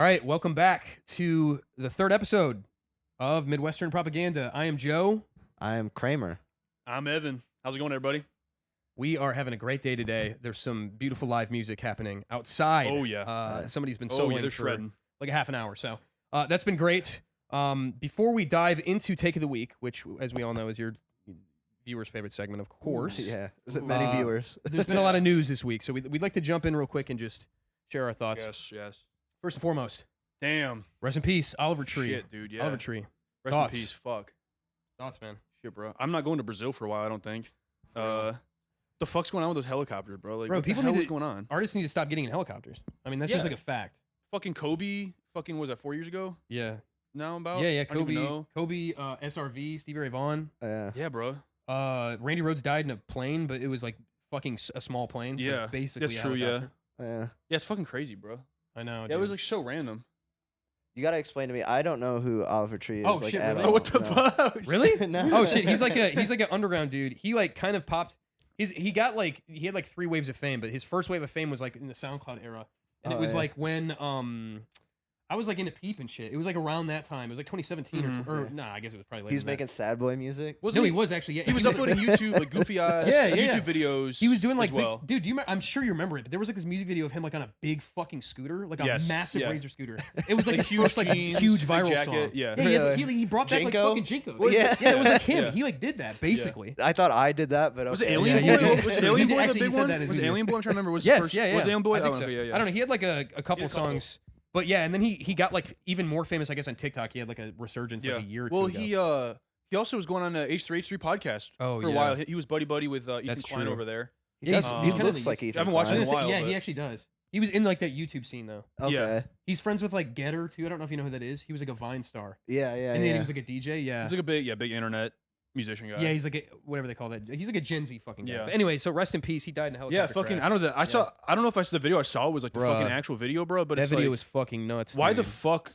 All right, welcome back to the third episode of Midwestern Propaganda. I am Joe. I am Cramer. I'm Evan. How's it going, everybody? We are having a great day today. There's some beautiful live music happening outside. Oh, yeah. Somebody's been Oh, yeah, soloing they're for shredding. like a half an hour. So that's been great. Before we dive into Take of the Week, which, as we all know, is your viewers' favorite segment, of course. Yeah, many viewers. There's been a lot of news this week, so we'd like to jump in real quick and just share our thoughts. Yes. First and foremost, Damn. rest in peace, Oliver Tree. Shit, dude. Yeah. Oliver Tree. Rest Thoughts? in peace. Fuck. Thoughts, man? Shit, bro. I'm not going to Brazil for a while, I don't think. The fuck's going on with those helicopters, bro? Like, Bro, what people the hell need is to- going on? Artists need to stop getting in helicopters. I mean, that's just Yeah. like a fact. Fucking Kobe. Fucking, was that 4 years ago? Yeah. Now about? Yeah. I don't even know. Kobe, SRV, Stevie Ray Vaughan. Yeah, bro. Randy Rhoads died in a plane, but it was like fucking a small plane. So Yeah, it's basically that's a true, yeah. helicopter. Yeah. Yeah, it's fucking crazy, bro. I know. Yeah, dude. it was like so random. You gotta explain to me. I don't know who Oliver Tree is. Oh, like, shit, at really? all. Oh, what the No. fuck? Really? No. Oh shit, he's like an underground dude. He like kind of popped. He had like 3 waves of fame, but his first wave of fame was like in the SoundCloud era, and Oh, it was yeah. like when I was like into Peep and shit. It was like around that time. It was like 2017 or Yeah. nah, I guess it was probably later. He's than that. making sad boy music. No, he was actually. Yeah, He was uploading YouTube, like goofy ass Yeah. YouTube videos. He was doing like as well. dude. Do you? I'm sure you remember it, but there was like this music video of him like on a big fucking scooter, like a Yes, massive yeah. Razor scooter. It was like, Like his huge first like jeans, huge big viral jacket, song. yeah. He brought back like Jenko? fucking Jinkos. Was it? Yeah, it was like him. Yeah. He like did that basically. I thought I did that, but Was it okay. Alien Yeah, Boy? yeah, Was yeah. Alien He Boy actually the big said one? that in his Was it video. Alien Boy? I'm trying to remember. Was Yes, the first, yeah. Was Alien Boy? I think Oh, so. okay, yeah. I don't know. He had like a couple a couple. songs, but yeah, and then he got like even more famous, I guess, on TikTok. He had like a resurgence like a year or two Well, ago. he also was going on the H3H3 podcast Oh, for a yeah. while. He was buddy with Ethan That's Klein true. over there. He, Yeah, does, he's he kinda looks the- like Ethan. I haven't watched I it was in a gonna say, while, yeah, he but- actually does. He was in like that YouTube scene though. Okay. Yeah. He's friends with like Getter too. I don't know if you know who that is. He was like a Vine star, Yeah. and then he was like a DJ. Yeah, He's like a big internet musician guy. yeah, he's like a, whatever they call that. He's like a Gen Z fucking guy. Yeah. But anyway, so rest in peace. He died in a helicopter Yeah, fucking. crash. I don't know that. I don't know if I saw the video I saw was like the Bruh. fucking actual video, bro. But That it's video like, was fucking nuts. why the dude. fuck?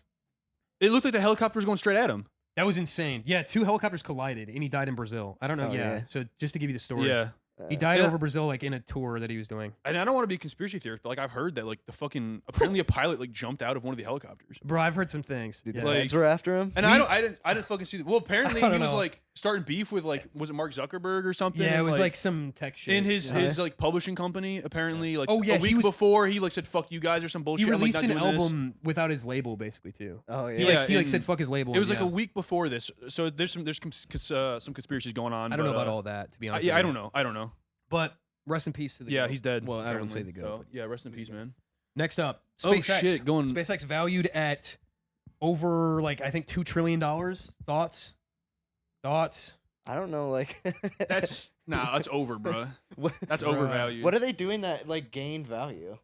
It looked like the helicopter was going straight at him. That was insane. Yeah, 2 helicopters collided, and he died in Brazil. I don't know. Oh, yeah. yeah. So just to give you the story, Yeah. he died Yeah. over Brazil, like in a tour that he was doing. And I don't want to be a conspiracy theorist, but like I've heard that like the fucking apparently a pilot like jumped out of one of the helicopters. Bro, I've heard some things. Dude, Yeah. the Like- feds were after him. And I didn't fucking see that. Well, apparently I he don't was know. like starting beef with like was it Mark Zuckerberg or something? Yeah, it And, was like some tech shit. in his Yeah. his like publishing company. Apparently, like Oh, yeah, a he week was- before he like said "fuck you guys" or some He bullshit. I'm, like, released not an doing this. album without his label, basically too. Oh yeah. He Yeah, like he and said fuck his label. It was and like yeah. a week before this, so there's some conspiracies going on. I don't know but, about all that, to be honest. yeah, with I you. don't know. I don't know. But rest in peace to the Yeah, goat. he's dead. Well, I don't say apparently. the goat. So, yeah, rest in peace, man. Next up, Oh, SpaceX. shit, going- SpaceX valued at over like I think $2 trillion. Thoughts? I don't know. Like That's that's over, bro. what, That's Bruh. overvalued. what are they doing that like gained value?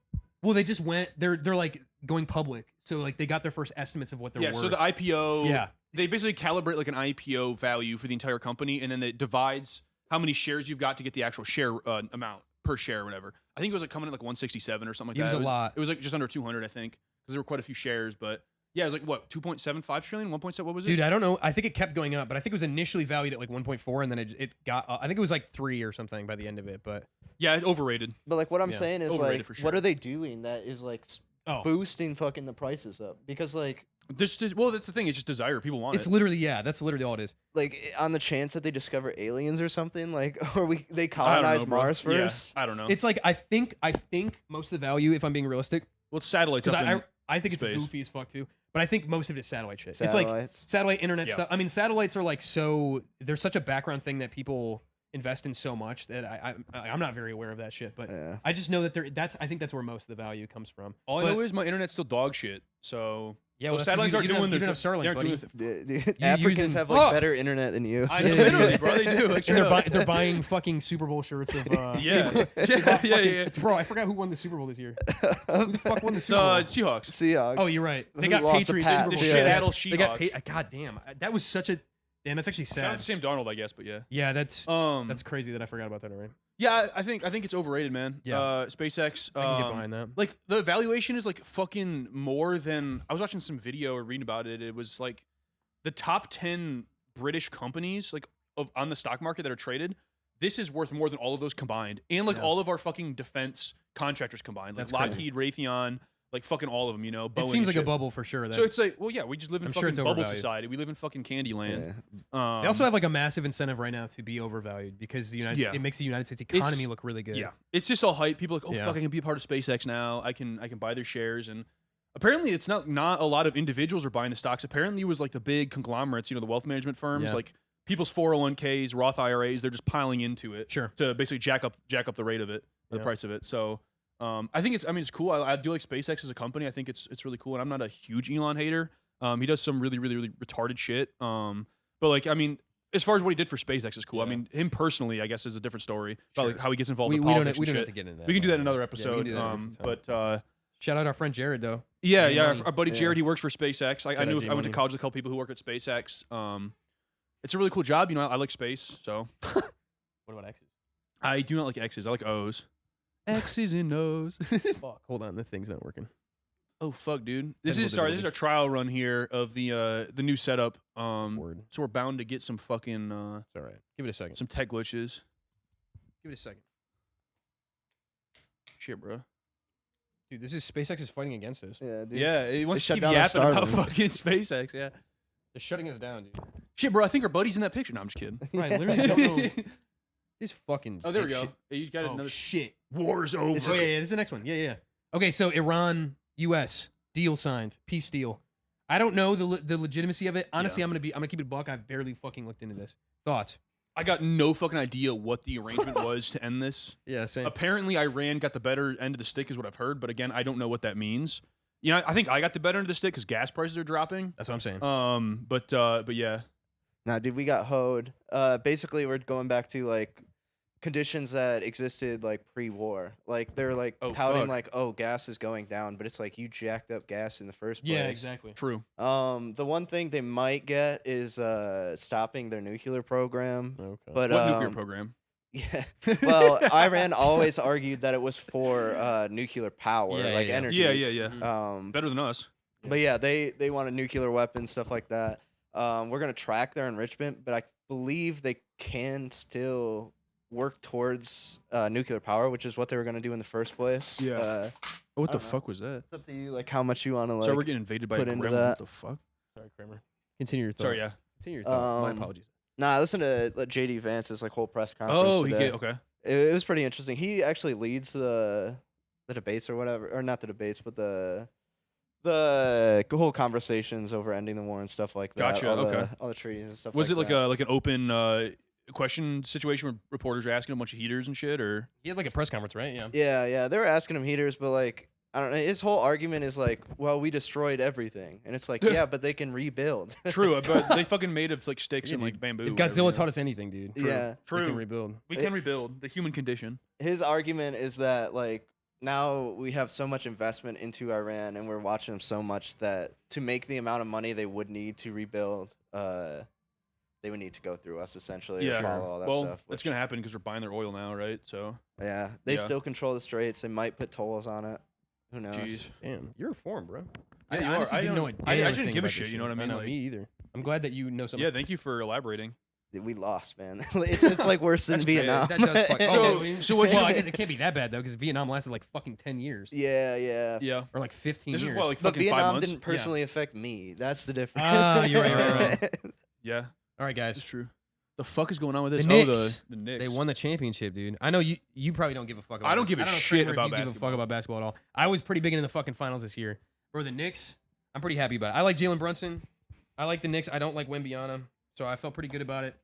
Well, they just went. They're like going public, so like they got their first estimates of what they're yeah, worth. so the IPO. Yeah. They basically calibrate like an IPO value for the entire company, and then it divides how many shares you've got to get the actual share amount per share or whatever. I think it was like coming in like 167 or something like It was that. a lot. It was like just under 200, I think, because there were quite a few shares. But yeah, it was like what 2.75 trillion, 1.7. What was it? Dude, I don't know. I think it kept going up, but I think it was initially valued at like 1.4, and then it got. I think it was like 3 or something by the end of it. But Yeah, overrated. But like what I'm Yeah. saying is Overrated like for what sure. are they doing that is like oh, boosting fucking the prices up? Because like Well, that's the thing. It's just desire. People want it's it. literally that's literally all it is. on the chance that they discover aliens or something, like or they I don't know, colonize bro. Mars Yeah, first. I don't know. It's like I think most of the value, if I'm being realistic, well, it's satellites because up in I think it's space. goofy as fuck too. But I think most of it is satellite shit. It's like Satellites. satellite internet Yeah. stuff. I mean, satellites are like they're such a background thing that people invest in so much that I'm not very aware of that shit. But Yeah. I just know that I think that's where most of the value comes from. All I But- know is my internet's still dog shit. So Yeah, well, well, that's 'cause satellites you aren't don't doing have, their you don't have Starlink, they aren't buddy. doing Dude, Africans using- have like Fuck. better internet than you. I know, Yeah, yeah, literally, yeah. bro. They do. Like, And straight they're, up. they're buying fucking Super Bowl shirts of. Yeah. they bought Yeah, fucking- yeah. Bro, I forgot who won the Super Bowl this year. Who the fuck won the Super Bowl? Seahawks. Seahawks. Oh, you're right. They Who got lost the Patriots. Pats? Super The Bowl. Yeah. shit addle They got Seahawks. God damn. That was such a. Damn, that's actually Shout out sad. to Sam Darnold, I guess, but yeah. Yeah, that's That's crazy that I forgot about that already. yeah. I think it's overrated, man. Yeah. SpaceX. I can get behind that. Like the valuation is like fucking more than I was watching some video or reading about it. It was like the top 10 British companies like on the stock market that are traded. This is worth more than all of those combined, and like Yeah. all of our fucking defense contractors combined, like That's crazy. Lockheed, Raytheon, like fucking all of them. You know, It Boeing seems and like a shit. bubble for sure. So it's like, well, yeah, we just live in I'm sure fucking it's bubble overvalued. society. We live in fucking Candyland. Yeah. They also have like a massive incentive right now to be overvalued because the Yeah. it makes the United States economy look really good. Yeah, it's just all hype. People are like, oh Yeah. fuck, I can be a part of SpaceX now. I can buy their shares, and apparently it's not a lot of individuals are buying the stocks. Apparently it was like the big conglomerates, you know, the wealth management firms, Yeah. like people's 401ks, Roth IRAs. They're just piling into it Sure. to basically jack up the rate of it, the Yeah. price of it. So I think it's cool. I do like SpaceX as a company. I think it's really cool, and I'm not a huge Elon hater. He does some really retarded shit. But like I mean, as far as what he did for SpaceX is cool. I Yeah. mean, him personally, I guess, is a different story about like Sure. how he gets involved We in don't politics. we and don't shit. have to get into that. We can do that in now. another Yeah, we can episode. do that a different time. But shout out our friend Jared though. yeah, Give yeah. money. Our buddy Yeah. Jared, he works for SpaceX. I Shout knew out I went to G-Money. college with a couple people who work at SpaceX. It's a really cool job. You know, I like space, so What about X's? I do not like X's. I like O's. X's and O's. Fuck. Hold on, the thing's not working. Oh fuck, dude. This Technical is our difficulties. trial run here of the new setup. Word. So we're bound to get some fucking It's all right. Give it a second. some tech glitches. Give it a second. Shit, bro. Dude, this is SpaceX is fighting against us. Yeah, dude. Yeah, he wants to shut keep down our yapping about Starlink. fucking SpaceX. Yeah. They're shutting us down, dude. Shit, bro. I think our buddy's in that picture. No, I'm just kidding. Right, literally don't know. This fucking. Oh, there we bitch go. shit. Hey, you got Oh another. shit. War's over. It's Oh just- yeah, this is the next one. Yeah. Okay, so Iran, U.S. deal signed, peace deal. I don't know the legitimacy of it. Honestly, I'm gonna keep it buck. I've barely fucking looked into this. Thoughts? I got no fucking idea what the arrangement was to end this. Yeah, same. Apparently, Iran got the better end of the stick, is what I've heard. But again, I don't know what that means. You know, I think I got the better end of the stick because gas prices are dropping. That's what I'm saying. But yeah, Nah, dude, we got hoed. Basically, we're going back to like conditions that existed like pre-war. Like they're like Oh, touting fuck. like, oh, gas is going down, but it's like you jacked up gas in the first place. Yeah, exactly. true. The one thing they might get is stopping their nuclear program. Okay. But What nuclear program? yeah. Well, Iran always argued that it was for nuclear power, Yeah, like yeah. energy. Yeah. Mhm. Better than us. But yeah, they want a nuclear weapon, stuff like that. We're gonna track their enrichment, but I believe they can still work towards nuclear power, which is what they were gonna do in the first place. Yeah. It's What I the don't know. fuck was that? up to you, like how much you want to like. Sorry, we're getting invaded by a put into gremlin. that. What the fuck? Sorry, Cramer. Continue your thought. Sorry, yeah. Continue your thought. My Um, apologies. Nah, listen to JD Vance's like whole press conference. Oh, he today. get okay. It was pretty interesting. He actually leads the debates or whatever, or not the debates, but the whole conversations over ending the war and stuff like that. Gotcha, All okay. all the treaties and stuff. Was it like that. an open question situation where reporters are asking a bunch of heaters and shit, or He had like a press conference, right? Yeah. Yeah, they were asking him heaters, but like I don't know. His whole argument is like, well, we destroyed everything, and it's like, yeah, but they can rebuild. true? But they fucking made of like sticks Yeah, and like dude. bamboo. If whatever, Godzilla you taught know? us anything, dude, Yeah, we can True. rebuild. We can rebuild the human condition. his argument is that like now we have so much investment into Iran, and we're watching them so much that to make the amount of money they would need to rebuild, they would need to go through us essentially. Yeah. To follow all that Well, stuff. that's which- gonna happen because we're buying their oil now, right? So, Yeah, they Yeah. still control the straits. They might put tolls on it. Who knows? jeez. Damn, you're informed, bro. Yeah, you I are. honestly I didn't know don't- a I damn didn't thing give a about shit, this you know what I mean? know, Like- me either. I'm glad that you know something. Yeah, thank you for elaborating. We lost, man. it's like worse than That's Vietnam. That does fuck. So- Okay, so what well, you- I guess it can't be that bad though, because Vietnam lasted like fucking 10 years yeah. Yeah. or like 15 This is years. what, like But fucking 5 Vietnam months? didn't personally affect me. That's the difference. Ah, you're right. Yeah, All right, that's guys. true. The fuck is going on with this? The Oh, Knicks. the Knicks. They won the championship, dude. I know you probably don't give a fuck about I don't this. give a know, shit Kramer, if about you give a basketball. fuck about basketball at all. I was pretty big into the fucking finals this year. Bro, the Knicks, I'm pretty happy about it. I like Jalen Brunson. I like the Knicks. I don't like Wembyana, so I felt pretty good about it.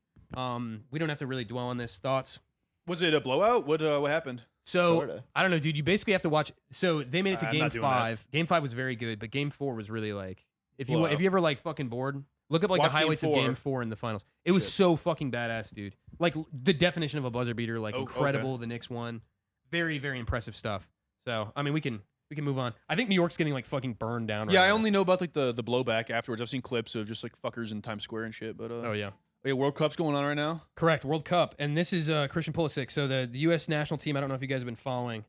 We don't have to really dwell on this. Thoughts? Was it a blowout? What happened? So Sorta. I don't know, dude. You basically have to watch. So they made it to I'm game not doing that. 5. Game 5 was very good, but game 4 was really like if you Blowout. ever like fucking bored, look up like Watch the game highlights of 4. game 4 in the finals. It was Shit. so fucking badass, dude. Like the definition of a buzzer beater, like Oh, okay. incredible. The Knicks won. Very very impressive stuff. So I mean we can move on. I think New York's getting like fucking burned down. Yeah, right I now. only know about like the blowback afterwards. I've seen clips of just like fuckers in Times Square and shit. But Oh yeah. yeah, World Cup's going on right now. Correct, World Cup, and this is Christian Pulisic. So the U.S. national team. I don't know if you guys have been following,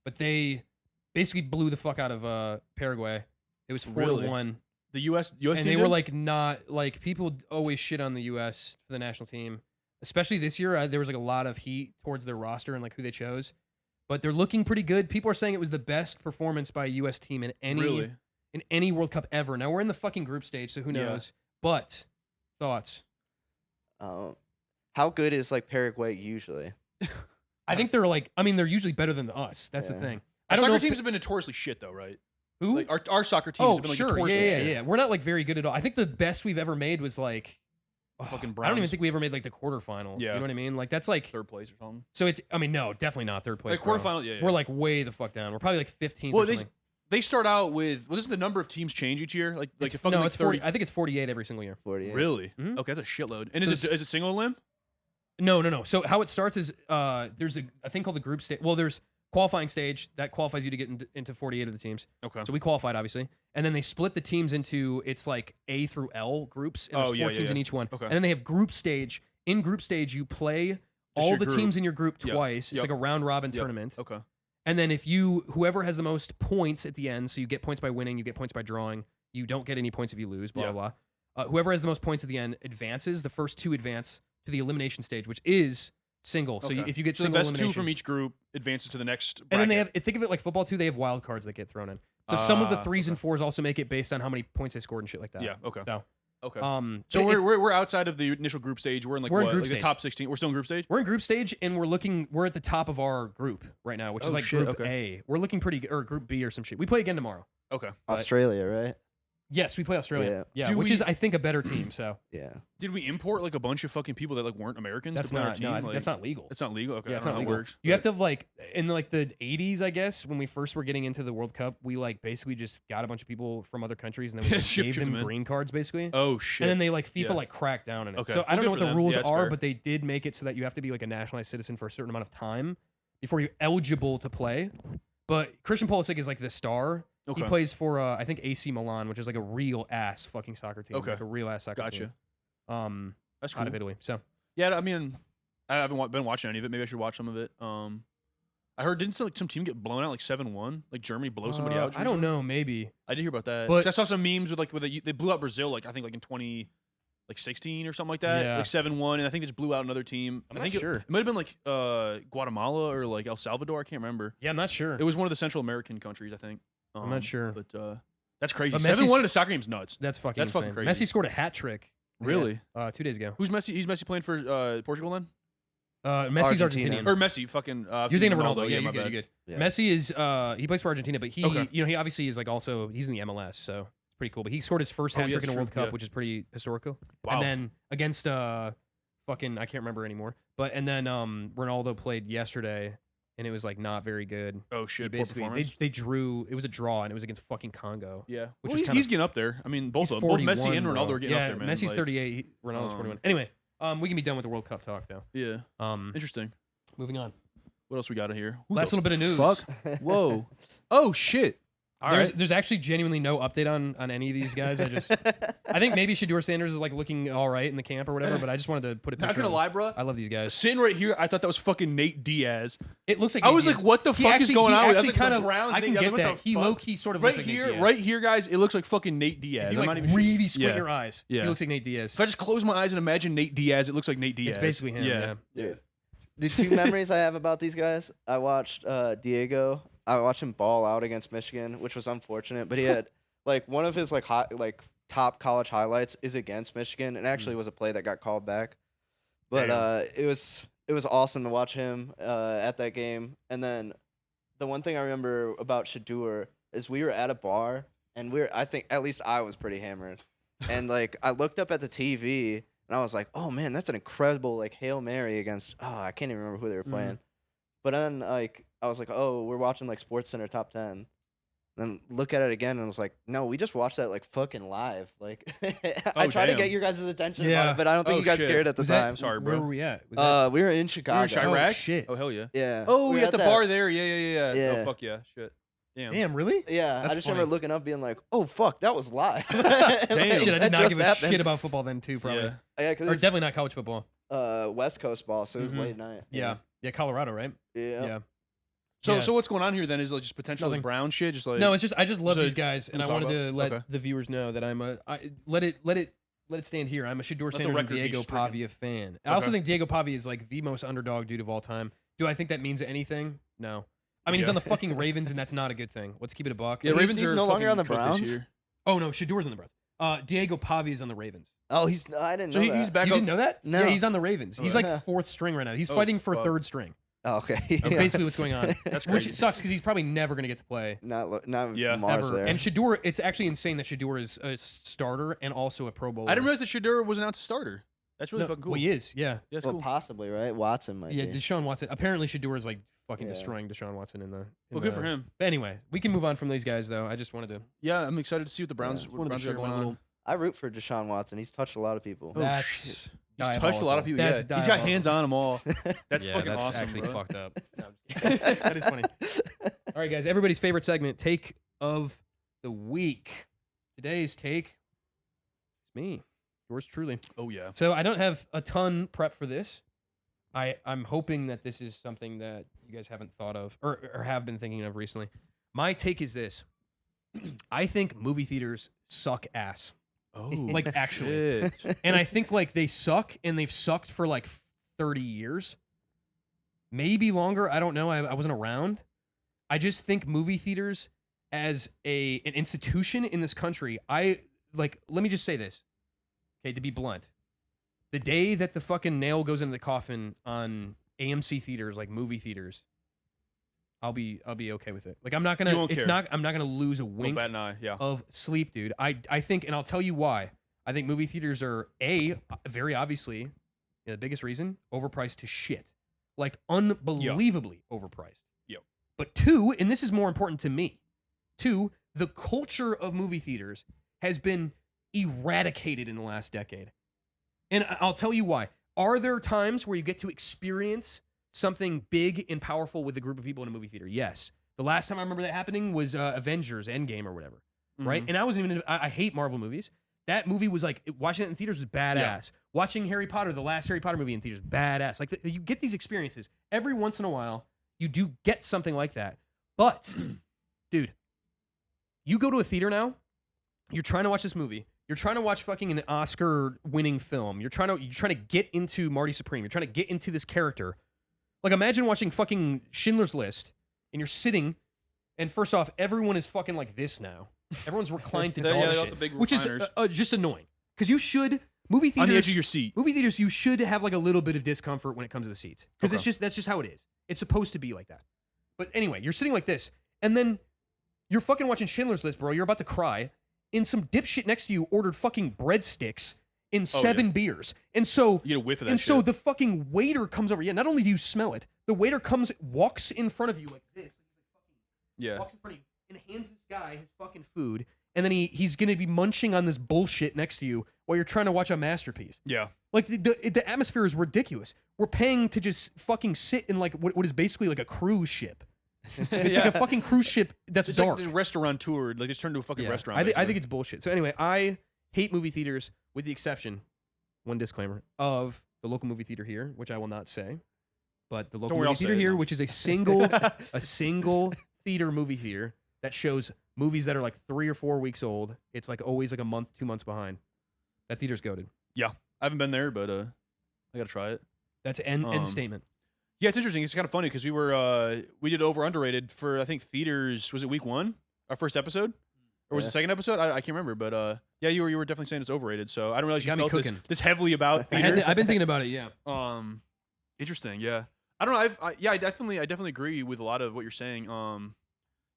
but they basically blew the fuck out of Paraguay. It was 4-1, The U.S. and team they were did? like not like people always shit on the U.S. for the national team, especially this year. There was like a lot of heat towards their roster and like who they chose, but they're looking pretty good. People are saying it was the best performance by a U.S. team in any World Cup ever. Now we're in the fucking group stage, so who knows? But thoughts? How good is like Paraguay usually? I think they're like. I mean, they're usually better than us. That's the thing. I Our don't know soccer if teams have been notoriously shit, though, right? Who? Like our soccer teams have been like notoriously shit. Yeah. We're not like very good at all. I think the best we've ever made was like Fucking I don't even Browns. think we ever made like the quarterfinals. Yeah. You know what I mean? Like that's like Third place or something. so it's. I mean, no, definitely not third place. Like quarterfinal, yeah. We're like way the fuck down. We're probably like 15th. Well, or something. they start out with doesn't the number of teams change each year? Like It's, fucking no, like it's 40. I think it's 48 every single year. 48. Really? Mhm. Okay, that's a shitload. And So is it single limb? No. So how it starts is there's a thing called the group stage. Well, there's qualifying stage that qualifies you to get into 48 of the teams. Okay. So we qualified obviously, and then they split the teams into it's like A through L groups, and there's 4 teams in each one. Okay. And then they have group stage. In group stage, you play all your the group. teams in your group Yep. twice. It's Yep. like a round robin Yep. tournament. Okay. And then if whoever has the most points at the end, so you get points by winning, you get points by drawing, you don't get any points if you lose, blah, Yeah. blah, blah. Whoever has the most points at the end advances. The first two advance to the elimination stage, which is single. So Okay. if you get So single the best two elimination. from each group advances to the next bracket. And then they have, think of it like football too, they have wild cards that get thrown in. So some of the threes okay. and fours also make it based on how many points they scored and shit like that. Yeah, okay. So, Okay. so So it's- we're outside of the initial group stage. We're in like We're in what? group Like stage. the top 16. We're still in group stage? we're in group stage and we're at the top of our group right now, which is Oh, like shit, group okay. A. We're looking pretty good, or group B or some shit. We play again tomorrow. Okay. Australia, right? Yes, we play Australia. Yeah, Do which we- is I think a better team. So Yeah. Did we import like a bunch of fucking people that like weren't Americans that's to play on our not team? no, I think Like, that's not legal. It's not legal. Okay. Yeah, I it's don't not know how legal. it works. You have to have like in like the 80s, I guess, when we first were getting into the World Cup, we like basically just got a bunch of people from other countries and then we just Shipped gave them them in. green cards basically. Oh shit. And then they like FIFA Yeah. like cracked down on it. Okay. So I Well, don't know good what for the them. rules Yeah, it's are, fair. but they did make it so that you have to be like a nationalized citizen for a certain amount of time before you're eligible to play. But Christian Pulisic is like the star. Okay. He plays for I think AC Milan, which is like a real ass fucking soccer team. Okay. Like a real ass soccer Gotcha. team. That's cool. Out of Italy. So Yeah, I mean, I haven't been watching any of it. Maybe I should watch some of it. I heard didn't some team get blown out like 7-1? Like Germany blow somebody out? I don't know, maybe. I did hear about that. But- 'Cause I saw some memes with they blew out Brazil like I think like in 2016 or something like that. Yeah. Like 7-1, and I think they just blew out another team. I'm I not think sure. it might have been like Guatemala or like El Salvador. I can't remember. Yeah, I'm not sure. It was one of the Central American countries, I think. I'm not sure. But that's crazy. But 7-1 in a soccer game's nuts. That's fucking That's insane. fucking crazy. Messi scored a hat trick Really? 2 days ago. Who's Messi? He's Messi playing for Portugal then? Messi's Argentina. Argentinian. Or Messi? Fucking. You're thinking of Ronaldo. Yeah, my you're good. bad. You're good. Yeah. Messi is he plays for Argentina, but he Okay. he obviously is like also he's in the MLS, so it's pretty cool. But he scored his first hat yeah, trick in a that's World true, Cup, yeah. which is pretty historical. Wow. And then against fucking I can't remember anymore. But and then Ronaldo played yesterday and it was like not very good. Oh He shit! Poor basically performance. they drew. It was a draw and it was against fucking Congo. Yeah, which well, is kinda- he's getting up there. I mean, both He's of them, both Messi 41, and Ronaldo bro. are getting yeah, up there, man. Messi's Like, 38, Ronaldo's 41. Anyway, we can be done with the World Cup talk though. Yeah, Um, interesting. moving on. What else we got in here? Last little bit of news. Fuck. Whoa. Oh shit. All right. There's actually genuinely no update on any of these guys. I think maybe Shador Sanders is like looking all right in the camp or whatever, but I just wanted to put a picture. Not gonna of him. lie, bro. I love these guys. Sitting right here, I thought that was fucking Nate Diaz. It looks like I Nate was Diaz. like, what the He fuck is actually- going he on? That's actually like the kind of. Browns I can thing. I get was like, that. what the He fuck? low key sort of Right looks like Nate here, Diaz. right here, guys. It looks like fucking Nate Diaz. If you I'm like not even really squint Yeah. your eyes, Yeah. he looks like Nate Diaz. If I just close my eyes and imagine Nate Diaz, it looks like Nate Diaz. It's basically him. Yeah. Dude. The two memories I have about these guys, I watched Diego. I watched him ball out against Michigan, which was unfortunate. But he had like one of his like top college highlights is against Michigan, and actually was a play that got called back. But it was awesome to watch him at that game. And then the one thing I remember about Shador is we were at a bar, and I think at least I was pretty hammered, and like I looked up at the TV. And I was like, oh, man, that's an incredible, like, Hail Mary against, I can't even remember who they were playing. But then, like, I was like, oh, we're watching, like, SportsCenter Top 10. Then look at it again, and I was like, no, we just watched that, like, fucking live. Like, I tried to damn. get your guys' attention Yeah. about it, but I don't think Oh, you guys shit. cared at the Was time. that, Sorry, where bro. were we at? Was that, We were in Chicago. in Chirac? oh, shit. Oh hell yeah. Yeah. Oh, we we at the that- bar there. Yeah. Yeah. Oh fuck yeah. Shit. Damn. Damn, really? Yeah, That's I just funny. remember looking up being like, oh, fuck, that was live. Damn. Shit, I did that not just give a happened. shit about football then too, probably. Yeah. Yeah, because Or it definitely not college football. was West Coast ball, so it was Mhm. late night. Yeah. Colorado, right? Yeah. So Yeah. so what's going on here then? Is like just potential Nothing. Brown shit? Just like No, it's just I just love So these guys, and I we'll talk wanted to about- let okay. the viewers know that let it stand here. I'm a Shador the Sanders and record be Diego stricken. Pavia fan. I also Okay. think Diego Pavia is like the most underdog dude of all time. Do I think that means anything? No. I mean, he's Yeah. on the fucking Ravens, and that's not a good thing. Let's keep it a buck. Yeah, He's- Ravens he's are no longer fucking on the cooked Browns? this year. Oh no, Shador's on the Browns. Diego Pavia is on the Ravens. Oh, I didn't So know that. he's back You up. didn't know that? No. Yeah, he's on the Ravens. He's like Yeah. fourth string right now. He's Oh, fighting for fuck. third string. Oh, okay. That's Yeah. basically what's going on. That's Which crazy. sucks because he's probably never going to get to play not with Yeah. Mars ever. there. And Shador, it's actually insane that Shador is a starter and also a Pro Bowler. I didn't realize that Shador was announced starter. That's really No, fucking cool. Well, he is. Yeah. Yeah, that's well, cool. possibly, right? Watson might Yeah. be. Deshaun Watson. Apparently, Shador is like fucking Yeah. destroying Deshaun Watson in the. in Well, good for the- him. But anyway, we can move on from these guys though. I just wanted to. Yeah, I'm excited to see what the Browns, Yeah. what the wanted to Browns share got one going on. little. I root for Deshaun Watson. He's touched a lot of people. Oh, That's shit. He's touched a lot of people. That's Yeah, he's got diabolical. hands on them all. That's Yeah, fucking that's awesome, actually bro. fucked up. No, I'm just kidding. That is funny. All right, guys. Everybody's favorite segment, take of the week. Today's take is me, yours truly. Oh yeah. So I don't have a ton prep for this. I'm hoping that this is something that you guys haven't thought of or have been thinking of recently. My take is this. I think movie theaters suck ass. Oh, Like actually. shit. And I think like they suck and they've sucked for like 30 years. Maybe longer. I don't know. I wasn't around. I just think movie theaters as an institution in this country, let me just say this. Okay, to be blunt. The day that the fucking nail goes into the coffin on AMC theaters, like movie theaters, I'll be okay with it. Like I'm not You gonna won't care. I'm not gonna lose a Don't wink bat an eye. Yeah. of sleep, dude. I think, and I'll tell you why. I think movie theaters are very obviously the biggest reason overpriced to shit, like unbelievably overpriced. Yep. But two, and this is more important to me, two, the culture of movie theaters has been eradicated in the last decade, and I'll tell you why. Are there times where you get to experience something big and powerful with a group of people in a movie theater? Yes. The last time I remember that happening was Avengers Endgame or whatever. Right? Mhm. And I wasn't even, I hate Marvel movies. That movie was like, watching it in theaters was badass. Yeah. Watching Harry Potter, the last Harry Potter movie in theaters, badass. Like, you get these experiences. Every once in a while, you do get something like that. But, dude, you go to a theater now, you're trying to watch this movie. You're trying to watch fucking an Oscar-winning film. You're trying to get into Marty Supreme. You're trying to get into this character. Like, imagine watching fucking Schindler's List, and you're sitting, and first off, everyone is fucking like this now. Everyone's reclined to Yeah, dog they got shit, the big which is recliners. just annoying. Because you should movie On the edge theaters. of your seat. Movie theaters, you should have like a little bit of discomfort when it comes to the seats, because Okay. that's just how it is. It's supposed to be like that. But anyway, you're sitting like this, and then you're fucking watching Schindler's List, bro. You're about to cry, and some dipshit next to you ordered fucking breadsticks in 7 beers, and so. You get a whiff of that. And shit. so the fucking waiter comes over. Yeah, not only do you smell it, the waiter walks in front of you like this. yeah. Walks in front of you and hands this guy his fucking food. And then he's going to be munching on this bullshit next to you while you're trying to watch a masterpiece. Yeah. Like, the atmosphere is ridiculous. We're paying to just fucking sit in like what is basically like a cruise ship. It's like a fucking cruise ship that's It's dark. like the restaurant tour. Like just turned into a fucking Yeah. restaurant. I think basically. it's bullshit. So anyway, I hate movie theaters with the exception, one disclaimer, of the local movie theater here, which I will not say, but the local worry, I'll movie theater say it, here, no. which is a single theater movie theater that shows movies that are like 3 or 4 weeks old. It's like always like a month, 2 months behind. That theater's goated. I haven't been there, but I gotta try it. That's end Um, statement. Yeah, it's interesting. It's kind of funny because we did over underrated for I think theaters. Was it week 1? Our first episode, or was it Yeah. second episode? I can't remember, but yeah, you were definitely saying it's overrated. So I don't realize you Got me felt cooking. this heavily about I've theaters. been thinking about it. Yeah. Interesting. Yeah, I don't know. I definitely agree with a lot of what you're saying.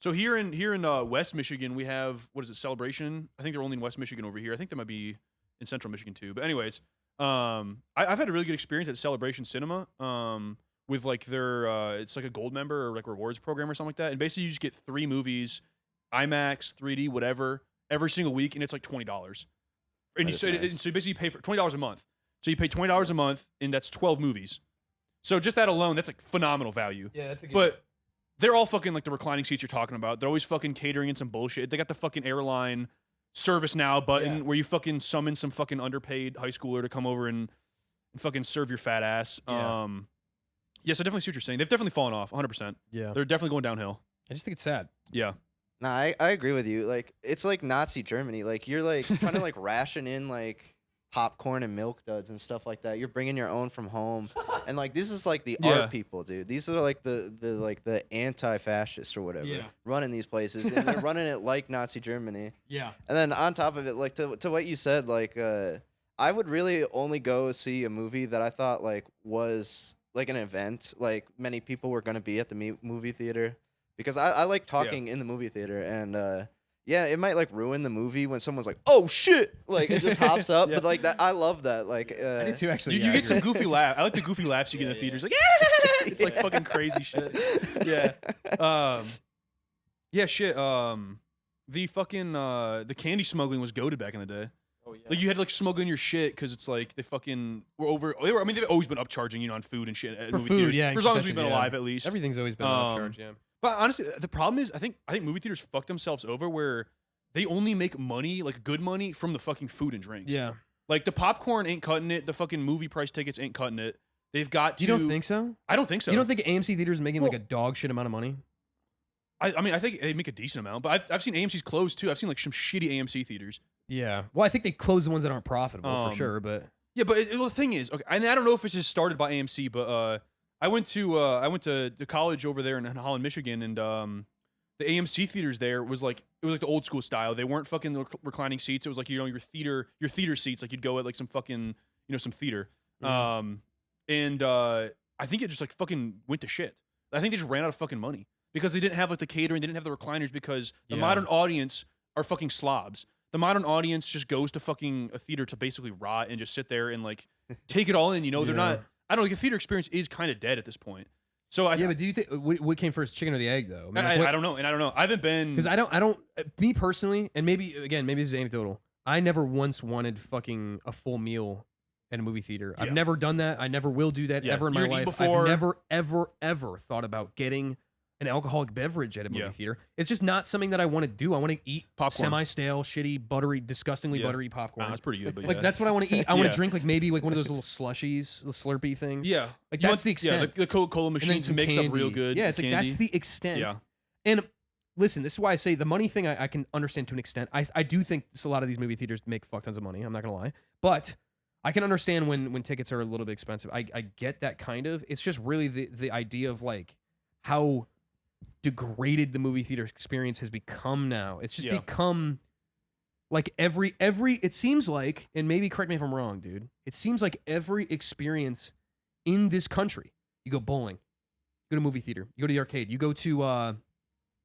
So here in West Michigan, we have, what is it, Celebration? I think they're only in West Michigan over here. I think they might be in Central Michigan too. But anyways, I've had a really good experience at Celebration Cinema. With like their it's like a gold member or like rewards program or something like that. And basically you just get 3 movies, IMAX, 3D, whatever, every single week, and it's like $20. And That you is so, nice. so you basically pay for $20 a month. So you pay $20 a month, and that's 12 movies. So just that alone, that's like phenomenal value. Yeah, that's a good. But they're all fucking like the reclining seats you're talking about. They're always fucking catering in some bullshit. They got the fucking airline service now button Yeah. where you fucking summon some fucking underpaid high schooler to come over and fucking serve your fat ass. Yeah. Yes, I definitely see what you're saying. They've definitely fallen off, 100%. yeah, They're definitely going downhill. I just think it's sad. Yeah. Nah, I agree with you. Like, it's like Nazi Germany. Like, you're like trying to like ration in like popcorn and milk duds and stuff like that. You're bringing your own from home, and like this is like the Yeah. art people, dude. These are like the anti-fascists or whatever Yeah. running these places, and they're running it like Nazi Germany. Yeah. And then on top of it, like to what you said, like I would really only go see a movie that I thought like was like an event, like many people were gonna be at the movie theater, because I like talking in the movie theater, and yeah, it might like ruin the movie when someone's like, "Oh shit!" Like it just hops up, Yeah. but like that, I love that. Like I did too, actually. You, yeah, you I get some agree. goofy laugh. I like the goofy laughs you get in the theaters. Like, it's like fucking crazy shit. Yeah. Yeah, shit. The fucking the candy smuggling was goated back in the day. Oh, yeah. Like you had to like smuggle in your shit because it's like they fucking were over. They were, I mean, they've always been upcharging, on food and shit at For movie food, theaters. yeah, and For as long as we've concessions, been yeah. alive, at least. Everything's always been an upcharge, yeah. But honestly, the problem is, I think movie theaters fucked themselves over where they only make money, like good money, from the fucking food and drinks. Yeah. Like the popcorn ain't cutting it. The fucking movie price tickets ain't cutting it. They've got to. You don't think so? I don't think so. You don't think AMC theaters is making like Well- a dog shit amount of money? I mean, I think they make a decent amount, but I've seen AMC's closed too. I've seen like some shitty AMC theaters. Yeah. Well, I think they close the ones that aren't profitable for sure, but Yeah, but well, the thing is, okay, and I don't know if it's just started by AMC, but I went to the college over there in Holland, Michigan, and the AMC theaters there was like the old school style. They weren't fucking reclining seats. It was like your theater seats, like you'd go at like some fucking some theater. And I think it just like fucking went to shit. I think they just ran out of fucking money because they didn't have like the catering, they didn't have the recliners because the Yeah. modern audience are fucking slobs. The modern audience just goes to fucking a theater to basically rot and just sit there and like take it all in. They're Yeah. not. I don't know. Like, the theater experience is kind of dead at this point. So yeah, but do you think what came first, chicken or the egg, though? I don't know, and I don't know. I haven't been Because I don't. Me personally, and maybe this is anecdotal. I never once wanted fucking a full meal at a movie theater. I've Yeah. never done that. I never will do that Yeah. ever in my You're gonna eat life. before- I've never, ever thought about getting an alcoholic beverage at a movie Yeah. theater. It's just not something that I want to do. I want to eat Popcorn. semi-stale, shitty, buttery, disgustingly Yeah. buttery popcorn. That's pretty good, but Like yeah. that's what I want to eat. I want Yeah. to drink like maybe like one of those little slushies, the Slurpee things. Yeah, Like You that's the Yeah, extent. the Coca-Cola And then machines some mixed up real candy. good. Yeah, it's like that's candy. the extent. Yeah. And listen, this is why I say the money thing I can understand to an extent. I do think a lot of these movie theaters make fuck tons of money. I'm not gonna lie, but I can understand when tickets are a little bit expensive. I get that kind of. It's just really the idea of like how degraded the movie theater experience has become now. It's just Yeah. become like every it seems like, and maybe correct me if I'm wrong, dude. It seems like every experience in this country, you go bowling, you go to a movie theater, you go to the arcade, you go to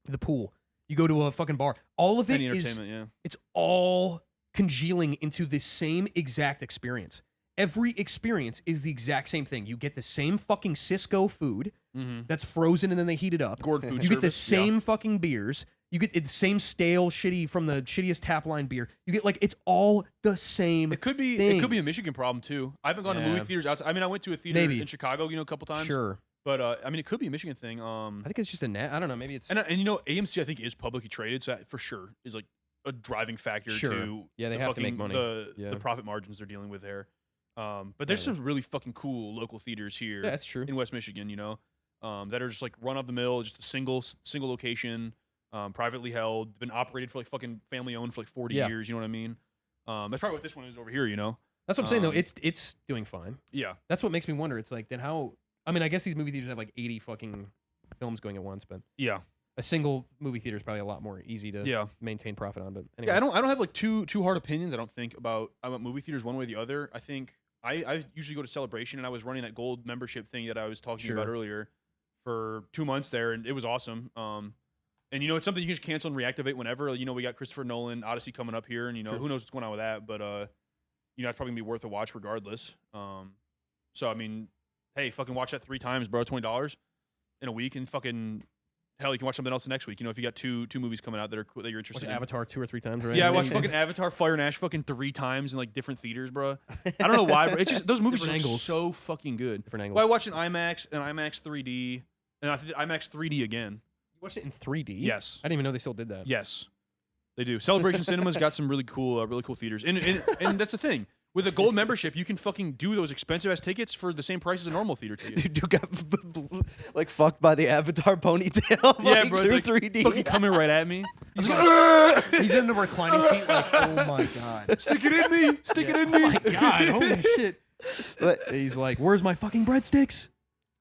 the pool, you go to a fucking bar. All of it Any is entertainment. Yeah. it's all congealing into the same exact experience. Every experience is the exact same thing. You get the same fucking Cisco food Mm-hmm. that's frozen and then they heat it up. Gourd food You get the service, yeah. same fucking beers. You get the same stale, shitty from the shittiest tap line beer. You get like it's all the same. It could be thing. a Michigan problem too. I haven't gone to Yeah. movie theaters outside. I mean, I went to a theater Maybe. in Chicago, a couple times. Sure. But I mean, it could be a Michigan thing. I think it's just I don't know. Maybe it's And AMC I think is publicly traded, so that for sure is like a driving factor Sure. to Yeah, they the have to make fucking- money. The Yeah. profit margins they're dealing with there. But there's Yeah. some really fucking cool local theaters here yeah, that's true. in West Michigan, that are just like run of the mill, just a single location, privately held, been operated for like fucking family owned for like 40 Yeah. years. You know what I mean? That's probably what this one is over here. That's what I'm saying though. um, It's doing fine. Yeah. That's what makes me wonder. It's like then how? I mean, I guess these movie theaters have like 80 fucking films going at once, but Yeah. a single movie theater is probably a lot more easy to Yeah. maintain profit on. But anyway, Yeah, I don't have like too hard opinions. I don't think about movie theaters one way or the other. I think I usually go to Celebration, and I was running that gold membership thing that I was talking about Sure. earlier for 2 months there, and it was awesome. And it's something you can just cancel and reactivate whenever. We got Christopher Nolan Odyssey coming up here, and True. who knows what's going on with that, but it's probably gonna be worth a watch regardless. So I mean, hey, fucking watch that 3 times, bro. $20 in a week, and fucking. Hell, you can watch something else the next week. If you got two movies coming out that you're watch interested in. Avatar 2 or 3 times, right? Yeah, I watched fucking Avatar, Fire and Ash fucking 3 times in like different theaters, bro. I don't know why, bro. It's just those movies are Different angles. so fucking good. different angles. Well, I watched an IMAX, an IMAX 3D, and I did IMAX 3D again. You watched it in 3D. Yes, I didn't even know they still did that. yes, they do. Celebration Cinema's got some really cool theaters, and that's the thing. With a gold membership, you can fucking do those expensive ass tickets for the same price as a normal theater ticket. Dude got like fucked by the Avatar ponytail. Yeah, like, bro, it's through like 3D. fucking coming right at me. He's in the reclining seat like, oh my god. Stick it in me. Stick it in Oh me. my god, holy shit. But He's like, where's my fucking breadsticks?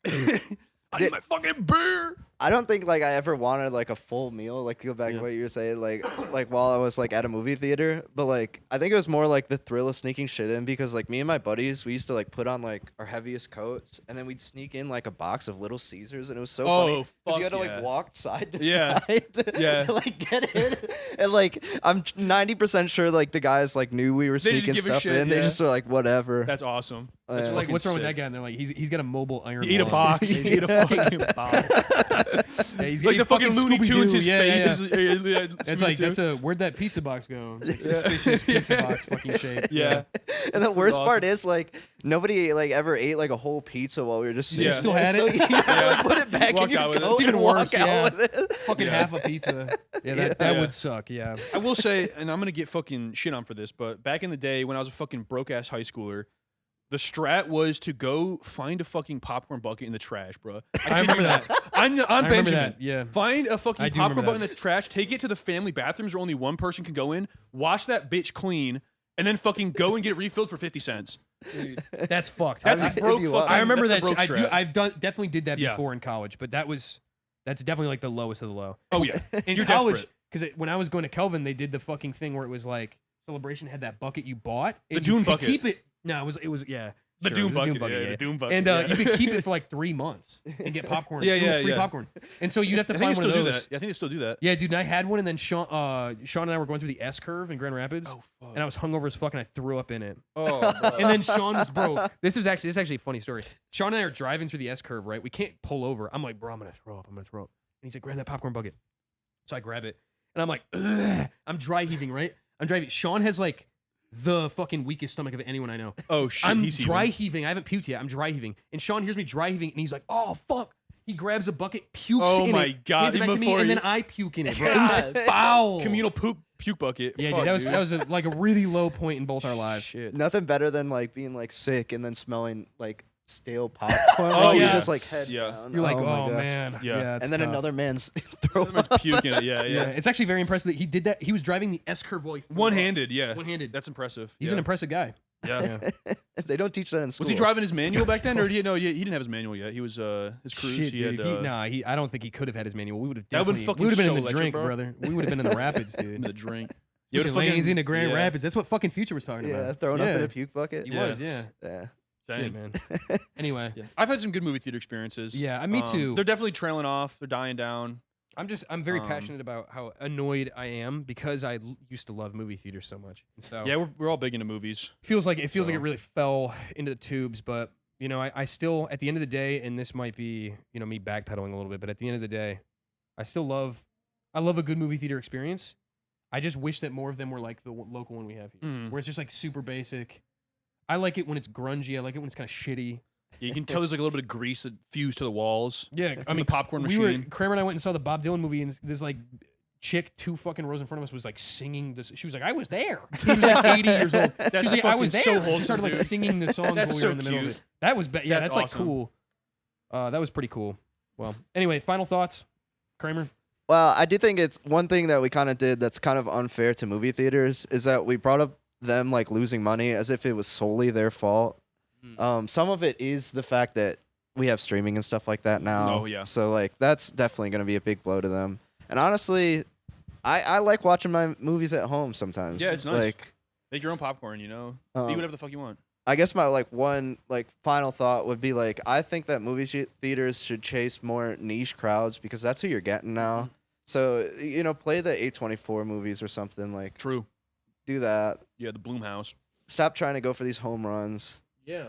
I need my fucking beer. I don't think like I ever wanted like a full meal. Like to go back to what you were saying, like while I was like at a movie theater. But like I think it was more like the thrill of sneaking shit in because like me and my buddies, we used to like put on like our heaviest coats and then we'd sneak in like a box of Little Caesars and it was so funny because you had to like walk side to side to like get in. And like I'm 90% sure like the guys like knew we were They just sneaking give a stuff shit, in. They yeah. just were like whatever. That's awesome. It's like, fucking what's wrong with sick. that guy? And they're like, he's got a mobile iron. Eat a lung. box. He's Eat a fucking box. Yeah, he's Like getting the fucking Looney Scooby-Doo. Tunes, his Yeah, face yeah. is. It's like where'd that pizza box go? Like, suspicious pizza box fucking shape. Yeah. And the That's worst part awesome. is like nobody like ever ate like a whole pizza while we were just sitting Yeah. there. Still had So it? you had to like put it back Walk in your out with it. coat It's even and walk worse, out yeah. with it. Fucking Yeah. half a pizza. Yeah, that Yeah. would suck. Yeah. I will say, and I'm gonna get fucking shit on for this, but back in the day when I was a fucking broke ass high schooler, the strat was to go find a fucking popcorn bucket in the trash, bro. I remember that. I'm I remember Benjamin. that. Yeah. Find a I fucking do popcorn remember bucket in the trash, take it to the family bathrooms where only one person can go in, wash that bitch clean, and then fucking go and get it refilled for 50 cents. Dude, that's fucked. That's I a mean, broke if you fucking. want- I remember that's that. a broke strat. I've definitely did that Yeah. before in college, but that's definitely like the lowest of the low. Oh yeah, In You're college, desperate. because when I was going to Kelvin, they did the fucking thing where it was like Celebration had that bucket you bought. The and Dune you could bucket. Keep it. No, it was yeah. The sure, Doom it was bucket, yeah, the Doom bucket, And yeah. you could keep it for like 3 months and get popcorn. Yeah, It was yeah, free yeah. popcorn. And so you'd have to I think find they one still of do those. that. Yeah, I think they still do that. Yeah, dude, and I had one, and then Sean and I were going through the S curve in Grand Rapids, Oh fuck. and I was hungover as fuck, and I threw up in it. Oh, bro. And then Sean's bro, this is actually a funny story. Sean and I are driving through the S curve, right? We can't pull over. I'm like, bro, I'm gonna throw up. And he's like, grab that popcorn bucket. So I grab it, and I'm like, ugh. I'm dry heaving, right? I'm driving. Sean has like the fucking weakest stomach of anyone I know. Oh shit. I'm he's dry heaving. heaving. I haven't puked yet. I'm dry heaving, and Sean hears me dry heaving, and he's like, oh fuck. He grabs a bucket, pukes Oh in my it, God, hands it back even to me, before and you- then I puke in it, bro. It was foul. Communal puke bucket. Yeah, Fuck, dude, that was like a really low point in both our lives. Shit. Nothing better than like being like sick and then smelling like stale popcorn. Oh, while you're yeah. just like head Yeah. down. You're like, my oh gosh. man, Yeah. it's And then tough. another man's throw Everyone's up. puking it. Yeah, Yeah, yeah. it's actually very impressive that he did that. He was driving the S curve while he threw up. One-handed. Yeah. One-handed. That's impressive. He's yeah. an impressive guy. Yeah. They don't teach that in school. Was he driving his manual back then, or did he? No, he didn't have his manual yet. He was his cruise. Shit, he dude. had I don't think he could have had his manual. We would have That would've definitely. fucking We would have been so in the electric, drink, bro. brother. We would have been in the rapids, dude. the drink. He was lazy into Grand yeah. Rapids. That's what fucking Future was talking Yeah, about. throwing up in Yeah. a puke bucket. He Yeah. was, yeah. Yeah. Dang. Shit, man. Anyway, Yeah. I've had some good movie theater experiences. Yeah, me too. They're definitely trailing off. They're dying down. I'm very Um, passionate about how annoyed I am because I used to love movie theaters so much. And so Yeah, we're all big into movies. feels like it So- really fell into the tubes, but you know, I still at the end of the day, and this might be, you know, me backpedaling a little bit, but at the end of the day, I love a good movie theater experience. I just wish that more of them were like the local one we have here, Mm. where it's just like super basic. I like it when it's grungy. I like it when it's kind of shitty. Yeah, you can tell there's like a little bit of grease that fused to the walls. Yeah, I I mean, the popcorn we were machine. Cramer and I went and saw the Bob Dylan movie, and this like chick 2 fucking rows in front of us was like singing this. She was like, "I was there." She was like 80 years old. She was like, "I was fucking so there." She wholesome, started like dude. singing the songs That's while we so were in the middle of cute. it. That was yeah, That's that's like awesome. cool. That was pretty cool. Well, anyway, final thoughts, Kramer. Well, I do think it's one thing that we kind of did that's kind of unfair to movie theaters is that we brought up them like losing money as if it was solely their fault. Some of it is the fact that we have streaming and stuff like that now. Oh, yeah. So like that's definitely going to be a big blow to them. And honestly, I like watching my movies at home sometimes. Yeah, it's nice. Like, Make your own popcorn, you know? um, Eat whatever the fuck you want. I guess my like one like final thought would be like I think that theaters should chase more niche crowds because that's who you're getting now. So you know, play the A24 movies or something like True. do that. Yeah, the Bloomhouse. Stop trying to go for these home runs. Yeah,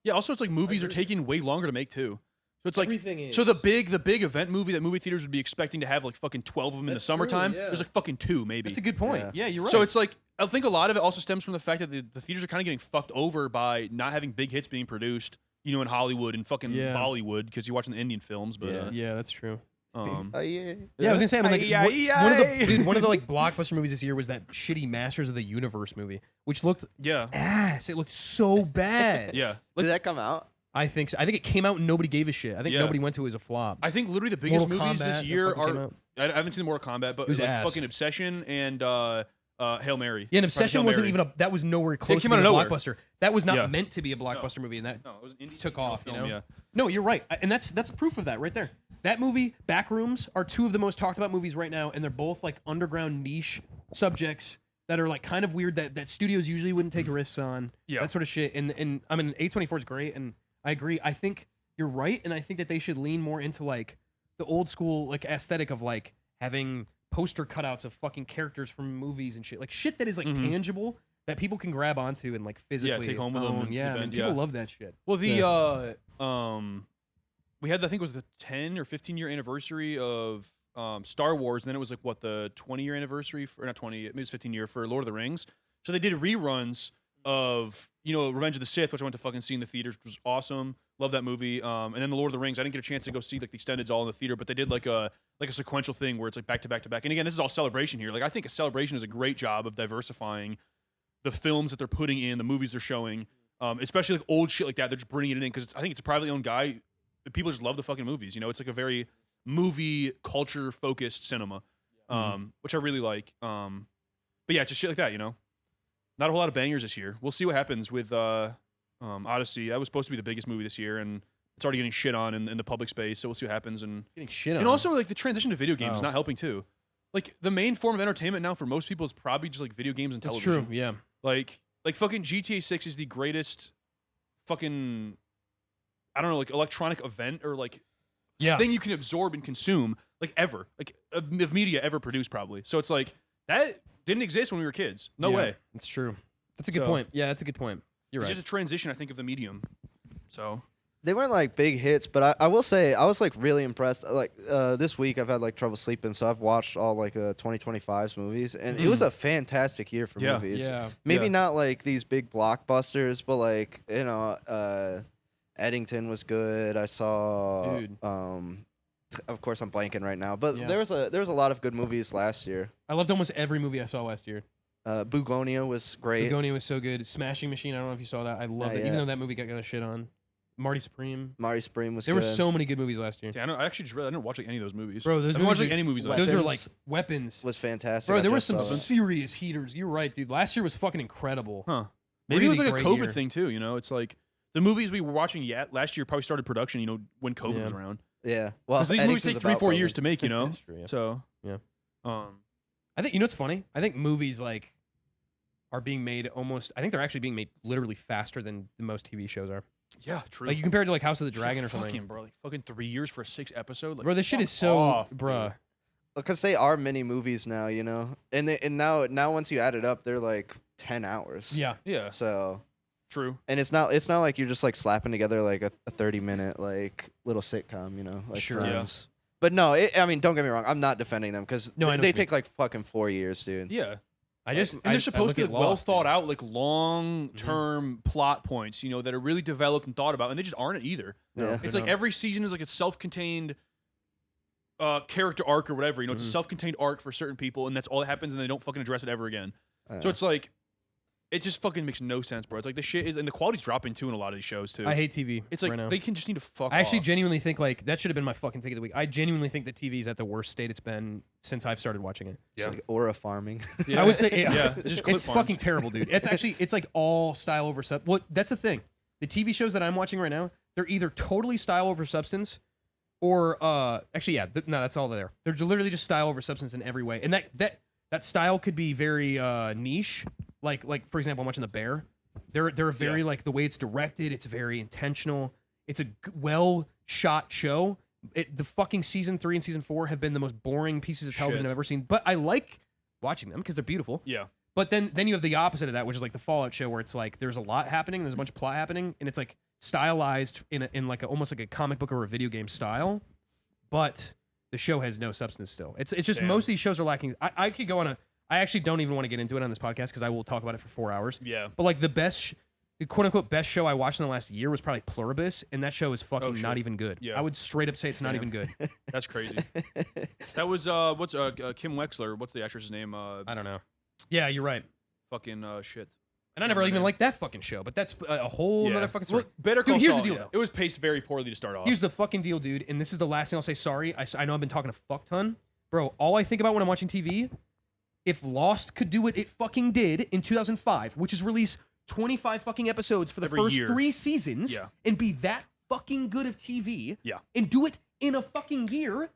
Yeah, also it's like movies are agree. taking way longer to make too. So it's like everything is. so the big event movie that movie theaters would be expecting to have like fucking 12 of them in the That's true, summertime. yeah. There's like fucking 2 maybe. That's a good point. Yeah. Yeah, you're right. So it's like I think a lot of it also stems from the fact that the theaters are kind of getting fucked over by not having big hits being produced, you know, in Hollywood and fucking Yeah. Bollywood because you're watching the Indian films. But Yeah. yeah, that's true. Oh, yeah. Yeah, I was gonna say, I mean, like, Aye, one of the like blockbuster movies this year was that shitty Masters of the Universe movie, which looked Yeah. ass. It looked so bad. Yeah. Did that come out? I think so. I think it came out and nobody gave a shit. I think Yeah. nobody went to it as a flop. I think literally the biggest Mortal movies this Kombat, year that fucking came are. out. I haven't seen the Mortal Kombat, but It was like ass. fucking Obsession and Hail Mary. Yeah, and Project Obsession Hail wasn't Mary. even a. That was nowhere close to came out being a of nowhere. blockbuster. That was not Yeah. meant to be a blockbuster movie, and that No, it was an indie took film, off. You know. Yeah. No, you're right, and that's proof of that right there. That movie, Backrooms, are two of the most talked about movies right now, and they're both like underground niche subjects that are like kind of weird that studios usually wouldn't take risks on. Yeah. That sort of shit. And I mean, A24 is great, and I agree. I think you're right, and I think that they should lean more into like the old school like aesthetic of like having poster cutouts of fucking characters from movies and shit, like shit that is like Mhm. tangible that people can grab onto and like physically take home with them own. and Yeah, keep man, it, people yeah. love that shit. Well, we had I think it was the 10 or 15-year anniversary of Star Wars, and then it was like what the 20-year anniversary or not 20, maybe it was 15-year for Lord of the Rings. So they did reruns of Revenge of the Sith, which I went to fucking see in the theaters, which was awesome. Love that movie. And then the Lord of the Rings, I didn't get a chance to go see like the extendeds all in the theater, but they did like a sequential thing where it's like back to back to back. And again, this is all Celebration here. Like I think a Celebration is a great job of diversifying the films that they're putting in, the movies they're showing, especially like old shit like that. They're just bringing it in because I think it's a privately owned guy. People just love the fucking movies. It's like a very movie culture focused cinema, which I really like. But yeah, just shit like that. Not a whole lot of bangers this year. We'll see what happens with Odyssey. That was supposed to be the biggest movie this year, and it's already getting shit on in the public space. So we'll see what happens. And Getting shit on. and also like the transition to video games is Oh. not helping too. Like the main form of entertainment now for most people is probably just like video games and That's television. true. Yeah. Like fucking GTA 6 is the greatest fucking I don't know, like electronic event or like Yeah. thing you can absorb and consume like ever. Like of media ever produced probably. So it's like that didn't exist when we were kids. No Yeah, way. It's true. That's a good So- point. Yeah, that's a good point. You're It's right. just a transition, I think, of the medium. So They weren't like big hits, but I will say I was like really impressed. Like this week I've had like trouble sleeping, so I've watched all like 2025's movies, and it was a fantastic year for Yeah. movies. Yeah. Maybe Yeah. not like these big blockbusters, but like Eddington was good. I saw Dude. of course I'm blanking right now, but Yeah. there was a lot of good movies last year. I loved almost every movie I saw last year. Bugonia was great. Begonia was so good. Smashing Machine. I don't know if you saw that. I loved it, yeah. even though that movie got a shit on. Marty Supreme. Marty Supreme was There good. were so many good movies last year. yeah, I actually just read I didn't watch like any of those movies. Bro, those I haven't watched movies like are- any movies last Weapons. Those year. are like weapons. was fantastic. Bro, I there were just some saw it. serious heaters. You're right, dude. Last year was fucking incredible. Huh. Maybe Maybe it was the like a great COVID year. thing too, It's like the movies we were watching last year probably started production, when COVID Yeah. was around. Yeah. Well, Because these movies take Eddington's 3-4 about years COVID. to make, That's true, yeah. So Yeah. Um I think what's funny. I think movies like are being made almost. I think they're actually being made literally faster than most TV shows are. yeah, true. Like you compare it to like House of the Dragon or something. Fucking bro, like fucking 3 years for a 6 episode. Like, Bro, this shit fuck is so, off, dude. bruh. Because they are mini movies now, and now once you add it up, they're like 10 hours. Yeah. Yeah, So, true. and it's not like you're just like slapping together like a 30-minute like little sitcom, like Sure. Friends. But no, I mean, don't get me wrong. I'm not defending them because No, I know what they you take like fucking 4 years, dude. Yeah. I just And they're supposed to be look like at well Lost, thought dude. out, like long term plot points, that are really developed and thought about, and they just aren't either. Yeah. No, It's they're like not. every season is like a self-contained character arc or whatever. It's a self-contained arc for certain people, and that's all that happens, and they don't fucking address it ever again. So it's like, it just fucking makes no sense, bro. It's like the shit is, and the quality's dropping too in a lot of these shows too. I hate TV. It's like right now. they can just need to fuck I actually off. genuinely think like that should have been my fucking take of the week. I genuinely think that TV is at the worst state it's been since I've started watching it. It's Yeah. like aura farming. Yeah. I would say Yeah, it's just clip it's farms. fucking terrible, dude. It's like all style over sub. What that's the thing. The TV shows that I'm watching right now, they're either totally style over substance, or actually yeah, no, that's all they're. They're literally just style over substance in every way, and that style could be very niche. Like for example, I'm watching The Bear. They're very like the way it's directed. It's very intentional. It's a well shot show. The fucking season 3 and season 4 have been the most boring pieces of television Shit. I've ever seen. But I like watching them because they're beautiful. Yeah. But then you have the opposite of that, which is like the Fallout show, where it's like there's a lot happening, there's a bunch of plot happening, and it's like stylized in like almost like a comic book or a video game style, but the show has no substance still. It's just Damn. most of these shows are lacking. I could go on I actually don't even want to get into it on this podcast because I will talk about it for 4 hours. Yeah. But like the the quote unquote best show I watched in the last year was probably Pluribus, and that show is fucking Oh, shit. not even good. Yeah. I would straight up say it's not even good. That's crazy. That was what's Kim Wexler? What's the actress's name? I don't know. Yeah, you're right. Fucking shit. And I never even liked that fucking show, but that's a whole Yeah. nother fucking story. Well, Better Call Dude, here's Saul, the deal, yeah. though. It was paced very poorly to start off. Here's the fucking deal, dude, and this is the last thing I'll say. Sorry, I know I've been talking a fuck ton. Bro, all I think about when I'm watching TV, if Lost could do what it fucking did in 2005, which is release 25 fucking episodes for the Every first year. 3 seasons, Yeah. and be that fucking good of TV, Yeah. and do it in a fucking year,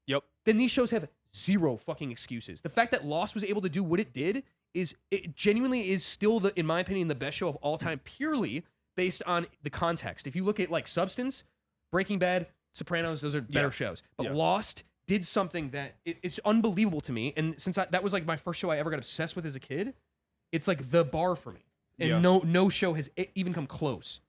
Yep. then these shows have zero fucking excuses. The fact that Lost was able to do what it did it genuinely is still, in my opinion, the best show of all time, purely based on the context. If you look at like substance, Breaking Bad, Sopranos, those are better Yeah. shows. But Yeah. Lost did something that it's unbelievable to me. And since that was like my first show I ever got obsessed with as a kid, it's like the bar for me. And Yeah. no show has even come close.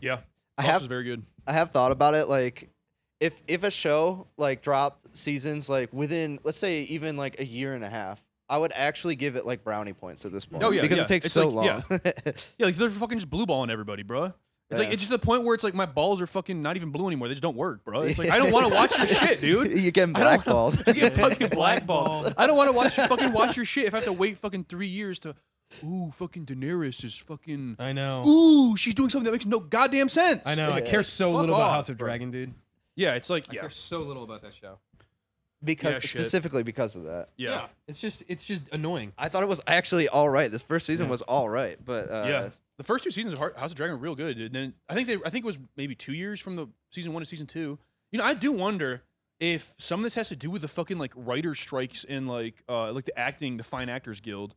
Yeah. I Lost have was very good. I have thought about it. Like, if a show like dropped seasons like within, let's say, even like a year and a half, I would actually give it like brownie points at this point. Oh, yeah, because yeah. it takes It's so like- long. Yeah, like they're fucking just blue balling everybody, bro. It's like Yeah. it's just the point where it's like my balls are fucking not even blue anymore. They just don't work, bro. It's like I don't want to watch your shit, dude. You're getting I don't wanna- blackballed. You get fucking blackballed. I don't want to watch your shit if I have to wait fucking 3 years to. Ooh, fucking Daenerys is fucking. I know. Ooh, she's doing something that makes no goddamn sense. I know. I care so Fuck little about off, House of bro. Dragon, dude. Yeah, it's like I care so little about that show. because Yeah, shit. specifically because of that. yeah. It's just annoying. I thought it was actually all right. This first season Yeah. was all right, but Yeah. The first 2 seasons of House of Dragon were real good. And then I think it was maybe 2 years from the season 1 to season 2. You know, I do wonder if some of this has to do with the fucking like writer strikes in like the acting, the Fine Actors Guild,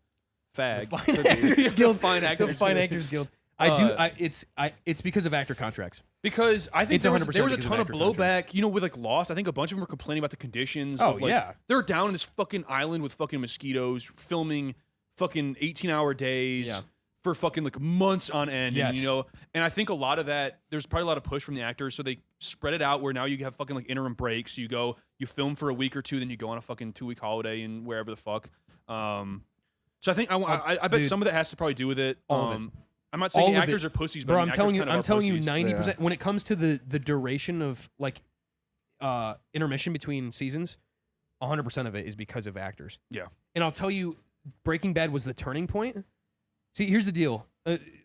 FAG, Fine Actors The Guild. Fine Actors The Fine Guild. Actors Guild. Uh, It's because of actor contracts. Because I think It's there was 100% a because of ton of actor blowback, contracts. you know, with like Lost. I think a bunch of them were complaining about the conditions. Oh, of, like, yeah. They're down on this fucking island with fucking mosquitoes, filming fucking 18-hour days Yeah. for fucking like months on end. Yes. And, you know, and I think a lot of that, there's probably a lot of push from the actors. So they spread it out where now you have fucking like interim breaks. You film for a week or 2, then you go on a fucking 2-week holiday and wherever the fuck. So I think I bet dude, some of that has to probably do with it. all of it. I'm not saying All the of actors it. are pussies, but Bro, I mean, I'm telling you, actors kind of are pussies. 90% when it comes to the duration of like intermission between seasons, 100% of it is because of actors. Yeah. And I'll tell you, Breaking Bad was the turning point. See, here's the deal.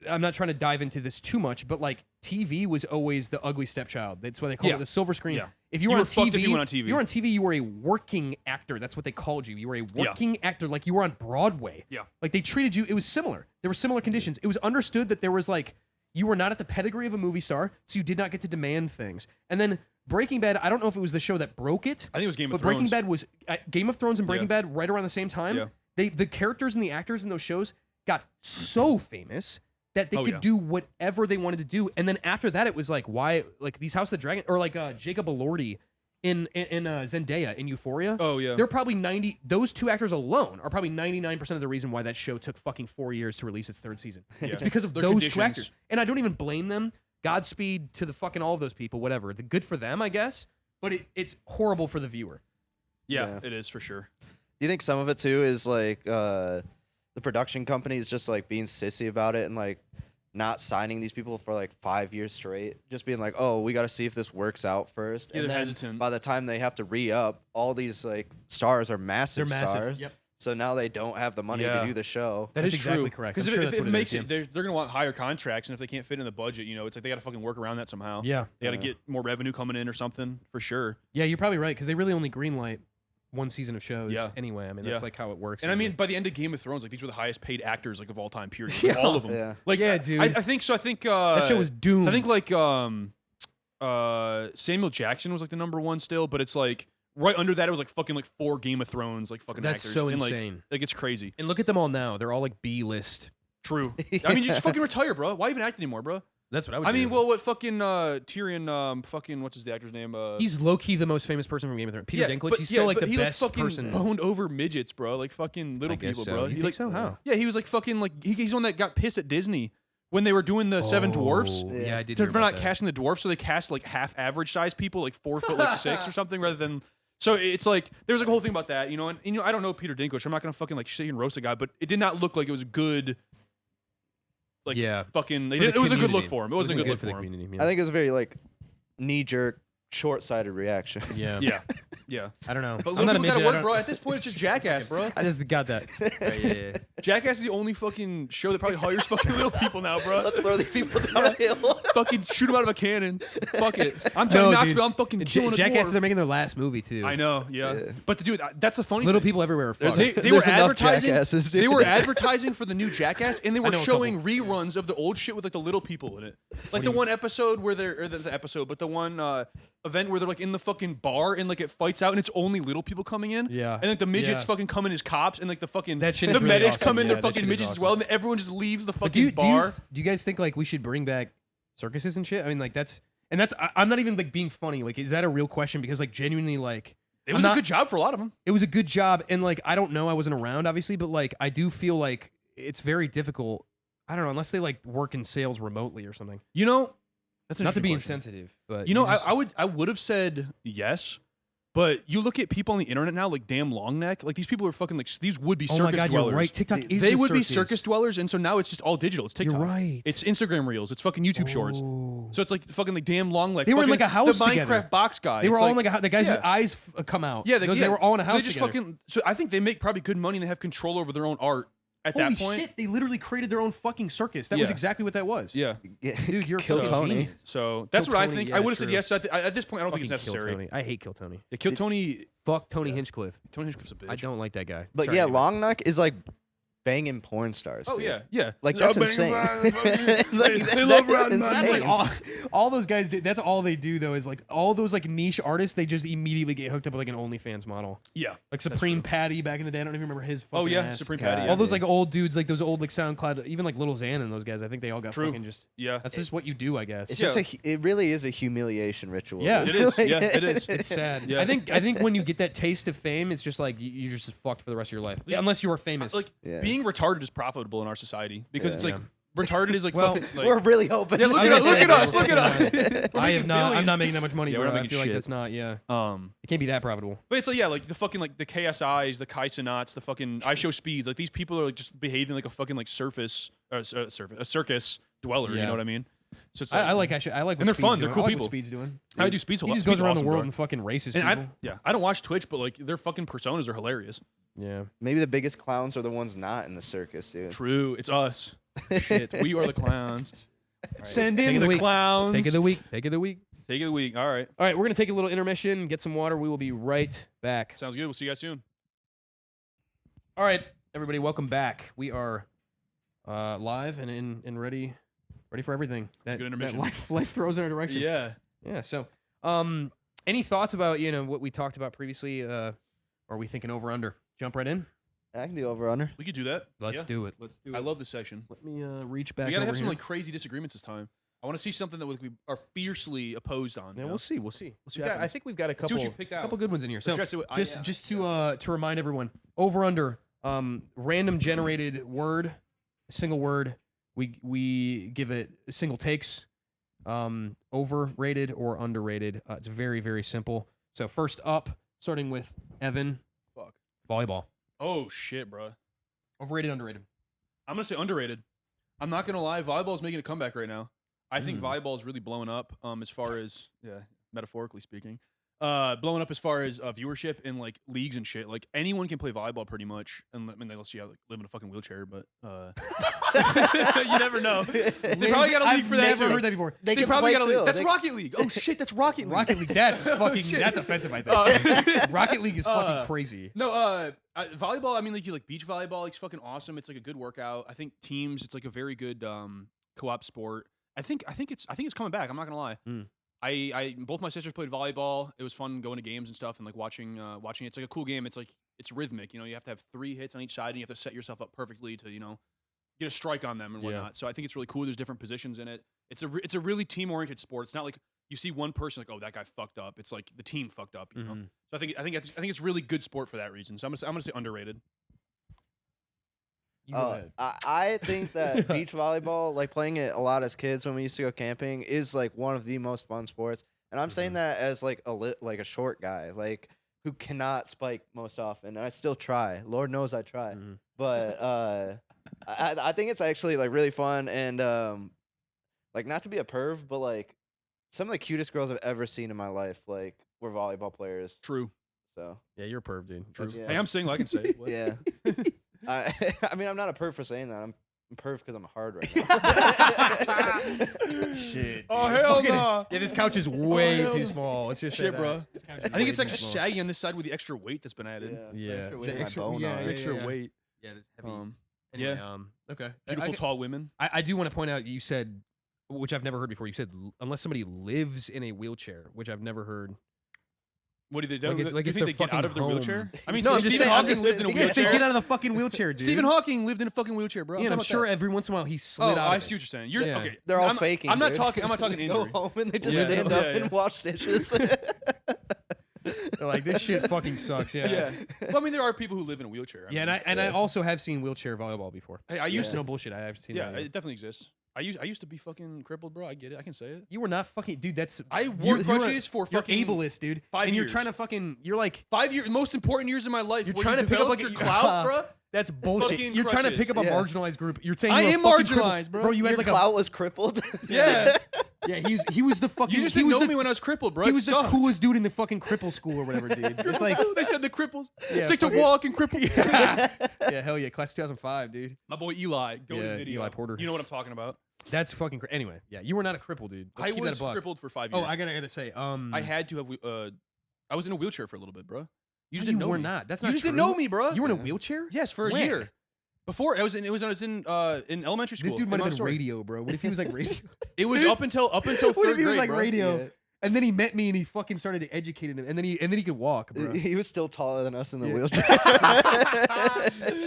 I'm not trying to dive into this too much, but like TV was always the ugly stepchild. That's why they call Yeah. it the silver screen. Yeah. If you You were were on fucked TV, if you went on TV. you were on TV, you were a working actor. That's what they called you. You were a working actor, like you were on Broadway. Yeah. Like they treated you, it was similar. There were similar conditions. It was understood that there was like, you were not at the pedigree of a movie star, so you did not get to demand things. And then Breaking Bad, I don't know if it was the show that broke it, I think it was Game but of Thrones. Breaking Bad was Game of Thrones and Breaking Yeah. Bad right around the same time. Yeah. The characters and the actors in those shows got so famous that they Oh, could yeah. do whatever they wanted to do. And then after that, it was like, why, like these House of the Dragon, or like Jacob Elordi in Zendaya in Euphoria. Oh yeah. They're probably those 2 actors alone are probably 99% of the reason why that show took fucking 4 years to release its 3rd season. It's because of Their those 2 conditions. actors. And I don't even blame them. Godspeed to the fucking all of those people, whatever. The good for them, I guess. But it's horrible for the viewer. Yeah, Yeah. it is for sure. Do you think some of it too is like the production companies just like being sissy about it and like not signing these people for like 5 years straight, just being like, oh, we got to see if this works out first. Yeah, and they're then hesitant. by the time they have to re-up, all these like stars are massive, They're massive. stars. Yep. So now they don't have the money Yeah. to do the show. That That's is exactly true. correct. Because I'm if, sure if that's it what it makes is, it, they're gonna want higher contracts, and if they can't fit in the budget, you know, it's like they got to fucking work around that somehow. Yeah. They got to Yeah. get more revenue coming in or something for sure. Yeah, you're probably right because they really only greenlight one season of shows Yeah. anyway. I mean, that's Yeah. like how it works. And I mean, usually. by the end of Game of Thrones, like these were the highest paid actors like of all time. Period. Yeah. Like, all of them. Yeah. Like Yeah, dude. I think so. I think that show was doomed. I think like Samuel Jackson was like the number 1 still, but it's like right under that it was like fucking like 4 Game of Thrones like fucking That's actors. so and, insane. Like it's crazy. And look at them all now. They're all like B-list. True. I mean, you just fucking retire, bro. Why even act anymore, bro? That's what I would I do. mean, well, what fucking Tyrion? Fucking what's his actor's name? He's low-key the most famous person from Game of Thrones. Peter Dinklage. He's still like but the he best fucking person. boned over midgets, bro. Like fucking little I guess people, so. bro. You He think like, so? How? Yeah, he was like fucking like he's the one that got pissed at Disney when they were doing the Seven Dwarfs. Oh, Yeah. Yeah, I did. For hear about not that. casting the dwarfs, so they cast like half average size people, like 4 foot like 6 or something, rather than. So it's like there's like a whole thing about that, you know. And you know, I don't know Peter Dinklage. I'm not gonna fucking like shit and roast a guy, but it did not look like it was good like Yeah. fucking. For the It was a good look community. for him. It was a good look for for the him. community. I think it was a very like knee-jerk, short-sighted reaction. Yeah. Yeah, yeah. I don't know. But I'm little not a people gotta midget. I work, don't- bro. At this point, it's just Jackass, bro. I just got that. Yeah. Jackass is the only fucking show that probably hires fucking little people now, bro. Let's throw these people down a hill. Fucking shoot them out of a cannon. Fuck it. I'm No, Johnny dude. Knoxville. I'm fucking killing a Jackass, dwarf. they're making their last movie too. I know, yeah. Yeah. But dude, that's the funny Little thing. people everywhere are fucked. They were There's enough advertising. jackasses, dude. They were advertising for the new Jackass, and they I were know a showing reruns of the old shit with like the little people in it. Like the one episode where they're, or the episode, but the one event where they're like in the fucking bar and like it fights out and it's only little people coming in. Yeah. And like the midgets Yeah. fucking come in as cops and like the fucking That shit is the really medics awesome. come in, Yeah, they're that fucking shit is midgets as well, and then everyone just leaves the But fucking bar. do you guys think like we should bring back circuses and shit? I mean, like that's I'm not even like being funny. Like, is that a real question? Because like genuinely, like It was a good job for a lot of them. it was a good job, and like I don't know, I wasn't around obviously, but like I do feel like it's very difficult. I don't know, unless they like work in sales remotely or something. You know, that's an Not to be interesting question. insensitive, but You know, just- I would have said yes, but you look at people on the internet now, like damn long neck, like these people are fucking like these would be oh circus my god, dwellers. you're right. TikTok is They the would be circus. circus dwellers, and so now it's just all digital. It's TikTok. You're right. It's Instagram Reels. It's fucking YouTube Shorts. Oh. So it's like fucking like damn long leg. They were in, fucking like, a house The Minecraft together. box guy. They were It's all in like the guys' yeah. eyes come out. Yeah, they were all in a so house they just together. fucking. So I think they make probably good money and they have control over their own art at Holy that point. shit! They literally created their own fucking circus. That was Yeah. exactly what that was. Yeah. Dude, you're Kill fucking Tony. genius. So that's Kill what I Tony, think. yeah, I would have said true. yes. So at this point, I don't think it's Fucking Kill necessary. Tony. I hate Kill Tony. Yeah, kill Tony. Fuck Tony Hinchcliffe. Tony Hinchcliffe's a bitch. I don't like that guy. But Sorry, yeah, anyway. long neck is like banging porn stars. Oh dude. yeah, yeah. Like that's insane. Like, They love riding that's That's like insane. all those guys do. That's all they do though is like all those like niche artists. They just immediately get hooked up with like an OnlyFans model, Yeah. like Supreme Patty back in the day. I don't even remember his. Fucking Oh yeah, ass. Supreme God. Patty. All Yeah. those like old dudes, like those old like SoundCloud, even like Little Xan and those guys. I think they all got True. fucking just. Yeah. That's just what you do, I guess. It's Yeah. just it really is a humiliation ritual. Yeah. It is. Like, Yeah, it is. It's sad. Yeah. I think when you get that taste of fame, it's just like you're just fucked for the rest of your life. Yeah. Unless you are famous. Like Yeah. being retarded is profitable in our society because Yeah. it's like retarded is like Well, fucking. Like, We're really hoping. yeah, look I at was us. gonna Look say, at us. we're Look at fucking us. We're I making have not. I'm billions. not making that much money, Yeah, bro. we're not I making feel like shit. that's not. Yeah, Um, it can't be that profitable. but it's like yeah, like the fucking like the KSIs, the Kai Cenats, the fucking I Show Speeds. Like these people are like just behaving like a fucking like a circus dweller. You Yeah. know what I mean? So it's I like actually. I like. What And they're Speed's fun, they're doing. cool I like people. What Speed's doing. I do Speeds a He lot. just goes Speed's around the awesome, world bro. and fucking races And people. I don't watch Twitch, but like their fucking personas are hilarious. Yeah. Maybe the biggest clowns are the ones not in the circus, dude. True, it's us. Shit, we are the clowns. Send Take in of the the week. clowns. Take of the week. Take of the week. Take of the week. All right, All right, we're gonna take a little intermission, get some water. We will be right back. sounds good. We'll see you guys soon. All right, everybody, welcome back. We are live and ready for everything. That, good that intermission. life throws in our direction. Yeah. Yeah. So, any thoughts about what we talked about previously? Are we thinking over under? Jump right in. I can do over under. We could do that. Let's Yeah. do it. Let's do it. I love this section. Let me reach back. We gotta over have some here. like crazy disagreements this time. I want to see something that we are fiercely opposed on. Yeah, you know? we'll see. We'll see. We'll see We've what got- I happens. think we've got a Let's see couple, what you picked out. couple good ones in here. Or So should I say what- just to remind everyone, over under, random generated word, a single word. We give it single takes, overrated or underrated. It's very very simple. So first up, starting with Evan, Fuck. volleyball. Oh shit, bro. Overrated, underrated. I'm gonna say underrated. I'm not gonna lie. Volleyball is making a comeback right now. I think Mm. volleyball is really blowing up. As far as metaphorically speaking, blowing up as far as viewership in like leagues and shit. Like anyone can play volleyball pretty much, and I mean, unless you like, live in a fucking wheelchair, but you never know. They probably got a league I've for that never too. heard that before. They can probably play got a league. too. That's They- Rocket League. Oh shit, that's Rocket League. Rocket League. That's fucking. shit. That's offensive. I think. Rocket League is fucking uh, crazy. No, volleyball. I mean, like you like beach volleyball. It's fucking awesome. It's like a good workout. I think teams. It's like a very good co-op sport. I think it's coming back. I'm not gonna lie. Mm. I both my sisters played volleyball. It was fun going to games and stuff and like watching it. It's like a cool game. It's like it's rhythmic. You know, you have to have 3 hits on each side and you have to set yourself up perfectly to get a strike on them and Yeah. whatnot. So I think it's really cool. There's different positions in it. It's a really team oriented sport. It's not like you see one person like, oh, that guy fucked up. It's like the team fucked up. You know. Mhm. So I think it's really good sport for that reason. So I'm gonna say underrated. You go ahead. I think that beach volleyball, like playing it a lot as kids when we used to go camping, is like one of the most fun sports. And I'm saying that as like a short guy, like who cannot spike most often. And I still try. Lord knows I try. Mhm. But I think it's actually like really fun and like not to be a perv, but like some of the cutest girls I've ever seen in my life like were volleyball players. True. So Yeah, you're a perv, dude. True. Yeah. Hey, I'm single. I can say it. What? yeah, I mean I'm not a perv for saying that. I'm perv because I'm hard right now. Shit. Oh, dude. hell Fucking- no. Yeah, this couch is way hell too no. small. Let's just say Shit, that. bro. This couch is I think way it's too extra small. shaggy on this side with the extra weight that's been added. Yeah, Yeah. extra weight The in my extra- bone yeah, art. yeah, Extra yeah. weight. Yeah, this heavy. Um, Anyway, yeah. Okay. Beautiful tall women. I do want to point out you said, which I've never heard before. You said unless somebody lives in a wheelchair, which I've never heard. What do they do? Like it's- like you it's think their they get out fucking of their home. wheelchair? I mean, No, so I'm just Stephen saying- Hawking lived in a You just say wheelchair. get out of the fucking wheelchair, dude. Stephen Hawking lived in a fucking wheelchair, bro. Yeah, I'm talking sure about every once in a while he that. slid out. I of see it. what you're saying. You're Yeah. okay. They're all I'm, faking. I'm not dude. talking. I'm not talking They go injury. home and they just Yeah. stand Yeah, up yeah. and wash dishes. They're like, this shit fucking sucks. Yeah. Yeah. Well, I mean, there are people who live in a wheelchair. Yeah, and I also have seen wheelchair volleyball before. Hey, I used No bullshit. I have seen. to. Yeah, that, it definitely exists. I used to be fucking crippled, bro. I get it. I can say it. You were not fucking, dude. That's I wore crutches for you're fucking ableist, dude. 5 and you're years. trying to fucking. You're like 5 years, most important years of my life. You're where trying you to pick up developed like your a- clout, bro. that's bullshit. Fucking You're trying to crutches. pick up a Yeah. marginalized group. You're saying I you were am fucking marginalized, bro. You had Your like clout was crippled. Yeah. yeah. He was the fucking. You just he didn't was know the, me when I was crippled, bro. He It was the sucked. coolest dude in the fucking cripple school or whatever, dude. It's like they said the cripples. Yeah, Stick to fucking- walk and cripple. yeah, hell yeah, class 2005, dude. My boy Eli. Go Yeah, to video. Eli Porter. You know what I'm talking about. That's fucking anyway. Yeah, you were not a cripple, dude. Let's I keep that was a buck. crippled for 5 years. Oh, I gotta say, I had to have. I was in a wheelchair for a little bit, bro. You just No, didn't you know were me. not. That's You not just true. didn't know me, bro. You were in a Yeah. wheelchair? Yes, for a When? year. Before I was in elementary school. This dude in might have been Montessori. radio, bro. What if he was like radio? It was up until what third if he was grade, like bro. radio? Yeah. And then he met me and he fucking started to educate him, and then he could walk, bro. He was still taller than us in the Yeah. wheelchair.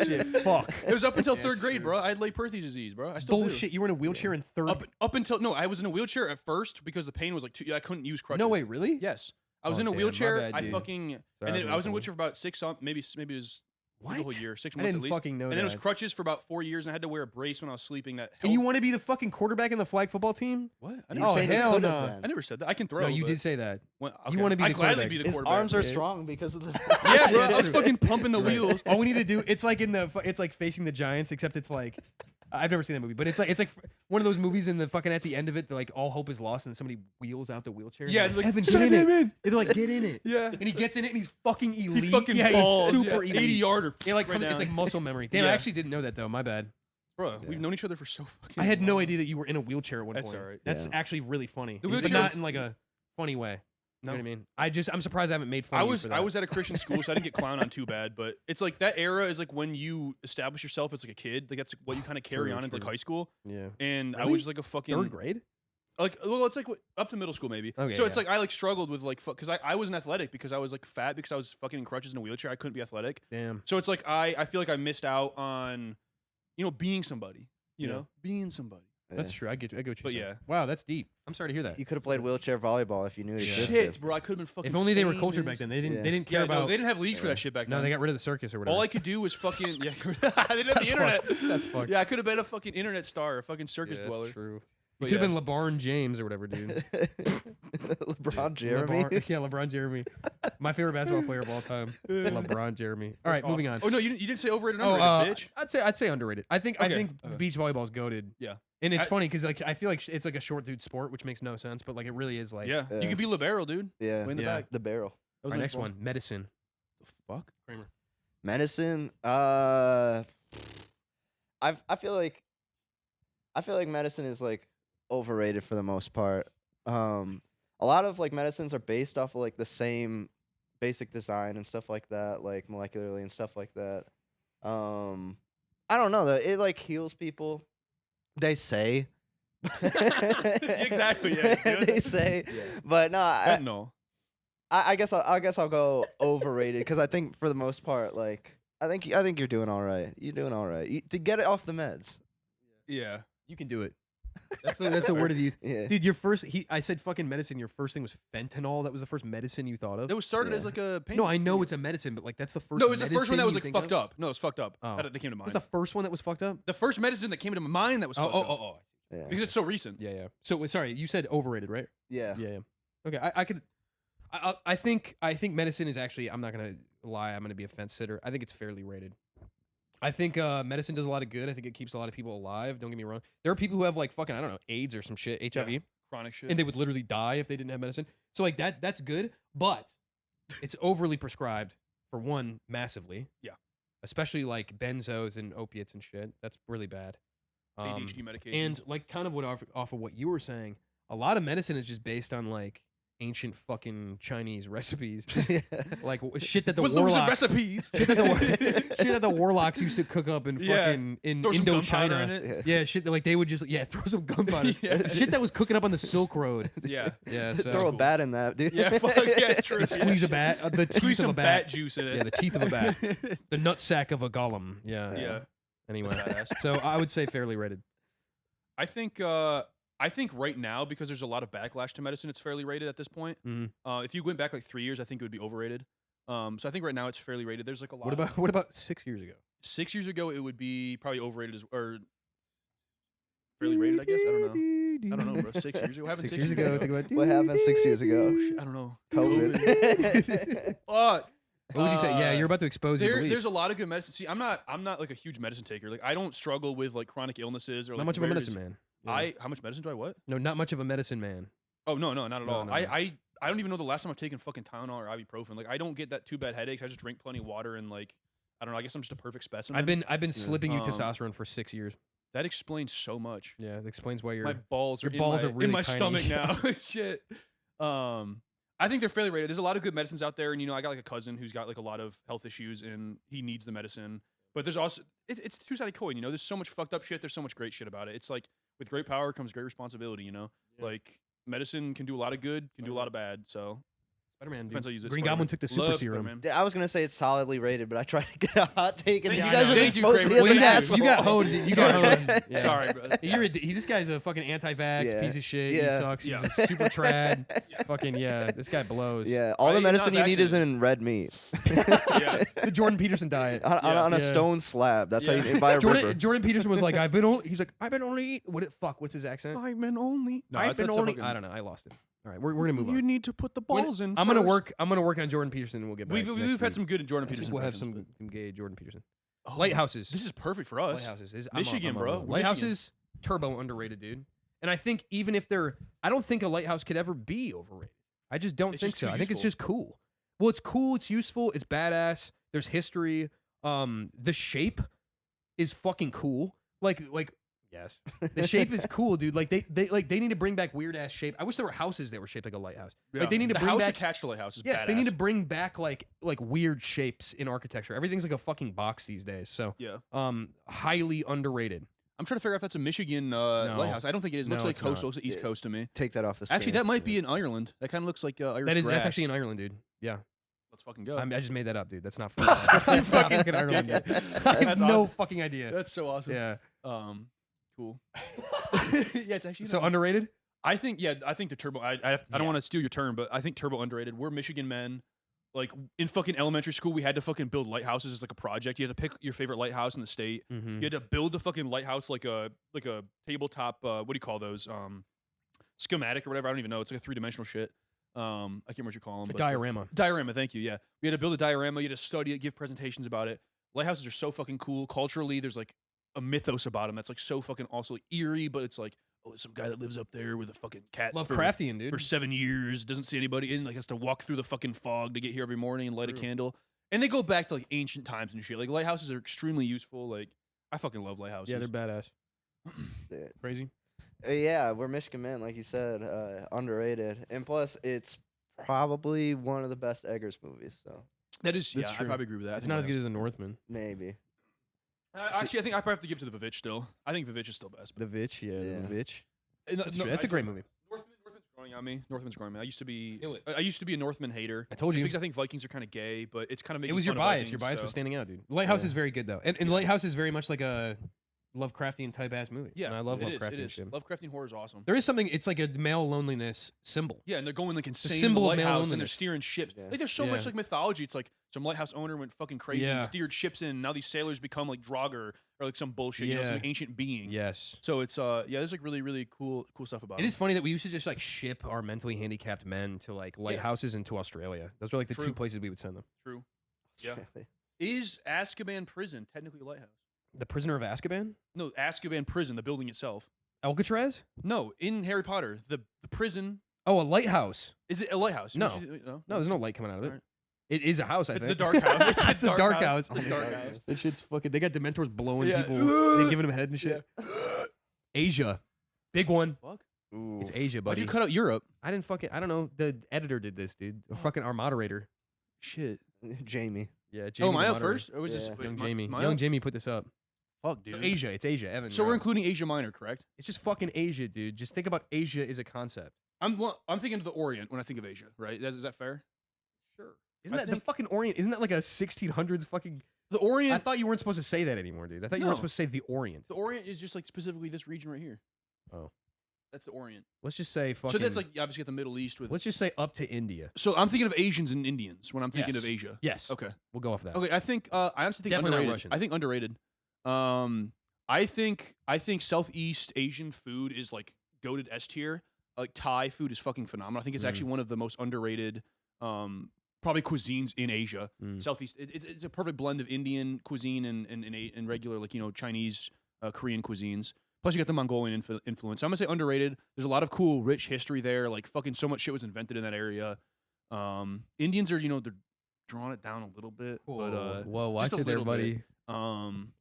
Shit, fuck. It was up until Yeah, third it's grade, true. bro. I had Late-Perthes disease, bro. I still Bullshit. You were in a wheelchair in third. do. Up until no, I was in a wheelchair at first because the pain was like too. I couldn't use crutches. No way, really? Yes, I was Oh, in a damn, my wheelchair. bad, I dude. fucking Sorry, and then I'm I was in a cool. wheelchair for about 6 maybe it was What? the whole year, 6 I months didn't at least. fucking know And then it was that. crutches for about 4 years, and I had to wear a brace when I was sleeping. That And you helped. want to be the fucking quarterback in the flag football team? What? I You never, Oh, said he hell could no. have I been. never said that. I can throw. No, you but did say that. when- You wanna be I'd the gladly quarterback. be the His quarterback. arms are Yeah. strong because of the. Yeah, bro. Yeah, I was true. fucking pumping the Right. wheels. All we need to do, it's like it's like facing the Giants, except it's like I've never seen that movie, but it's like one of those movies in the fucking at the end of it, like all hope is lost and somebody wheels out the wheelchair. Yeah, They're like, Evan, "Send get in him it. in." They're like, get in it. Yeah. And he gets in it and he's fucking elite. He fucking yeah, balls. he's super yeah. elite. 80 yarder. Yeah, like right it's down. like muscle memory. Damn, I Yeah. actually didn't know that though. My bad. Bro, Yeah. we've known each other for so fucking. I had no long. idea that you were in a wheelchair at one That's point. all right. That's Yeah. actually really funny. The but wheelchair not is- in like a funny way. You No. know what I mean? I'm surprised I haven't made fun I of you was for I that. was at a Christian school, so I didn't get clowned on too bad. But it's like that era is like when you establish yourself as like a kid. Like that's what you kind of carry True, on into like true. high school. Yeah. And I Really? was just like a fucking Third grade? like well, it's like up to middle school maybe. Okay, so it's yeah. like I like struggled with like because I wasn't athletic because I was like fat because I was fucking in crutches in a wheelchair. I couldn't be athletic. Damn. So it's like I feel like I missed out on being somebody. You Yeah. know, being somebody. That's true. I get what you're But saying. yeah. Wow, that's deep. I'm sorry to hear that. You could have played wheelchair volleyball if you knew it Yeah. existed. Shit, bro, I could have been fucking. If only they were famous. cultured back then. They didn't. Yeah. They didn't care Yeah, about. no, they didn't have leagues for Yeah. that shit back then. No, they got rid of the circus or whatever. All I could do was fucking yeah. they didn't have That's the internet. fucked. That's fucked. Yeah, I could have been a fucking internet star, a fucking Yeah, circus that's dweller. true. You But could have yeah. been LeBron James or whatever, dude. LeBron Jeremy. LeBron Jeremy. My favorite basketball player of all time. LeBron Jeremy. All right, That's moving awesome. on. Oh no, you didn't say overrated, Oh, underrated, bitch. I'd say underrated. I think Okay, okay. okay. Beach volleyball is goated. Yeah. And it's I- funny because like I feel like it's like a short dude sport, which makes no sense, but like it really is like. Yeah, Yeah. you could be libero, dude. Yeah, Way in the Yeah. back. the barrel. That was Our nice next one, medicine. The fuck? Cramer. Medicine. I feel like medicine is like overrated for the most part. A lot of like medicines are based off of like the same basic design and stuff like that, like molecularly and stuff like that. I don't know though. It like heals people. They say. Exactly, yeah. they say. Yeah. But no, No. I guess I'll go overrated because I think for the most part, like I think you're doing all right. You're doing all right to get it off the meds. Yeah. You can do it. That's the word of the youth. Yeah. Dude, I said fucking medicine. Your first thing was fentanyl. That was the first medicine you thought of. It was started Yeah. as like a pain. No, I know it's a medicine, but like that's the first. No, it was the first one medicine that was you like think fucked of? up. No, it was fucked up. Oh. That came to Was mind. the first one that was fucked up? The first medicine that came to mind that was fucked up. Oh. Yeah. Because it's so recent. Yeah, yeah. So sorry, you said overrated, right? Yeah. Yeah. Okay, I could. I think medicine is actually. I'm not gonna lie. I'm gonna be a fence sitter. I think it's fairly rated. I think medicine does a lot of good. I think it keeps a lot of people alive. Don't get me wrong. There are people who have like fucking, I don't know, AIDS or some shit, HIV, Chronic shit. and they would literally die if they didn't have medicine. So like that's good, but it's overly prescribed for one massively. Yeah. Especially like benzos and opiates and shit. That's really bad. ADHD medication. And like kind of what off of what you were saying, a lot of medicine is just based on like ancient fucking Chinese recipes, like shit that the with losing warlocks, recipes. shit that the warlocks used to cook up in fucking in Throw some gunpowder Indochina. in it. Yeah, shit that like they would just throw some gunpowder. Yeah. Shit that was cooking up on the Silk Road. Yeah. Yeah, so Throw a bat in that, dude. Yeah, fuck yeah, true. squeeze a bat, the teeth Squeeze of a some bat. bat juice in it. Yeah, the teeth of a bat, the nutsack of a golem. Yeah. Yeah. Anyway, Badass. so I would say fairly rated. I think right now, because there's a lot of backlash to medicine, it's fairly rated at this point. Mhm. If you went back like 3 years, I think it would be overrated. So I think right now it's fairly rated. There's like a lot. What about 6 years ago? 6 years ago? It would be probably overrated or fairly rated. I guess I don't know, bro. 6 years ago. What happened 6 years ago. Think about What happened 6 years ago? Oh, shit, I don't know. COVID. Fuck. What would you say? Yeah, you're about to expose your beliefs. There's a lot of good medicine. See, I'm not like a huge medicine taker. Like I don't struggle with like chronic illnesses or Not like much of a rare medicine dis- man. Yeah. How much medicine do I what? No, not much of a medicine man. Oh no, not at No, all. no, no. I don't even know the last time I've taken fucking Tylenol or ibuprofen. Like I don't get that too bad headaches. I just drink plenty of water and like I don't know. I guess I'm just a perfect specimen. I've been slipping you Um, testosterone for 6 years. That explains so much. Yeah, that explains why My balls are your balls in are my, really in my tiny. stomach now. Shit. I think they're fairly rated. There's a lot of good medicines out there, and I got like a cousin who's got like a lot of health issues, and he needs the medicine. But there's also it's two-sided coin. There's so much fucked up shit. There's so much great shit about it. It's like with great power comes great responsibility. Yeah. Like medicine can do a lot of good, can do a lot of bad. So Spider-Man, dude. depends how you use it. Green Spider-Man. Goblin took the super Love serum. Spider-Man. I was gonna say it's solidly rated, but I tried to get a hot take, and Thank you you. guys I know. just Thank you, exposed me Cramer. as Well, an you got asshole. honed. You got honed. Yeah. Sorry, bro. This guy's a fucking anti-vax Yeah. piece of shit. He Yeah. sucks. He's Yeah. a super trad. Fucking this guy blows. Yeah, all Right, the you're not medicine you need is vaccinated. in red meat Yeah. The Jordan Peterson diet. on a Yeah. stone slab. That's Yeah. how you buy a river. Jordan Peterson was like, I've been only. What's his accent? I've been only. No, I've been that's a only. fucking- I don't know. I lost it. All right, we're gonna move You on. need to put the balls in. I'm gonna first. work on Jordan Peterson, and we'll get back. We've next had week. some good Jordan I think Peterson. We'll have impressions, some gay Jordan Peterson. but- Oh, Lighthouses. This is perfect for us. Lighthouses. Michigan, bro. We're Lighthouses, turbo underrated, dude. And I think even if I don't think a lighthouse could ever be overrated. I just don't It's think just so. too I think it's useful. just cool. Well, it's cool. It's useful. It's badass. There's history. The shape is fucking cool. Like yes, the shape is cool, dude. Like they need to bring back weird ass shape. I wish there were houses that were shaped like a lighthouse. Like they need to the bring house back. attached to lighthouse is Yes, badass. they need to bring back like weird shapes in architecture. Everything's like a fucking box these days. So Yeah. highly underrated. I'm trying to figure out if that's a Michigan lighthouse. I don't think it is. Looks No, like it's coastal. not. Looks like East Coast to me. Take that off the screen. Actually, that might be in Ireland. That kind of looks like Irish That's grass. actually in Ireland, dude. Yeah. Let's fucking go. I just made that up, dude. That's not fucking, that's not fucking Ireland. Dude. I have That's no awesome. fucking idea. That's so awesome. Yeah. Cool. Yeah, it's actually. So underrated? I think the turbo. I don't want to steal your term, but I think turbo underrated. We're Michigan men. Like in fucking elementary school, we had to fucking build lighthouses as like a project. You had to pick your favorite lighthouse in the state. Mm-hmm. You had to build the fucking lighthouse like a tabletop. What do you call those? Schematic or whatever. I don't even know. It's like a 3-dimensional shit. I can't remember what you call them. A diorama. Diorama. Thank you. Yeah, we had to build a diorama. You had to study it, give presentations about it. Lighthouses are so fucking cool. Culturally, there's like a mythos about them that's like so fucking also eerie, but it's like, oh, it's some guy that lives up there with a fucking cat Lovecraftian, dude. for 7 years, doesn't see anybody in, like has to walk through the fucking fog to get here every morning and light a candle. And they go back to like ancient times and shit. Like lighthouses are extremely useful. Like I fucking love lighthouses. Yeah, they're badass. Yeah. Crazy. Yeah, we're Michigan men, like you said, underrated, and plus it's probably one of the best Eggers movies. So That is, That's yeah, I true. probably agree with that. I It's think not as Lighthouse- good as The Northman. maybe. Actually, I think I probably have to give it to the Vivitch still. I think Vivitch is still best. The Vitch, yeah. Yeah. The Vitch. No, That's true. That's a great movie. Northman's growing on me. Northman's growing on me. I used to be. Knew it. I used to be a Northman hater. I told Just you. because I think Vikings are kind of gay, but it's kind of making. It was your fun of bias. Vikings, Your bias was so- standing out, dude. Lighthouse Yeah. is very good, though. And Lighthouse is very much like a Lovecraftian type ass movie. Yeah, And I love it is, Lovecraftian it is. shit. Lovecraftian horror is awesome. There is something, it's like a male loneliness symbol. Yeah, and they're going like insane symbol in of the male lighthouse, and they're loneliness. steering ships. Yeah. Like there's so Yeah. much like mythology. It's like some lighthouse owner went fucking crazy and Yeah. steered ships in. And now these sailors become like Draugr or like some bullshit, Yeah. some ancient being. Yes. So it's yeah, there's like really cool stuff about It it. is funny that we used to just like ship our mentally handicapped men to like lighthouses and to Australia. Those are like the True. two places we would send them. True. Yeah. Is Azkaban prison technically a lighthouse? The Prisoner of Azkaban? No, Azkaban prison, the building itself. Alcatraz? No, in Harry Potter, the prison. Oh, a lighthouse. Is it a lighthouse? No. No, No, there's no light coming out of it. Alright. It is a house, I It's think. the dark house. It's a dark house. It's the dark house. That shit's fucking. They got Dementors blowing Yeah. people. They giving them head and shit. Asia, big one. Fuck. Ooh. It's Asia, Why'd buddy. you cut out Europe? I didn't fucking. I don't know. The editor did this, dude. Our moderator. Shit. Jamie. Yeah. Jamie, Oh, am the I up moderator. first? Or was this Yeah. wait, Young my- Jamie. my Young up? Jamie put this up. Fuck, So dude. Asia. It's Asia. Evan. So you're we're up. including Asia Minor, correct? It's just fucking Asia, dude. Just think about Asia as a concept. I'm thinking of the Orient when I think of Asia, right? Is that fair? Sure. Isn't I that the think- fucking Orient? Isn't that like a 1600s fucking? The I Orient. thought you weren't supposed to say that anymore, dude. I thought you No. weren't supposed to say the Orient. The Orient is just like specifically this region right here. Oh. That's the Orient. Let's just say fucking. So that's like obviously got the Middle East with. Let's just say up to India. So I'm thinking of Asians and Indians when I'm thinking Yes. of Asia. Yes. Okay. We'll go off that. Okay. I think I honestly think Definitely not underrated. Russian. I think underrated. I think Southeast Asian food is like goated S tier. Like Thai food is fucking phenomenal. I think it's Mm. actually one of the most underrated probably cuisines in Asia. Mm. Southeast. It's a perfect blend of Indian cuisine and regular like Chinese, Korean cuisines. Plus you got the Mongolian influence. I'm gonna say underrated. There's a lot of cool, rich history there. Like fucking so much shit was invented in that area. Indians are they're drawing it down a little bit, but Whoa, watch just a it there, little buddy. bit.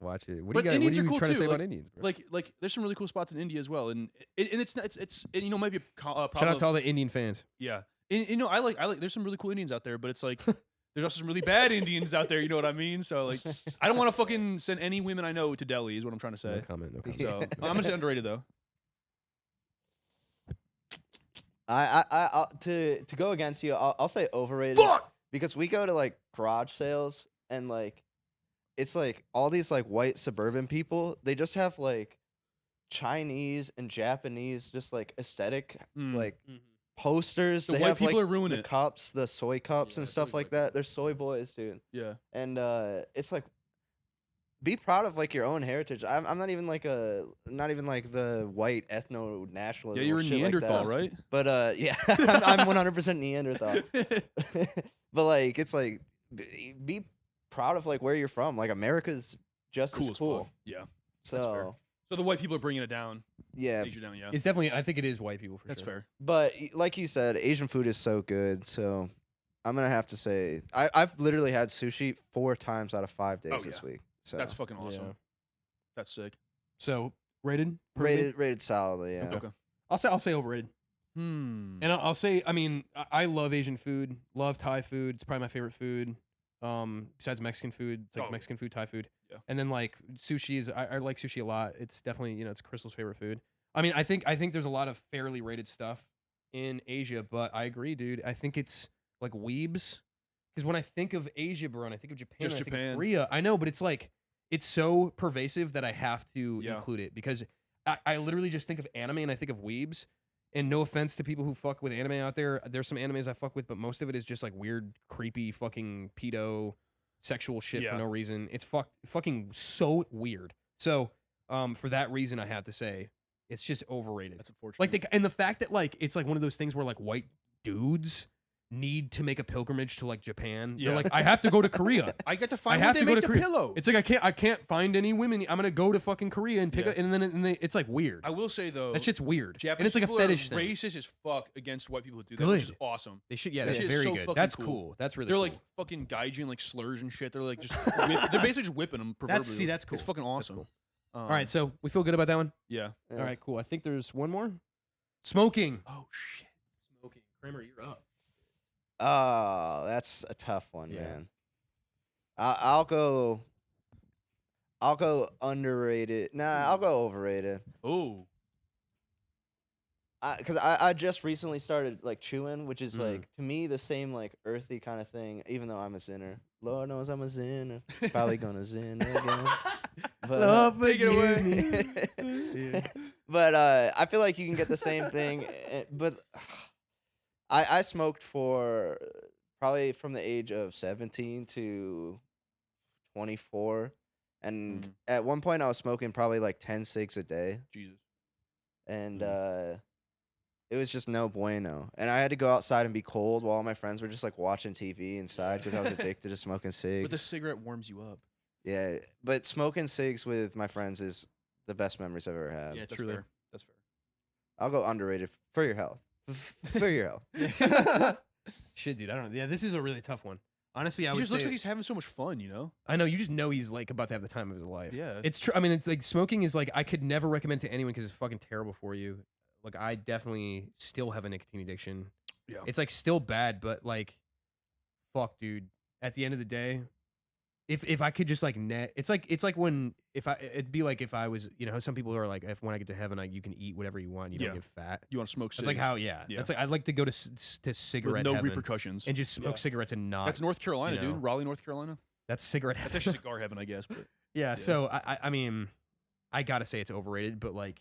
Watch it. What but do you Indians are what are cool you trying to too, say like- about Indians, bro? like there's some really cool spots in India as well, and it's maybe a problem. Shout out to all the Indian fans. Yeah, and, I like there's some really cool Indians out there, but it's like there's also some really bad Indians out there. You know what I mean? So like I don't want to fucking send any women I know to Delhi. Is what I'm trying to No say. comment. No comment. So I'm gonna say underrated though. To go against you, I'll say overrated. Fuck. Because we go to like garage sales and like it's like all these like white suburban people, they just have like Chinese and Japanese just like aesthetic like posters. The they white have people like are ruining the it. cups, the soy cups Yeah, and soy stuff like boys. that. They're soy boys, dude. Yeah. And it's like be proud of like your own heritage. I'm not even like the white ethno nationalism. Yeah, you're a Neanderthal, right? But yeah, I'm 100% Neanderthal. But like it's like be proud of like where you're from. Like America's just Cool as as cool. fuck. Yeah. that's fair. So So the white people are bringing it down. yeah, Asia down. Yeah. It's definitely. I think it is white people for That's sure. fair. but like you said, Asian food is so good. So I'm gonna have to say I've literally had sushi 4 times out of 5 days Oh, this yeah. week. So That's fucking awesome. Yeah. That's sick. So rated. Perfectly? rated solidly. Yeah. Okay. I'll say overrated. Hmm. And I'll say, I mean, I love Asian food. Love Thai food. It's probably my favorite food. Besides Mexican food, it's like Oh. Mexican food, Thai food. Yeah. And then like sushi is, I like sushi a lot. It's definitely, it's Crystal's favorite food. I mean, I think there's a lot of fairly rated stuff in Asia, but I agree, dude. I think it's like weebs. Because when I think of Asia, bro, and I think of Japan, Just and I think Japan. of Korea, I know, but it's like, it's so pervasive that I have to Yeah. include it because I literally just think of anime and I think of weebs. And no offense to people who fuck with anime out there. There's some animes I fuck with, but most of it is just like weird, creepy, fucking pedo, sexual shit Yeah. for no reason. It's fucking so weird. So, for that reason, I have to say it's just overrated. That's unfortunate. Like and the fact that like it's like one of those things where like white dudes need to make a pilgrimage to like Japan. Yeah. They're like, I have to go to Korea. I get to find I where have they to go make to the Korea. pillows. It's like I can't find any women. I'm gonna go to fucking Korea and pick Yeah. up, and then it's like weird. I will say though, That shit's weird, Japanese and it's like a people fetish are thing. racist as fuck against white people who do that, which is Good. awesome. They should, yeah, That that's shit is very so good. fucking That's cool. cool. That's really They're cool. like fucking gaijin like slurs and shit. They're like just they're basically just whipping them. That's cool. It's fucking That's awesome. cool. All right, so we feel good about that one. Yeah. Yeah. All right, cool. I think there's one more. Smoking. Oh shit. Smoking. Cramer, you're up. Oh, that's a tough one, Yeah. man. I'll go underrated. Nah, I'll go overrated. Oh. Because I just recently started like chewing, which is Mm. like to me the same like earthy kind of thing. Even though I'm a sinner, Lord knows I'm a sinner. Probably gonna sin again. But, Love, take it away. but I feel like you can get the same thing. But I smoked for probably from the age of 17 to 24, and Mhm. at one point I was smoking probably like 10 cigs a day. Jesus. And it was just no bueno. And I had to go outside and be cold while all my friends were just like watching TV inside because I was addicted to smoking cigs. But the cigarette warms you up. Yeah, but smoking cigs with my friends is the best memories I've ever had. Yeah, That's truly. fair. That's fair. I'll go underrated for your health. For your health. Shit, dude. I don't know. Yeah, this is a really tough one. Honestly, I He would just say looks like he's having so much fun, you know? I know you just know he's like about to have the time of his life. Yeah. It's true. I mean, it's like smoking is like I could never recommend it to anyone because it's fucking terrible for you. Like I definitely still have a nicotine addiction. Yeah. It's like still bad, but like, fuck, dude. At the end of the day, if I could just like it's like when it'd be like if I was, you know, how some people are like, if when I get to heaven, you can eat whatever you want, you Yeah. don't get fat. You want to smoke That's cigs like how, yeah. Yeah. That's like I'd like to go to cigarette with no heaven repercussions. and just smoke Yeah. cigarettes and not. That's North Carolina, you know. dude. Raleigh, North Carolina. That's cigarette That's heaven. actually cigar heaven, I guess. But Yeah, so I mean, I gotta say it's overrated, but like,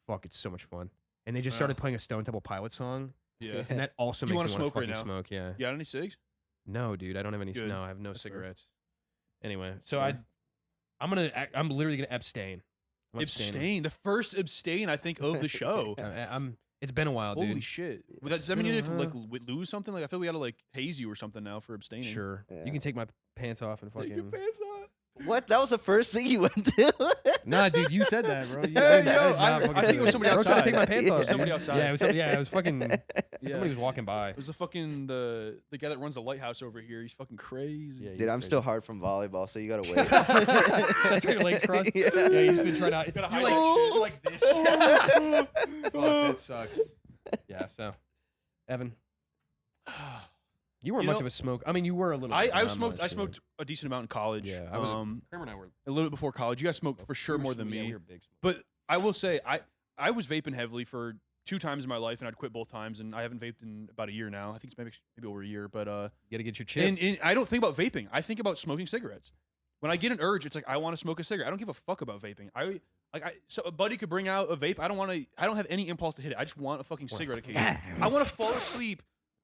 fuck, it's so much fun. And they just started playing a Stone Temple Pilots song, yeah. and that also You makes wanna me smoke want right to fucking now? smoke. Yeah. You got any cigs? No, dude, I don't have any. Good. No, I have no That's fair. cigarettes. Anyway, so Fair. I'm literally gonna abstain. I'm abstaining. Abstain. The first abstain, I think, of the show. I'm. It's been a while, dude. Holy shit. Does that mean you like lose something? Like I feel we gotta like haze you or something now for abstaining. Sure, Yeah. you can take my pants off and Take your fucking. pants off. What? That was the first thing you went to? Nah, dude, you said that, bro. You, Hey, did yo, not I fucking think say it was that. somebody I was trying to outside. take my pants off. Somebody dude. outside. Yeah, it was fucking. Yeah. Somebody was walking by. It was the fucking the guy that runs the lighthouse over here. He's fucking crazy. Yeah, Dude, I'm still hard from volleyball, so you gotta wait. That's why your legs crossed. Yeah. Yeah, you just been trying to. gotta You're hide like, that shit. you're like this. Fuck, that sucks. Yeah. So, Evan, you weren't You much know, of a smoke. I mean, you were a little. bit, but I not smoked. much, I smoked a decent amount in college. Yeah, I was. Cramer and I were A little bit before college. You guys smoked for sure more than Yeah, me. we were big. But I will say, I was vaping heavily for 2 times in my life, and I'd quit both times. And I haven't vaped in about a year now. I think it's maybe over a year. But You gotta get your chip. and I don't think about vaping. I think about smoking cigarettes. When I get an urge, it's like I want to smoke a cigarette. I don't give a fuck about vaping. So a buddy could bring out a vape. I don't have any impulse to hit it. I just want a fucking cigarette occasionally. I want to fall asleep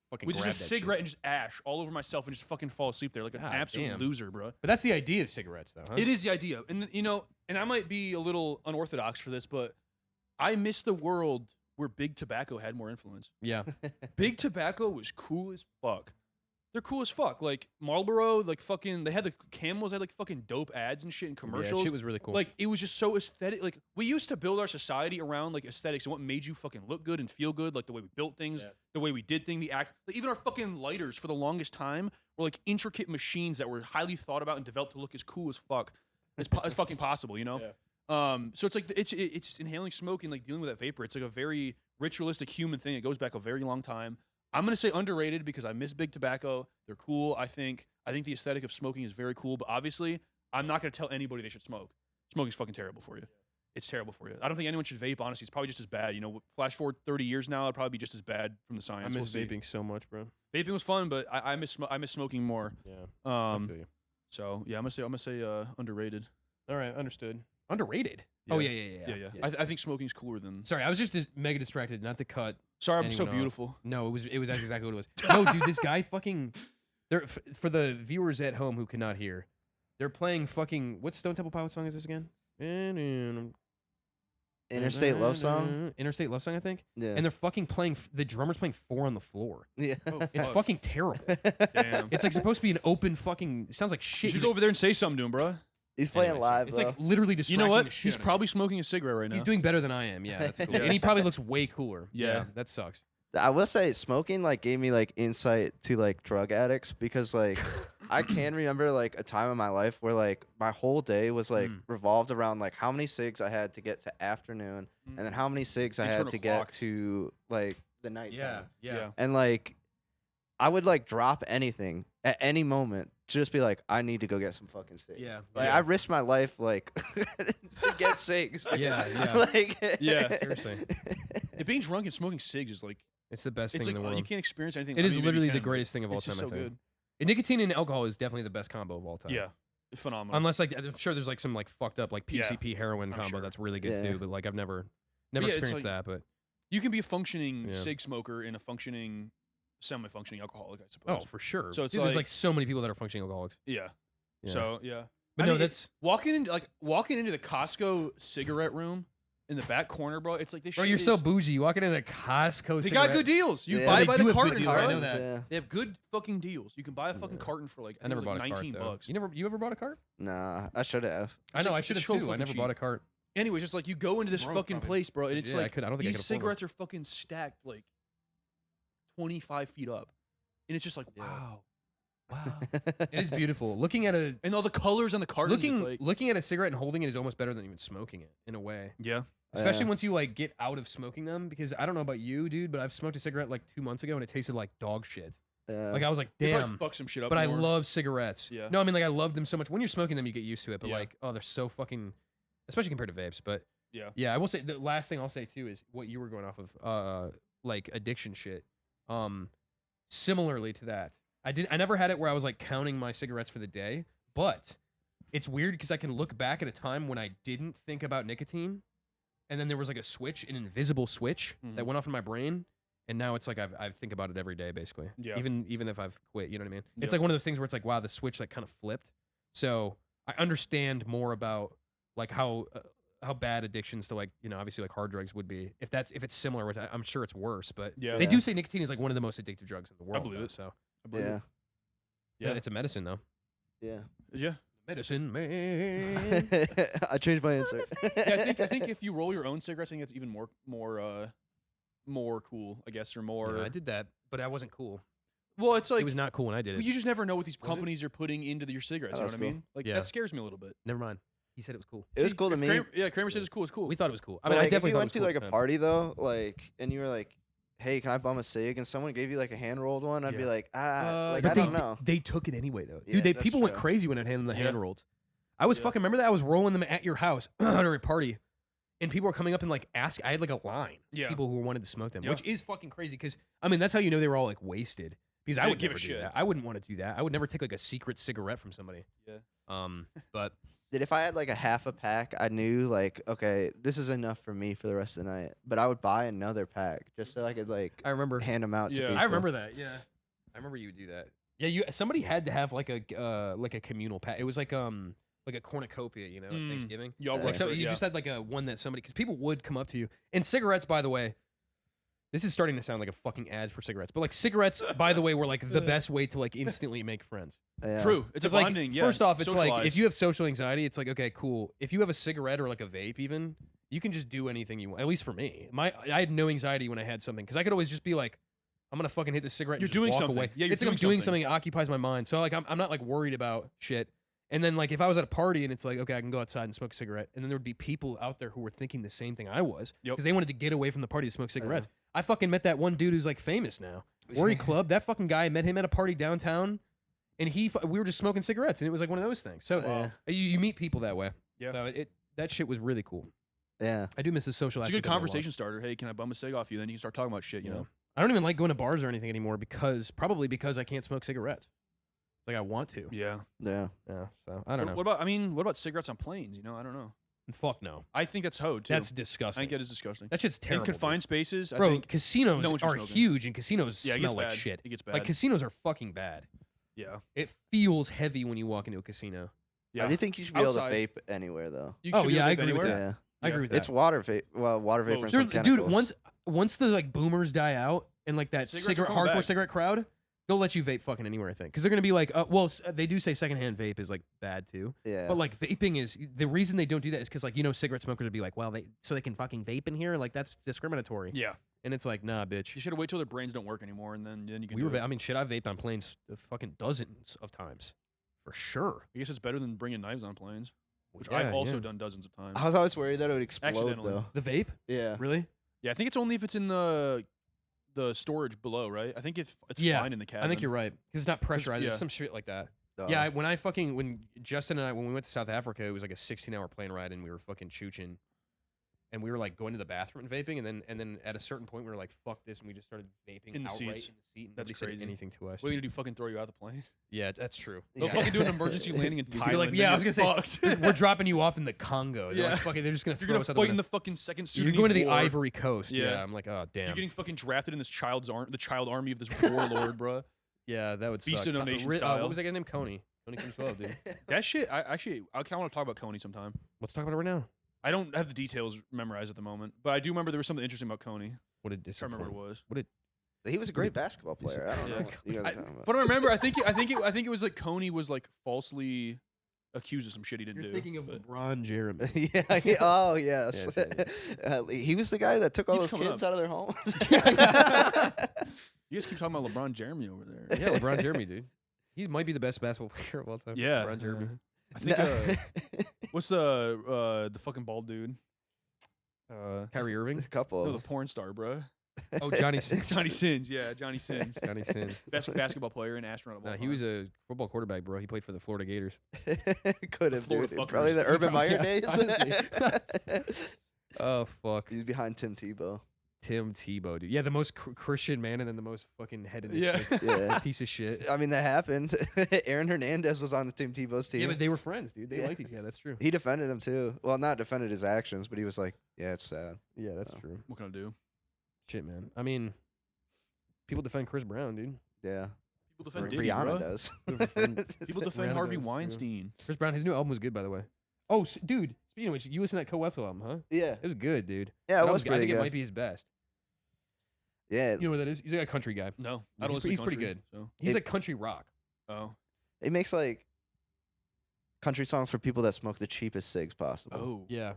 Fucking with just a grab that shit. cigarette and just ash all over myself and just fucking fall asleep there like an God absolute damn. loser, bro. But that's the idea of cigarettes, though, huh? It is the idea. And you know, and I might be a little unorthodox for this, but I miss the world where big tobacco had more influence. Yeah. Big tobacco was cool as fuck. They're cool as fuck. Like Marlboro, like fucking they had the Camels, had like fucking dope ads and shit and commercials. Yeah, shit was really cool. Like it was just so aesthetic. Like we used to build our society around like aesthetics and what made you fucking look good and feel good, like the way we built things, the way we did things, the act. Like, even our fucking lighters for the longest time were like intricate machines that were highly thought about and developed to look as cool as fuck as fucking possible, you know? Yeah. So it's like it's just inhaling smoke and like dealing with that vapor. It's like a very ritualistic human thing. It goes back a very long time. I'm gonna say underrated because I miss big tobacco. They're cool. I think the aesthetic of smoking is very cool. But obviously, I'm not gonna tell anybody they should smoke. Smoking's fucking terrible for you. It's terrible for you. I don't think anyone should vape. Honestly, it's probably just as bad. You know, flash forward 30 years now, it'd probably be just as bad from the I science. miss We'll see. vaping so much, bro. Vaping was fun, but I miss smoking more. Yeah. I feel you. So yeah, I'm gonna say underrated. All right, understood. Underrated. Yeah. Oh yeah. Yeah. I think smoking's cooler than. Sorry, I was just mega distracted. Not to cut. Sorry, I'm so anyone off. beautiful. No, it was exactly what it was. No, dude, this guy fucking. For the viewers at home who cannot hear, they're playing fucking. What Stone Temple Pilots song is this again? Interstate Love Song? Interstate Love Song, I think. Yeah. And they're fucking playing. The drummer's playing 4 on the floor. Yeah. Oh, It's fuck. fucking terrible. Damn. It's like supposed to be an open fucking. It sounds like You shit. should He's go like- over there and say something to him, bro. He's playing anyways, live, It's though. like literally You distracting know what? the shit He's out of me. probably smoking a cigarette right now. He's doing better than I am. Yeah, that's cool. Yeah. And he probably looks way cooler. Yeah. That sucks. I will say smoking like gave me like insight to like drug addicts because like I can remember like a time in my life where like my whole day was like revolved around like how many cigs I had to get to afternoon and then how many cigs I had Internal to clock. get to like the night. Yeah. And like I would like drop anything at any moment, just be like, I need to go get some fucking cigs. Yeah. Like Yeah. I risked my life like to get cigs. Yeah. like Yeah. Seriously. Yeah, being drunk and smoking cigs is like It's the best it's thing like in the world. you can't experience anything. It I is mean, maybe literally you the can, but greatest thing of all it's time, just I so think. good. And nicotine and alcohol is definitely the best combo of all time. Yeah, phenomenal. Unless like I'm sure there's like some like fucked up like Yeah, PCP heroin I'm combo sure. that's really good Yeah. too. But like I've never Yeah, it's experienced like- that. But you can be a functioning Yeah. cig smoker and a functioning, semi-functioning alcoholic, I oh, suppose. for sure. So it's Dude, there's like- like so many people that are functioning alcoholics. Yeah. Yeah. So yeah. But I no, mean, that's walking into the Costco cigarette room in the back corner, bro. It's like this. Bro, shit you're so is- bougie. You walk into the Costco. They got cigarette- good deals. You Yeah. buy They by do the have good carton, deals, I bro. know that. Yeah. They have good fucking deals. You can buy a fucking carton for like I never bought a cart. $19 Though. bucks. You ever bought a cart? Nah, I should have. I know. I It's should have so too. I fucking never cheap. bought a cart. Anyways, just like you go into this Broke, fucking probably. place, bro, and it's Yeah, I like could. I don't think I these could afford cigarettes are fucking stacked like 25 feet up, and it's just like Yeah. wow, It is beautiful. Looking at a and all the colors on the cartons. It's like looking at a cigarette and holding it is almost better than even smoking it in a way. yeah, Especially Yeah. once you like get out of smoking them, because I don't know about you, dude, but I've smoked a cigarette like 2 months ago and it tasted like dog shit. Yeah. Like I was like, they probably damn. fuck some shit up. But I more. love cigarettes. Yeah. No, I mean like I love them so much. When you're smoking them, you get used to it. But Yeah. like, oh, they're so fucking, especially compared to vapes. But Yeah. yeah, I will say the last thing I'll say too is what you were going off of, like addiction shit. Similarly to that, I never had it where I was like counting my cigarettes for the day, but it's weird because I can look back at a time when I didn't think about nicotine, and then there was like a switch, an invisible switch that Mhm. went off in my brain, and now it's like I think about it every day basically. Yeah. Even if I've quit, you know what I mean? It's Yeah. like one of those things where it's like, wow, the switch like kind of flipped. So I understand more about like how bad addictions to like, you know, obviously like hard drugs would be. If it's similar, which I'm sure it's worse, but Yeah. they do say nicotine is like one of the most addictive drugs in the world. believe though, it. So I believe Yeah. it. yeah, Yeah. it's a medicine though. Yeah. Yeah. Medicine man. I changed my answer. Yeah, I think if you roll your own cigarettes, I think it's even more cool, I guess, or more. Yeah, I did that, but I wasn't cool. Well, it's like It was not cool when I did it. you just never know what these Was it? companies are putting into your cigarettes. Oh, You know that's what I cool. mean? Like Yeah. that scares me a little bit. Never mind. He said it was cool. It was See, cool to if me. Kramer said it's cool. It's cool. We thought it was cool. I But mean, I like, if definitely you thought went it to was like cool a at the time. party though, like, and you were like, "Hey, can I bum a cig?" and someone gave you like a hand rolled one, I'd be Yeah. like, like But I don't know. They took it anyway, though. Yeah, Dude, that's people went true. crazy when it handed the Yeah. hand rolled. I was Yeah. fucking remember that I was rolling them at your house at a party, and people were coming up and like ask. I had like a line. Yeah. People who wanted to smoke them, Yeah. which is fucking crazy. Because I mean, that's how you know they were all like wasted. Because I They would didn't give never a do shit. that. I wouldn't want to do that. I would never take like a secret cigarette from somebody. Yeah. But Dude, if I had like a half a pack, I knew like, okay, this is enough for me for the rest of the night. But I would buy another pack just so I could like I remember. hand them out to Yeah. people. I remember that. Yeah. I remember you would do that. Yeah. Somebody had to have like a communal pack. It was like a cornucopia, you know, at Mm. Thanksgiving. Y'all Like, Like so record, you yeah. just had like a one that somebody, because people would come up to you. And cigarettes, by the way, this is starting to sound like a fucking ad for cigarettes, but like cigarettes, by the way, were like the best way to like instantly make friends. Yeah. True. It's a 'Cause, like, bonding. Yeah. First off, it's like Socialize. if you have social anxiety, it's like, okay, cool. If you have a cigarette or like a vape, even, you can just do anything you want. At least for me, I had no anxiety when I had something, because I could always just be like, I'm gonna fucking hit the cigarette. And You're just doing walk something. Away. Yeah, you're it's like I'm doing doing something. something that occupies my mind. So like I'm not like worried about shit. And then like if I was at a party and it's like, okay, I can go outside and smoke a cigarette, and then there would be people out there who were thinking the same thing I was, Yep. because they wanted to get away from the party to smoke cigarettes. I fucking met that one dude who's like famous now. Worry Club. That fucking guy, I met him at a party downtown, and we were just smoking cigarettes, and it was like one of those things. So you meet people that way. Yeah. So that shit was really cool. Yeah. I do miss the social It's a aspect. good of it a lot. conversation starter. Hey, can I bum a cig off you? Then you can start talking about shit. You Yeah. know. I don't even like going to bars or anything anymore probably because I can't smoke cigarettes. It's like I want to. Yeah. Yeah. Yeah. So I don't know. What about cigarettes on planes? You know, I don't know. Fuck no. I think that's hoed too. That's I disgusting. think that is disgusting. That shit's terrible. In dude. confined spaces, I Bro, think. casinos no one should are smoke in. huge, and casinos Yeah, it smell gets like bad. shit. It gets bad. Like casinos are fucking bad. Yeah. It feels heavy when you walk into a casino. Yeah. I do think you should be able Outside. to vape anywhere though. You Oh, should be yeah, able I to agree vape with anywhere. that. Yeah. I agree with that. It's water vape. Well, water vapor and some Dude, chemicals. once the like boomers die out and like that Cigarettes are cigarette coming hardcore back. cigarette crowd, they'll let you vape fucking anywhere, I think, because they're gonna be like, they do say secondhand vape is like bad too, Yeah. but like vaping is the reason they don't do that is because like cigarette smokers would be like, well, so they can fucking vape in here, like that's discriminatory, Yeah. and it's like, nah, bitch. You should wait till their brains don't work anymore, and then you can. We do were, it. I mean, shit, I vaped on planes fucking dozens of times, for sure. I guess it's better than bringing knives on planes, which Yeah, I've also yeah. done dozens of times. I was always worried that it would explode Accidentally. though. The vape, Yeah. really? Yeah, I think it's only if it's in the storage below, right? I think if it's Yeah, fine in the cabin. I think you're right because it's not pressurized. It's yeah. some shit like that. Dog. Yeah, when Justin and I, when we went to South Africa, it was like a 16-hour plane ride, and we were fucking chooching, and we were like going to the bathroom and vaping, and then at a certain point we were like, fuck this, and we just started vaping In the outright seats. in the seat, and That's nobody said crazy. anything to us. What are you gonna do? Fucking throw you out the plane? Yeah, that's true. They'll Yeah. fucking do an emergency landing in You're Thailand. like, then yeah, I was you're gonna say, fucked. We're dropping you off in the Congo. They're Yeah. like, fucking, they're just gonna You're throw gonna us out fight in the the fucking second You're Sudanese going to the war. Ivory Coast. Yeah. Yeah, I'm like, oh damn. You're getting fucking drafted in this the child army of this warlord, bro. Yeah, that would Beast suck. of No Nation What style. was that guy's name? Coney. Coney Coney 12, dude. That shit. I kind of want to talk about Coney sometime. Let's talk about it right now. I don't have the details memorized at the moment, but I do remember there was something interesting about Coney. What a I can't remember disappointment. what it was. What a He was a great basketball player. I don't know Yeah. what you guys are talking about. But I remember, I think it was like Coney was like falsely accused of some shit he didn't You're do. thinking of but- LeBron Jeremy. Oh yes. Yeah, He was the guy that took all Keeps those coming kids up. out of their homes. You guys keep talking about LeBron Jeremy over there. Yeah, LeBron Jeremy, dude. He might be the best basketball player of all time. Yeah. LeBron Jeremy. I think. What's the fucking bald dude? Kyrie Irving. a couple. No, the porn star, bro. Oh, Johnny Sins. Johnny Sins. Yeah, Johnny Sins. Johnny Sins. Best basketball player and astronaut of all Nah, he time. was a football quarterback, bro. He played for the Florida Gators. Could have, Florida dude. fuckers. Probably the Urban Meyer Yeah, days. honestly. Oh, fuck. He's behind Tim Tebow. Tim Tebow, dude. Yeah, the most Christian man and then the most fucking head in his Yeah. stick. Yeah. Piece of shit. I mean, that happened. Aaron Hernandez was on the Tim Tebow's team. Yeah, but they were friends, dude. They Yeah. liked each other. Yeah, that's true. He defended him too. Well, not defended his actions, but he was like, "Yeah, it's sad." Yeah, that's Oh. true. What can I do? Shit, man. I mean, people defend Chris Brown, dude. Yeah, People defend Or Diddy, Brianna bro. does. People defend Rihanna Harvey does, yeah. Weinstein. Chris Brown, his new album was good, by the way. Oh, dude. Speaking of which, you listened to that Co-Wetzel album, huh? Yeah, It was good, dude. yeah, That it was good. I pretty think it good. might be his best. Yeah, You know what that is? He's like a country guy. No, Yeah, I don't he's listen pre- to he's pretty country, good. So. He's It- like country rock. Oh. it makes like country songs for people that smoke the cheapest cigs possible. Oh. Yeah.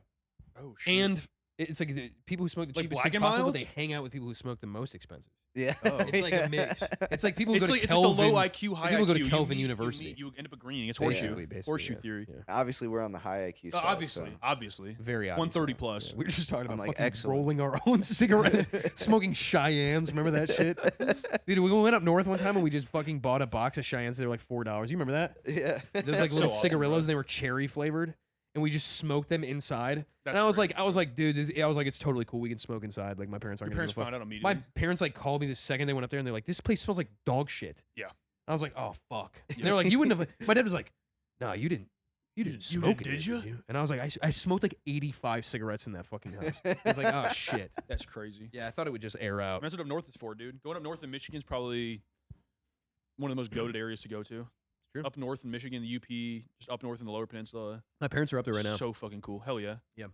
Oh shit. And it's like the people who smoke the Like cheapest Black cigs and possible, Milds? they hang out with people who smoke the most expensive. Yeah, Oh. It's like a mix. It's like people who it's go like to it's like the Kelvin. low IQ, high people IQ. go to You Kelvin meet- University. You end up agreeing. It's horseshoe. Basically, Horseshoe yeah. theory. Yeah. obviously we're on the high IQ side. Obviously, so. obviously. Very obvious. 130 yeah. plus. Yeah. We were just talking I'm about like, fucking excellent. rolling our own cigarettes, smoking Cheyennes. Remember that shit? Dude, we went up north one time and we just fucking bought a box of Cheyennes. They were like $4. You remember that? Yeah, Those like That's so little awesome, cigarillos, bro. and they were cherry flavored, and we just smoked them inside. That's and I was great. like, dude, I was like, it's totally cool. We can smoke inside. Like my parents aren't Your gonna parents give a fuck. found out immediately. My parents like called me the second they went up there, and they're like, this place smells like dog shit. Yeah. I was like, oh fuck. And they're like, you wouldn't have. My dad was like, no, you didn't. You didn't You smoke did- it, did did ya? you? And I was like, I smoked like 85 cigarettes in that fucking house. I was like, oh shit. That's crazy. Yeah, I thought it would just air out. That's what up north is for, dude. Going up north in Michigan is probably one of the most goated areas to go to. True. Up north in Michigan, the UP, just up north in the Lower Peninsula. My parents are up there right now. So fucking cool. Hell yeah. Yeah.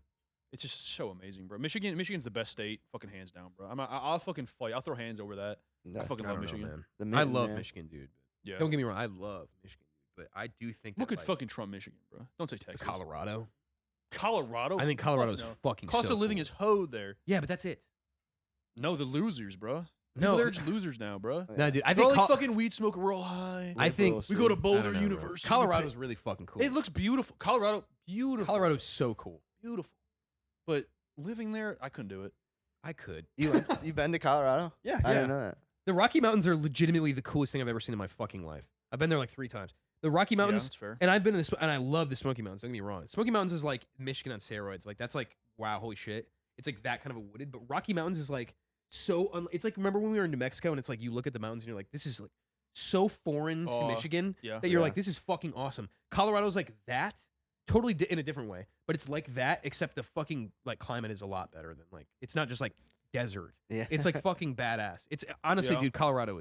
It's just so amazing, bro. Michigan's the best state, fucking hands down, bro. I'll fucking fight. I'll throw hands over that. No, I fucking I love don't know, Michigan. man. the I Mitten, love man. Michigan, dude. Yeah. Don't get me wrong, I love Michigan, dude, but I do think Look that, at like, fucking Trump, Michigan, bro. Don't say Texas. Colorado. Colorado. I think Fuck Colorado's no. fucking. Cost so of living cool. is hoed there. Yeah, but that's it. No, the losers, bro. No. People there are just losers now, bro. Yeah. No, dude. I They're all think like fucking weed smoker. We're all high. I think- Liberals, We go to dude. I don't Boulder know, bro. University. Colorado's really fucking cool. It looks beautiful. Colorado, beautiful. Colorado's so cool. beautiful. But living there, I couldn't do it. I could. You been to Colorado? Yeah, I didn't know that. The Rocky Mountains are legitimately the coolest thing I've ever seen in my fucking life. I've been there like 3 times. The Rocky Yeah, Mountains, that's fair. and I've been in and I love the Smoky Mountains. Don't get me wrong. Smoky Mountains is like Michigan on steroids. Like that's like wow, holy shit. It's like that kind of a wooded. But Rocky Mountains is like so. It's like remember when we were in New Mexico and it's like you look at the mountains and you're like this is like so foreign to Oh, Michigan yeah. that you're Yeah. like this is fucking awesome. Colorado's like that, totally in a different way. But it's like that except the fucking like climate is a lot better than like it's not just like desert. Yeah. It's like fucking badass. It's honestly, Yeah. dude, Colorado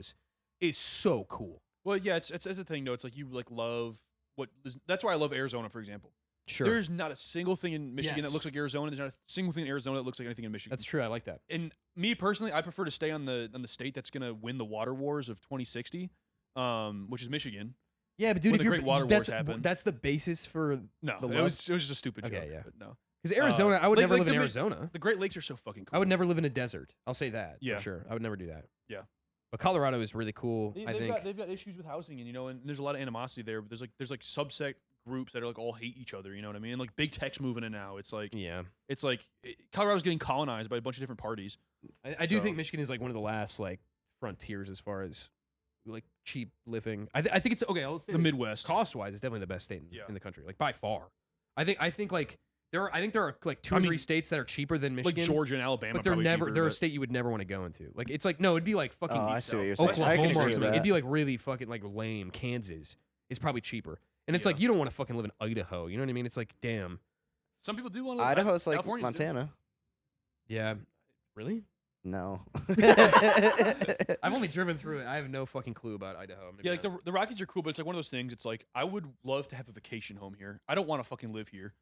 is so cool. Well, yeah, it's the thing though. It's like you like love what. That's why I love Arizona, for example. Sure, There's not a single thing in Michigan Yes. that looks like Arizona. There's not a single thing in Arizona that looks like anything in Michigan. that's true. I like that. And me personally, I prefer to stay on the state that's gonna win the water wars of 2060, which is Michigan. Yeah, but dude, When if the you're Great Water that's, Wars happened. that's the basis for No, The it was just a stupid Okay, joke. yeah. But no, because Arizona. I would like- never like live in the Mi- Arizona. the Great Lakes are so fucking cool. I would never live in a desert. I'll say that. Yeah. for sure. I would never do that. Yeah. But Colorado is really cool. I They've think. got issues with housing, and and there's a lot of animosity there. But there's like subset groups that are like all hate each other. You know what I mean? And like big tech's moving in now. It's like Yeah, Colorado's getting colonized by a bunch of different parties. I do So- think Michigan is like one of the last like frontiers as far as like cheap living. I think it's okay. I'll say The Midwest. cost wise, it's definitely the best state Yeah. in the country, like by far. I think like there are like 2 I or mean, 3 states that are cheaper than Like Michigan, Georgia and Alabama, but they're probably never cheaper, they're a but- state you would never want to go into. Like it's like no, it'd be like fucking Oh, deep I see what south. you're saying. I can Oklahoma agree or with something. It'd that. be like really fucking like lame. Kansas is probably cheaper, and it's Yeah. like you don't want to fucking live in Idaho. You know what I mean? It's like damn. Some people do want to. Idaho's like Californians do. Montana. Yeah, really? No. I've only driven through it. I have no fucking clue about Idaho. Maybe Yeah, like not. the Rockies are cool, but it's like one of those things. It's like I would love to have a vacation home here. I don't want to fucking live here.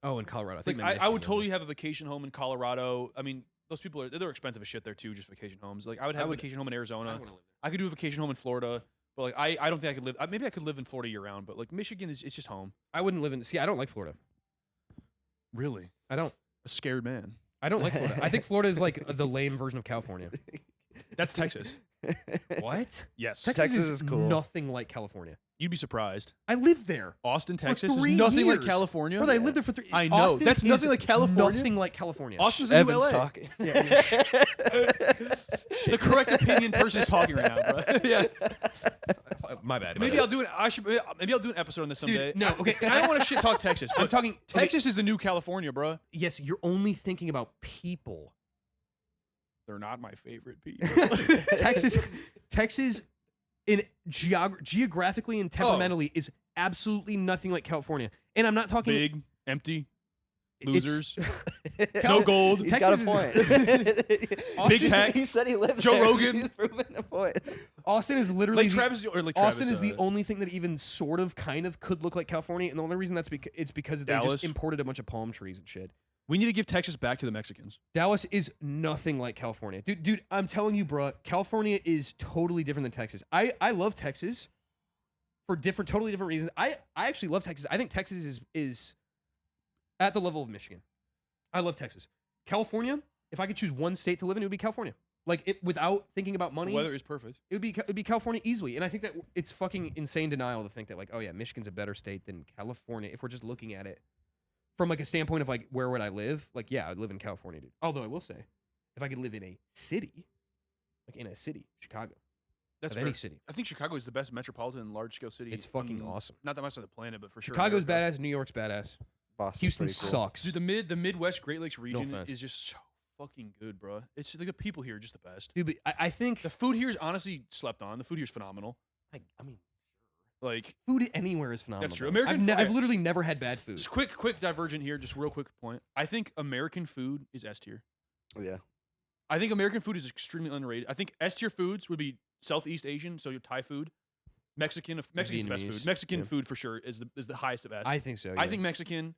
Oh, in Colorado. I think Like I would totally have a vacation home in Colorado. I mean, those people they're expensive as shit there too, just vacation homes. Like I would have a vacation home in Arizona. I could do a vacation home in Florida, but like I don't think I could live. Maybe I could live in Florida year round, but like Michigan is it's just home. I wouldn't live in. See, I don't like Florida. Really, I don't. a scared man. I don't like Florida. I think Florida is like the lame version of California. That's Texas. What? Yes, Texas is cool. Nothing like California. You'd be surprised. I lived there. Austin, Texas For 3 is nothing like years. California. Brother, I lived there for 3. I know. Austin That's is nothing like California. Nothing like California. Austin's the new Evan's LA. talking. Yeah. The correct opinion person is talking right now, bro. Yeah. My bad. Maybe I'll do it. Maybe I'll do an episode on this someday. Dude, no, okay. And I don't want to shit talk Texas. I'm But talking. Okay, Texas is the new California, bro. yes, you're only thinking about people. They're not my favorite people. Texas, in geographically and temperamentally, is absolutely nothing like California. And I'm not talking Big, empty, it's- losers, no gold. He's Texas got a point. Big tech. He said he lived Joe there. Rogan. He's proven a point. Austin is literally Like the- Travis, or like Austin Travis, is the only thing that even sort of kind of could look like California, and the only reason that's it's because they Dallas. just imported a bunch of palm trees and shit. We need to give Texas back to the Mexicans. Dallas is nothing like California. Dude, I'm telling you, bro, California is totally different than Texas. I love Texas for totally different reasons. I actually love Texas. I think Texas is at the level of Michigan. I love Texas. California, if I could choose one state to live in, it would be California. Like it without thinking about money. The weather is perfect. It'd be California easily. And I think that it's fucking insane denial to think that like, oh yeah, Michigan's a better state than California if we're just looking at it from like a standpoint of like where would I live? Like yeah, I'd live in California, dude. Although I will say, if I could live in a city, like in a city, Chicago, That's of fair. any city, I think Chicago is the best metropolitan large scale city. it's fucking on- awesome. Not that much on the planet, but for sure. Chicago's America. badass. New York's badass. Boston's Houston pretty cool. sucks. Dude, the Midwest Great Lakes region offense. is just so fucking good, bro. It's like the people here are just the best. Dude, but I think The food here is honestly slept on. The food here is phenomenal. I mean, Like, food anywhere is phenomenal. That's true. bro. American food- I've literally never had bad food. just quick divergent here, just real quick point. I think American food is S tier. Yeah. I think American food is extremely underrated. I think S tier foods would be Southeast Asian, so your Thai food, Mexican's the best Vietnamese, food. Mexican yeah. food for sure is the highest of S. I think so. I yeah. think Mexican,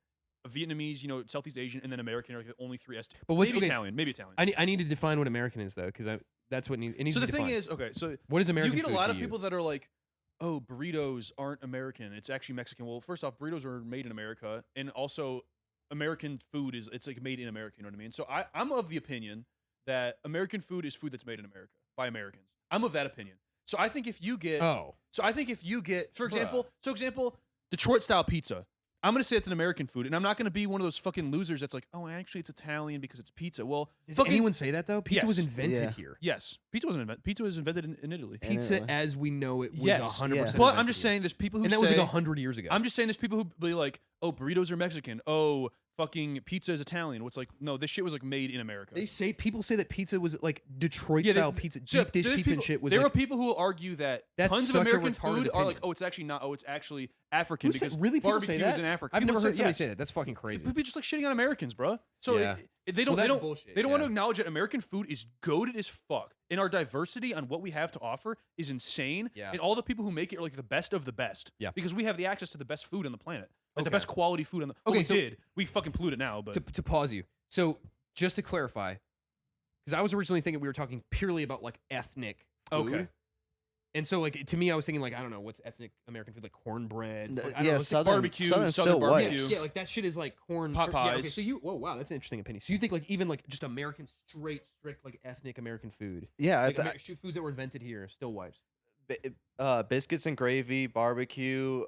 Vietnamese, Southeast Asian, and then American are like the only three S tier. But what's Maybe okay, Italian. Maybe Italian. I need to define what American is though, because that's what it needs So to the be thing defined. is, okay, so What is American you get a food lot to of you? people that are like, oh, burritos aren't American. It's actually Mexican. Well, first off, burritos are made in America, and also American food it's like made in America. You know what I mean? So I'm of the opinion that American food is food that's made in America by Americans. I'm of that opinion. So I think if you get, for example, Detroit style pizza. I'm gonna say it's an American food, and I'm not gonna be one of those fucking losers that's like, oh, actually it's Italian because it's pizza. Well, Does fucking anyone say that though? Pizza was Yes. invented Yeah. here. yes, pizza was invented in Italy. In Pizza Italy. as we know it was Yes. 100%. Yeah. But invented I'm just here. saying, there's people who and that say was like 100 years ago. I'm just saying there's people who be like, oh, burritos are Mexican. Oh, fucking pizza is Italian. What's like, no, this shit was like made in America. People say that pizza was like Detroit Yeah, style pizza, So deep dish there's pizza and people- shit was there like, are people who will argue that That's tons of such a American retarded food are like, opinion. oh, it's actually not. Oh, it's actually African Who say- because really people barbecue say that? is in Africa. I've People never heard somebody yes. say that. That's fucking crazy. People just like shitting on Americans, bro. So Yeah. they Well, don't that's bullshit, they don't want to yeah. acknowledge that American food is goated as fuck, and our diversity on what we have to offer is insane. Yeah. And all the people who make it are like the best of the best. Yeah. Because we have the access to the best food on the planet, like the Okay. best quality food on the. Well, Okay, we so- did. We fucking polluted now, but to pause you. So just to clarify, because I was originally thinking we were talking purely about like ethnic food. Okay. And so like to me, I was thinking like I don't know what's ethnic American food, like cornbread. Like, I don't know, Yeah, it's like southern barbecue, Southern's southern still barbecue. white. yeah, like that shit is like corn. Pot Yeah, okay, pies. so wow, that's an interesting opinion. So you think like even like just American strict like ethnic American food, Yeah, like foods that were invented here, still wipes. biscuits and gravy, barbecue.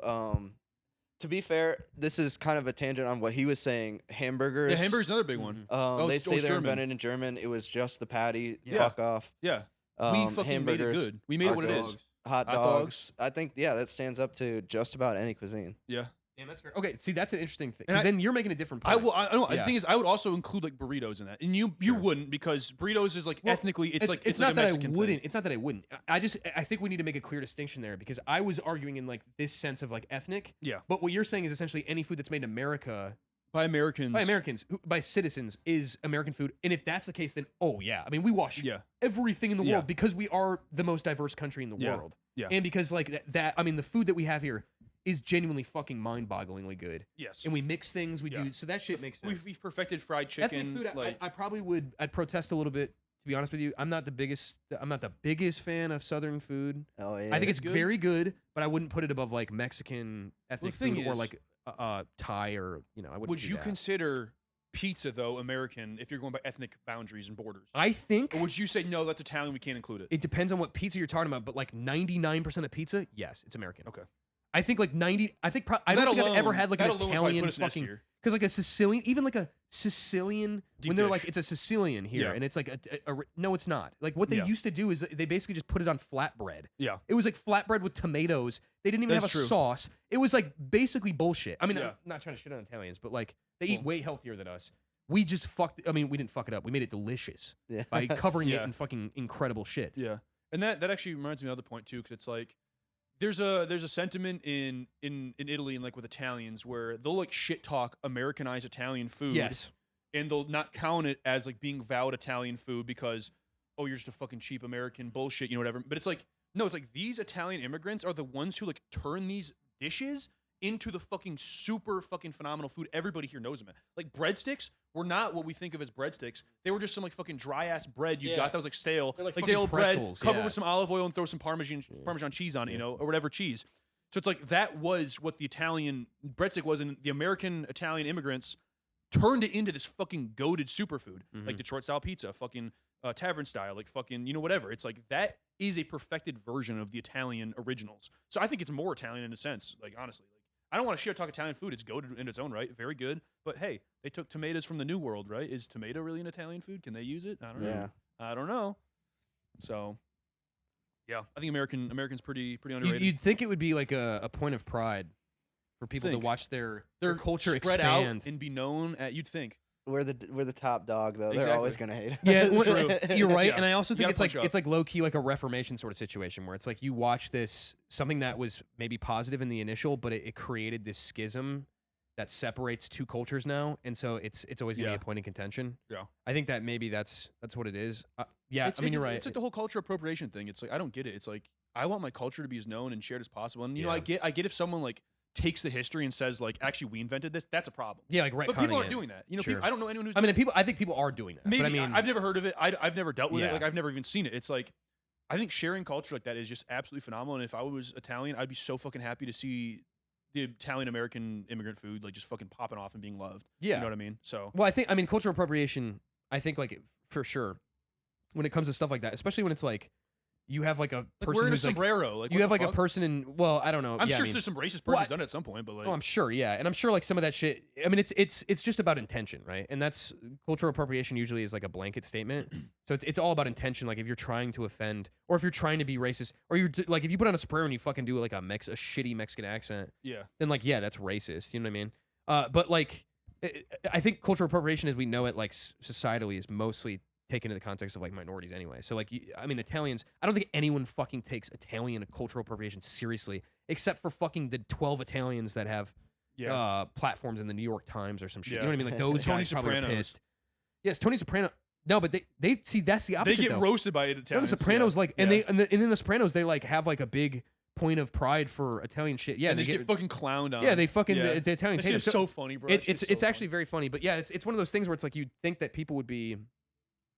To be fair, this is kind of a tangent on what he was saying. Hamburgers. yeah, hamburger's another big one. Oh, They it's say they're German. invented in German. It was just the patty. Yeah. Fuck off. Yeah, we fucking made it hamburgers, good. We made it what it hot is. dogs, Hot Hot dogs. I think that stands up to just about any cuisine. Yeah. Damn, that's fair. Okay, see, that's an interesting thing. And Because I- then you're making a different I point. will. I know. Yeah. The thing is, I would also include like burritos in that, and you Sure. wouldn't because burritos is like Well, ethnically, it's like it's like not a that Mexican I wouldn't. thing. It's not that I wouldn't. I think we need to make a clear distinction there because I was arguing in like this sense of like ethnic. Yeah. But what you're saying is essentially any food that's made in America By Americans. by Americans, by citizens, is American food. And if that's the case, then oh yeah, I mean we wash Yeah. everything in the Yeah. world because we are the most diverse country in the Yeah. world. Yeah. And because like that, I mean the food that we have here is genuinely fucking mind-bogglingly good. Yes. And we mix things, we Yeah. do so that shit makes sense. We've perfected fried chicken. Ethnic food, like, I probably would. I'd protest a little bit. To be honest with you, I'm not the biggest fan of Southern food. Oh yeah. I think it's good. very good, but I wouldn't put it above like Mexican ethnic thing food or is- like Thai or I wouldn't. would do you that. consider pizza though American if you're going by ethnic boundaries and borders? I think Or would you say no, that's Italian, we can't include it? it depends on what pizza you're talking about, but like 99% of pizza, yes, it's American. Okay. I think like 90. I think I don't That think I've ever alone- had like that an alone would probably Italian put us in S fucking tier. because like a Sicilian, even like a Sicilian Deep when they're dish. like it's a Sicilian here, Yeah. and it's like no, it's not. Like what they Yeah. used to do is they basically just put it on flatbread. Yeah. It was like flatbread with tomatoes. They didn't even That's have a true. sauce. It was like basically bullshit. I mean, Yeah. I'm not trying to shit on Italians, but like they eat Well- way healthier than us. We just fucked. I mean, we didn't fuck it up. We made it delicious Yeah. by covering it Yeah. in fucking incredible shit. Yeah, and that actually reminds me of another point too, because it's like there's a sentiment in Italy and like with Italians where they'll like shit talk Americanized Italian food, Yes. and they'll not count it as like being valid Italian food because oh you're just a fucking cheap American bullshit, whatever. But it's like no, it's like these Italian immigrants are the ones who like turn these dishes into the fucking super fucking phenomenal food everybody here knows them at. Like breadsticks were not what we think of as breadsticks. They were just some like fucking dry ass bread you Yeah. got that was like stale, They're like like fucking day old bread pretzels, covered yeah. with some olive oil and throw some Parmesan cheese on it, or whatever cheese. So it's like that was what the Italian breadstick was, and the American Italian immigrants turned it into this fucking goated superfood, like Detroit style pizza, fucking tavern style, like fucking whatever. It's like that is a perfected version of the Italian originals. So I think it's more Italian in a sense. Like honestly, like I don't want to shit talk Italian food. It's goated in its own right, very good. But hey, they took tomatoes from the New World, right? Is tomato really an Italian food? Can they use it? I don't know. Yeah. I don't know. So yeah, I think Americans pretty underrated. You'd think it would be like a point of pride for people to Think. watch their They're culture spread expand. out and be known at. You'd think. We're the top dog though. Exactly. They're always gonna hate. Yeah, us. True. You're right, Yeah. and I also You think gotta it's like punch up. it's like low key like a Reformation sort of situation where it's like you watch this something that was maybe positive in the initial, but it created this schism that separates two cultures now, and so it's always gonna be Yeah. a point of contention. Yeah. I think that maybe that's what it is. Yeah, It's, I mean it's, you're right. It's like the whole culture appropriation thing. It's like I don't get it. It's like I want my culture to be as known and shared as possible. And you know, Yeah. I get if someone like takes the history and says like actually we invented this, that's a problem. Yeah, like But people retconning aren't it. doing that. You know, Sure. people, I don't know anyone who's. I mean, doing I think people are doing that. maybe but I mean, I've never heard of it. I've never dealt with Yeah. it. Like I've never even seen it. It's like I think sharing culture like that is just absolutely phenomenal. And if I was Italian, I'd be so fucking happy to see the Italian American immigrant food like just fucking popping off and being loved. yeah. You know what I mean? So Well, I mean, cultural appropriation. I think like for sure, when it comes to stuff like that, especially when it's like you have like a like person wearing a who's like sombrero. Like you what have the like a fuck? person in. Well, I don't know. I'm yeah, sure I mean, there's some racist Well, person's done it at some point, but like oh, I'm sure, yeah, and I'm sure like some of that shit. I mean, it's just about intention, right? And that's cultural appropriation usually is like a blanket statement. So it's all about intention. Like if you're trying to offend, or if you're trying to be racist, or like if you put on a sombrero and you fucking do like a shitty Mexican accent, yeah. then like yeah, that's racist. You know what I mean? But like I think cultural appropriation as we know it, like societally, is mostly taken in the context of like minorities anyway. So like I mean Italians, I don't think anyone fucking takes Italian cultural appropriation seriously, except for fucking the 12 Italians that have Yeah. platforms in the New York Times or some shit. Yeah. You know what I mean? Like those Tony guys probably are Sopranos. pissed. Yes, Tony Soprano. No, but they see that's the They opposite. get though. roasted by No, Italians. the Sopranos yeah. like, and Yeah. they and in the Sopranos they like have like a big point of pride for Italian shit. Yeah, and they just get fucking clowned on. yeah, they fucking Yeah. the Italians That hate shit it. is so funny, bro. That shit is It's so actually very funny, but yeah, it's one of those things where it's like you'd think that people would be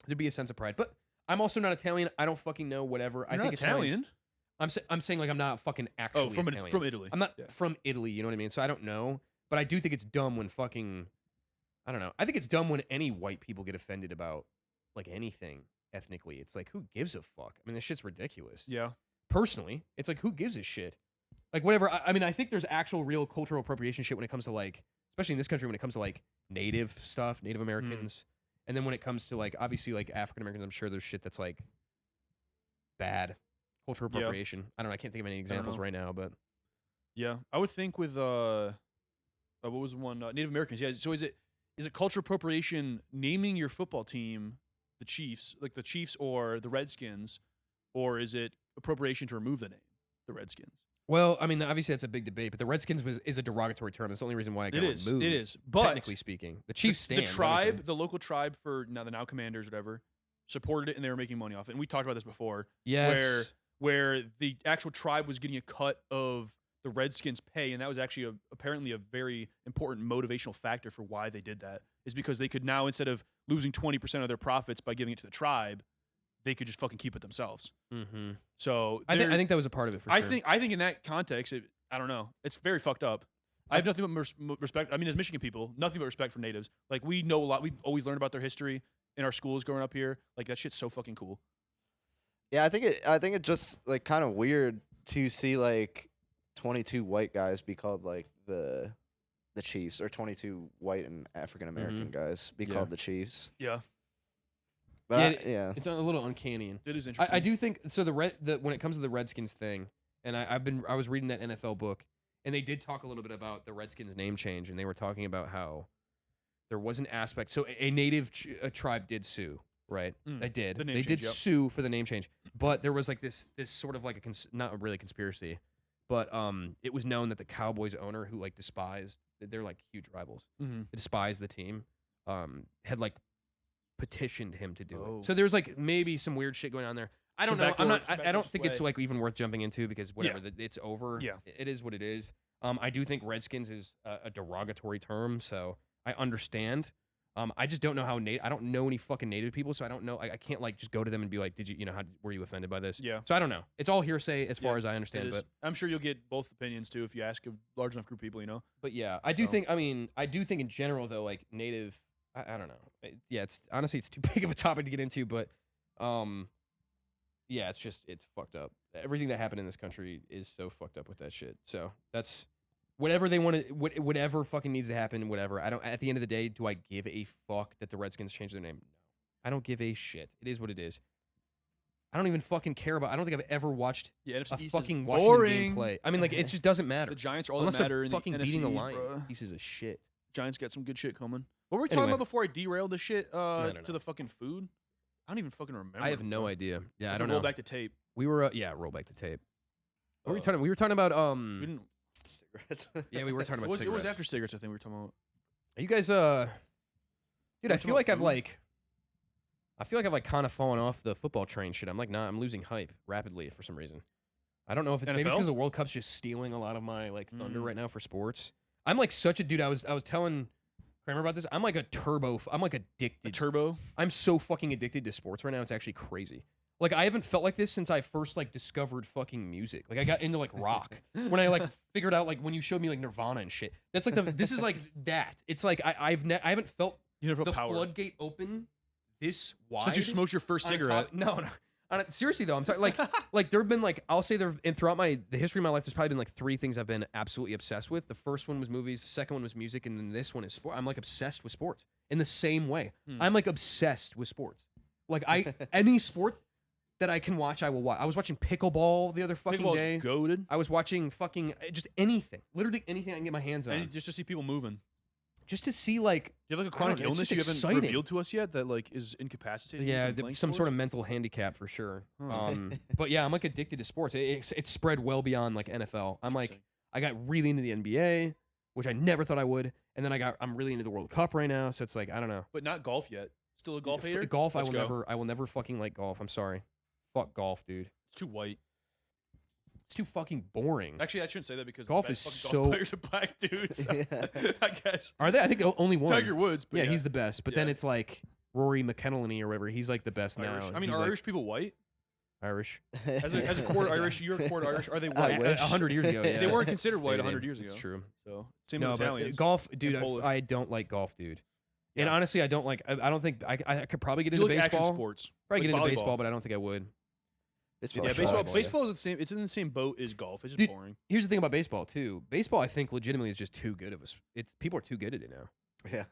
there'd be a sense of pride, but I'm also not Italian. I don't fucking know whatever. I You're think not Italians- Italian. I'm saying like I'm not fucking actually Oh, from Italian. from Italy. I'm not Yeah. from Italy. You know what I mean? So I don't know, but I do think it's dumb when fucking I don't know. I think it's dumb when any white people get offended about like anything ethnically. It's like who gives a fuck? I mean, this shit's ridiculous. Yeah. Personally, it's like who gives a shit? Like whatever. I mean, I think there's actual real cultural appropriation shit when it comes to like, especially in this country, when it comes to like native stuff, Native Americans, and then when it comes to like obviously like African Americans, I'm sure there's shit that's like bad cultural Yeah. appropriation. I don't know. I can't think of any examples know. right now, but Yeah. I would think with what was the one Native Americans? Yeah. So is it cultural appropriation naming your football team the Chiefs, like the Chiefs or the Redskins, or is it appropriation to remove the name, the Redskins? well, I mean, obviously that's a big debate. But the Redskins is a derogatory term. That's the only reason why it got It is. removed. It is. But technically speaking, the Chiefs the stands. tribe, obviously. the local tribe for now the now Commanders, whatever, supported it and they were making money off it. And we talked about this before. Yes. Where the actual tribe was getting a cut of the Redskins pay, and that was actually apparently a very important motivational factor for why they did that, is because they could now, instead of losing 20% of their profits by giving it to the tribe, they could just fucking keep it themselves. Mm-hmm. So I think that was a part of it for sure. I think in that context, I don't know. It's very fucked up. I have nothing but respect. I mean, as Michigan people, nothing but respect for natives. Like, we know a lot. We always learn about their history in our schools growing up here. Like, that shit's so fucking cool. Yeah, I think it just like kind of weird to see like 22 white guys be called like the Chiefs, or 22 white and African American guys be called the Chiefs. Yeah. But yeah, it's a little uncanny. It is interesting. I do think so. When it comes to the Redskins thing, and I was reading that NFL book, and they did talk a little bit about the Redskins name change, and they were talking about how there was an aspect. So a native tribe did sue, right? They did. They did sue for the name change, but there was like this sort of like not really conspiracy, but it was known that the Cowboys owner, who like despised, they're like huge rivals, despised the team, had like petitioned him to do it. So there's like maybe some weird shit going on there. I don't know. I don't think it's like even worth jumping into, because whatever, it's over. Yeah, it is what it is. I do think Redskins is a derogatory term, so I understand. I just don't know how I don't know any fucking native people, so I don't know. I can't like just go to them and be like, were you offended by this? Yeah. So I don't know. It's all hearsay as far as I understand, but I'm sure you'll get both opinions too if you ask a large enough group of people, you know. But yeah, I do think in general though, like native, I don't know. It's honestly it's too big of a topic to get into, but yeah, it's fucked up. Everything that happened in this country is so fucked up with that shit. So that's whatever they want to, whatever fucking needs to happen, whatever. I don't. At the end of the day, do I give a fuck that the Redskins changed their name? No, I don't give a shit. It is what it is. I don't even fucking care about. I don't think I've ever watched a fucking Washington game play. I mean, like it just doesn't matter. The Giants are all unless that matter in fucking the beating NFC, the Lions. bro. Pieces of shit. Giants got some good shit coming. What were we talking about before I derailed the shit to the fucking food? I don't even fucking remember. I have no idea. Yeah, I don't know. Roll back the tape. We were roll back the tape. What were we talking? We were talking about We didn't cigarettes. Yeah, we were talking about cigarettes. It was after cigarettes, I think we were talking about. Are you guys dude, I feel like I've like kind of fallen off the football train shit. I'm like, nah, I'm losing hype rapidly for some reason. I don't know if maybe it's because the World Cup's just stealing a lot of my like thunder right now for sports. I'm like such a dude. I was telling Cramer about this. I'm like I'm like addicted. A turbo? I'm so fucking addicted to sports right now. It's actually crazy. Like I haven't felt like this since I first like discovered fucking music. Like I got into like rock when I like figured out like when you showed me like Nirvana and shit. That's like this is like that. It's like I haven't felt the floodgate open this wide since you smoked your first cigarette. No. Seriously though, I'm talking like there have been like I'll say throughout the history of my life, there's probably been like 3 things I've been absolutely obsessed with. The first one was movies, the second one was music, and then this one is sport. I'm like obsessed with sports in the same way. I'm like obsessed with sports. Like any sport that I can watch, I will watch. I was watching pickleball the other fucking day. Goated. I was watching fucking just anything, literally anything I can get my hands on, and just to see people moving. Just to see like you have like a chronic illness you haven't revealed to us yet that like is incapacitating. Yeah, some sort of mental handicap for sure. But yeah, I'm like addicted to sports. It's spread well beyond like NFL. I'm like I got really into the NBA, which I never thought I would, and then I'm really into the World Cup right now. So it's like I don't know. But not golf yet. Still a golf hater. Golf, I will never fucking like golf. I'm sorry. Fuck golf, dude. It's too white. It's too fucking boring. Actually, I shouldn't say that because golf is so. Golf players are black dudes. So I guess. Are they? I think only one. Tiger Woods. But yeah, he's the best. But then it's like Rory McKennelly or whatever. He's like the best Irish. now. I mean, are Irish people white? Irish. As a quarter Irish, you're a quarter Irish. Are they white? 100 years ago, yeah. They weren't considered white 100 years ago. That's true. So same with Italians. Golf, dude. I don't like golf, dude. And honestly, I don't like. I don't think I could probably get into baseball. Action sports. Probably get into baseball, but I don't think I would. Baseball is the same. It's in the same boat as golf. It's just boring. Here's the thing about baseball too. Baseball, I think, legitimately is just too good of a. People are too good at it now. Yeah,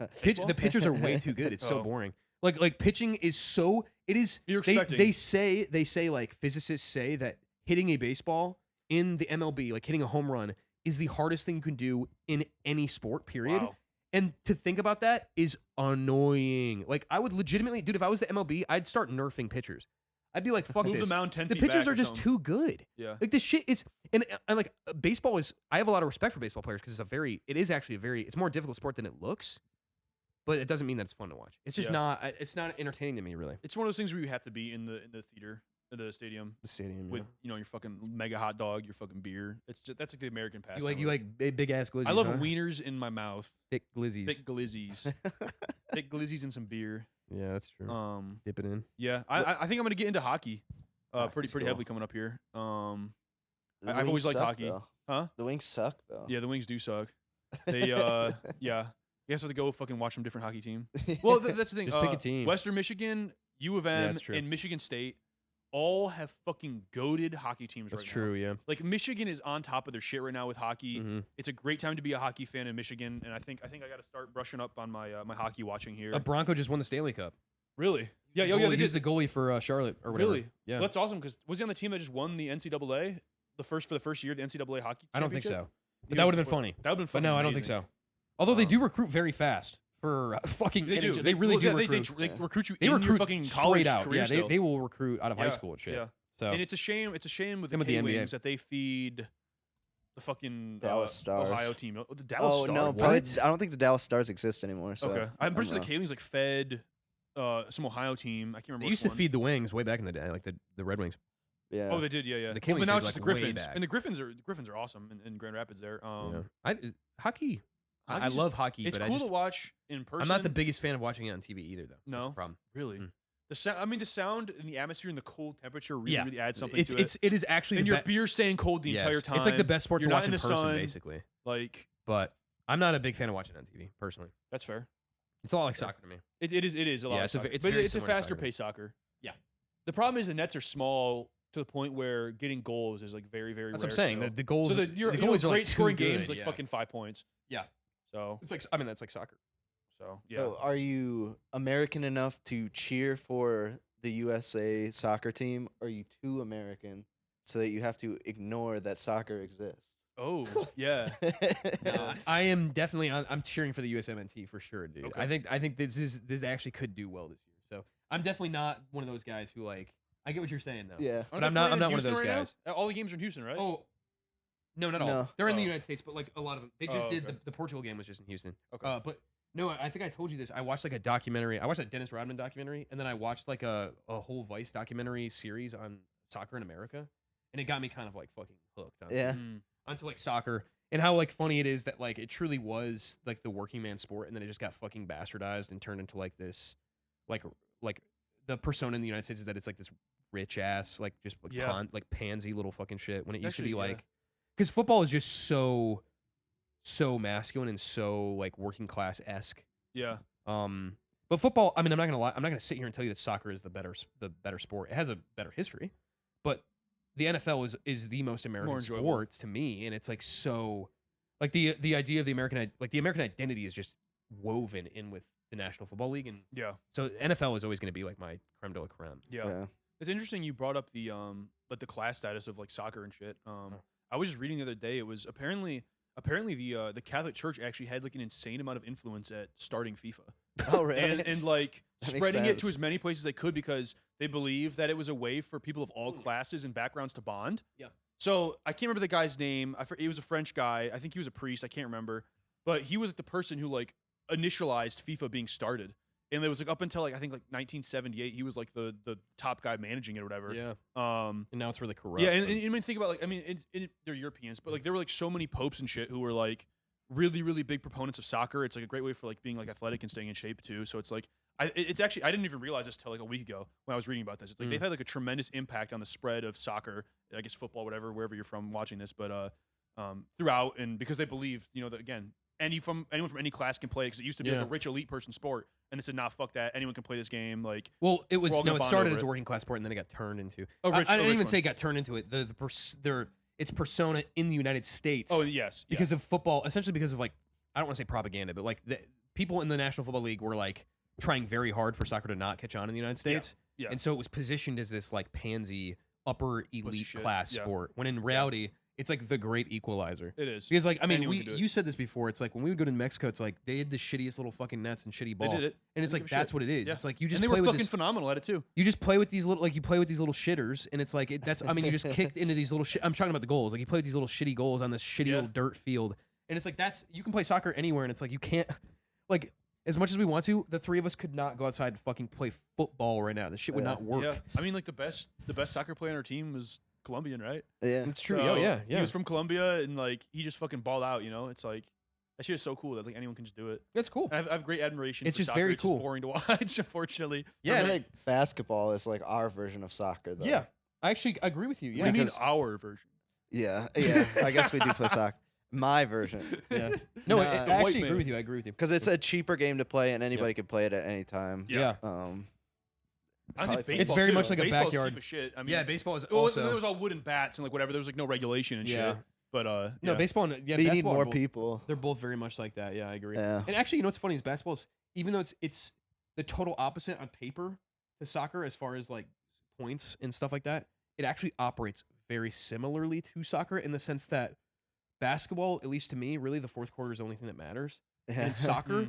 the pitchers are way too good. It's so boring. Like pitching is so. It is. You're expecting. They say like physicists say that hitting a baseball in the MLB, like hitting a home run, is the hardest thing you can do in any sport. Period. Wow. And to think about that is annoying. Like I would legitimately, dude. If I was the MLB, I'd start nerfing pitchers. I'd be like, fuck Move this. The mound 10 the feet pitchers back are just too good. Yeah. Like this shit is, and like baseball is. I have a lot of respect for baseball players because it is actually it's more difficult sport than it looks. But it doesn't mean that it's fun to watch. It's just not. It's not entertaining to me, really. It's one of those things where you have to be in the theater the stadium The stadium. with your fucking mega hot dog, your fucking beer. It's just, that's like the American pastime. you like big ass glizzies. I love huh? wieners in my mouth. Thick glizzies. Thick glizzies. Thick glizzies and some beer. Yeah, that's true. Dip it in. Yeah, I think I'm gonna get into hockey. Pretty cool. heavily coming up here. The I've wings always liked suck, hockey. though. Huh? The wings suck though. Yeah, the wings do suck. They yeah. You guys have to go fucking watch some different hockey team. Well, that's the thing. Just pick a team. Western Michigan, U of Yeah, M, that's true. and Michigan State all have fucking goated hockey teams That's right true. now. Yeah. Like Michigan is on top of their shit right now with hockey. Mm-hmm. It's a great time to be a hockey fan in Michigan, and I think I got to start brushing up on my my hockey watching here. Bronco just won the Stanley Cup. Really? Yeah, Goalie, they he was did. the goalie for Charlotte or whatever. Really? Yeah. Well, that's awesome because was he on the team that just won the NCAA for the first year of the NCAA hockey? I don't think championship? so. But that would have been funny. That would have been But funny. no, I don't think so. Although they do recruit very fast for fucking. They do. NHL. They really do They recruit. they recruit you They in recruit your fucking college straight out. career Yeah, still. they will recruit out of high Yeah, school and shit. Yeah. So And it's a shame. It's a shame with the Same with the NBA. K-Wings that they feed the fucking Dallas Stars. Ohio team. Oh, the Dallas Oh Stars. no, What? probably. I don't think the Dallas Stars exist anymore. So Okay, I'm pretty sure the know. K-Wings like fed some Ohio team. I can't remember. they which used to one. feed the Wings way back in the day, like the Red Wings. Yeah. Oh, they did. Yeah, yeah. The Well, K-Wings but now did, it's just like, the way Griffins, back. and the Griffins are awesome in Grand Rapids there. Yeah. Hockey. I Hockey's love hockey, It's but cool I just, to watch in person. I'm not the biggest fan of watching it on TV either, though. That's No? the problem. Really. Mm. The sound and the atmosphere and the cold temperature really, Yeah. really adds something It is actually and the your best. beer's staying cold the entire time. It's like the best sport You're to not watch in in the person, sun. basically. Like But I'm not a big fan of watching it on TV, personally. that's fair. It's a lot like soccer to me. It is a lot. Yeah, of it's a- soccer. it's but very it's a similar to faster soccer. paced soccer. Yeah. The problem is the nets are small to the point where getting goals is like very very That's rare. what I'm saying. So, The goals. so the goalies great are like scoring too good, games like yeah. fucking 5 points. Yeah. So It's like that's like soccer. yeah. So are you American enough to cheer for the USA soccer team? Or are you too American so that you have to ignore that soccer exists? Oh yeah. No, I am definitely. I'm cheering for the USMNT for sure, dude. Okay. I think this actually could do well this year. So I'm definitely not one of those guys who like. I get what you're saying though. Yeah. But I'm not one of those guys. All the games are in Houston, right? Oh, no, not all. No. They're in the Oh. United States, but like a lot of them. They just Oh, did okay. the Portugal game was just in Houston. Okay. But no, I think I told you this. I watched like a documentary. I watched that Dennis Rodman documentary, and then I watched like a whole Vice documentary series on soccer in America, and it got me kind of like fucking hooked on Yeah. Mm. onto like soccer and how like funny it is that like it truly was like the working man sport, and then it just got fucking bastardized and turned into like this like the persona in the United States is that it's like this rich ass like just like, Yeah. like pansy little fucking shit when it used to Actually, be yeah. like because football is just so masculine and so like working class esque. Yeah. But football, I mean, I'm not gonna lie. I'm not gonna sit here and tell you that soccer is the better sport. It has a better history, but the NFL is the most American More enjoyable. sport to me, and it's like so, like the idea of the American identity is just woven in with the National Football League, and Yeah. so NFL is always gonna be like my creme de la creme. Yeah. Yeah. It's interesting you brought up the like the class status of like soccer and shit. I was just reading the other day. It was apparently the Catholic Church actually had like an insane amount of influence at starting FIFA Oh, really? and like That makes spreading it to sense. as many places they could because they believed that it was a way for people of all classes and backgrounds to bond. Yeah. So I can't remember the guy's name. He was a French guy. I think he was a priest. I can't remember, but he was like the person who like initialized FIFA being started. And it was like up until like I think like 1978, he was like the top guy managing it or whatever. Yeah, Um, and now it's really corrupt. yeah, and I mean think about like I mean they're Europeans, but like there were like so many popes and shit who were like really really big proponents of soccer. It's like a great way for like being like athletic and staying in shape too. So it's like it's actually I didn't even realize this till like a week ago when I was reading about this. It's like they've had like a tremendous impact on the spread of soccer, I guess football, whatever, wherever you're from watching this, but throughout and because they believe that again. Anyone from any class can play because it used to be like Yeah. a rich elite person sport, and they said, "Nah, fuck that. Anyone can play this game." Like, Well, it was We're all gonna it bond started over as a it. working class sport, and then it got turned into. Oh, rich- I oh, didn't rich even one. say it got turned into it. Its persona in the United States. oh yes, yeah. Because of football, essentially because of like I don't want to say propaganda, but like the people in the National Football League were like trying very hard for soccer to not catch on in the United States, yeah. and so it was positioned as this like pansy upper elite shit, class yeah. sport, when in reality it's like the great equalizer. it is. Because like I mean, Anyone can do it. you said this before. It's like when we would go to Mexico, it's like they had the shittiest little fucking nets and shitty They ball, did it. and it's Didn't like give a that's shit. what it is. Yeah. It's like you just And they play were with fucking this. phenomenal at it too. You just play with these little you play with these little shitters, and it's like that's I mean you just kicked into these little I'm talking about the goals. Like you play with these little shitty goals on this shitty Yeah. little dirt field, and it's like you can play soccer anywhere, and it's like you can't like as much as we want to, the three of us could not go outside and fucking play football right now. This shit would Yeah. not work. Yeah, I mean, like the best soccer player on our team was Colombian, right? Yeah. It's true. So, Oh yeah, He was from Colombia, and like he just fucking balled out. You know, it's like that shit is so cool that like anyone can just do it. That's cool. I have great admiration. It's for just soccer. very it's cool. Just boring to watch, unfortunately. Yeah, I and feel like basketball is like our version of soccer, though. yeah. I actually agree with you. What Yeah. do you mean because- our version? Yeah. I guess we do play soccer. My version. Yeah. No, Nah. I The actually white agree man. with you. I agree with you. Because it's a cheaper game to play, and anybody can play it at any time. Yeah. Honestly, Probably- baseball It's very too. much like a Baseball's backyard. cheap as shit. I mean, Yeah, baseball is well, also. there was all wooden bats and like whatever. There was like no regulation and Yeah. shit. But No, yeah. baseball. Yeah, But you need basketball are more both- people. They're both very much like that. Yeah, I agree. Yeah. And actually, you know what's funny is basketball's, even though it's the total opposite on paper to soccer as far as like points and stuff like that, it actually operates very similarly to soccer in the sense that basketball, at least to me, really the fourth quarter is the only thing that matters. Yeah. And soccer,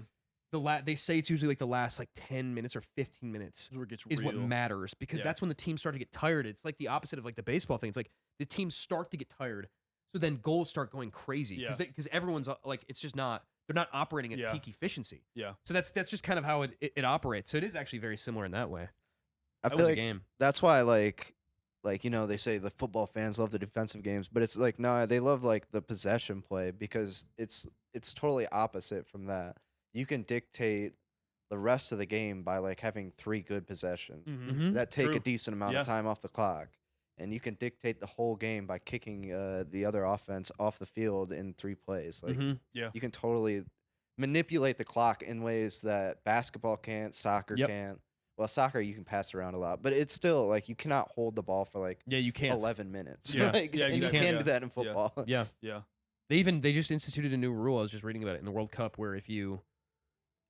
Mm. they say it's usually like the last like 10 minutes or 15 minutes This is where it gets is what real. matters because Yeah. that's when the teams start to get tired. It's like the opposite of like the baseball thing. It's like the teams start to get tired, so then goals start going crazy Yeah. because everyone's like it's just not they're not operating at Yeah. peak efficiency. Yeah. So that's just kind of how it operates. So it is actually very similar in that way. I That feel was a like game. that's why like they say the football fans love the defensive games, but it's like no, they love like the possession play because it's totally opposite from that. You can dictate the rest of the game by like having 3 good possessions Mm-hmm. that take True. a decent amount Yeah. of time off the clock, and you can dictate the whole game by kicking the other offense off the field in 3 plays. Like Mm-hmm. you can totally manipulate the clock in ways that basketball can't, soccer Yep. can't. Well, soccer you can pass around a lot, but it's still like you cannot hold the ball for like Yeah, you can't. 11 minutes. Yeah. Like, Yeah, and you exactly. can't Yeah. do that in Yeah. football. Yeah. Yeah. They just instituted a new rule. I was just reading about it in the World Cup where if you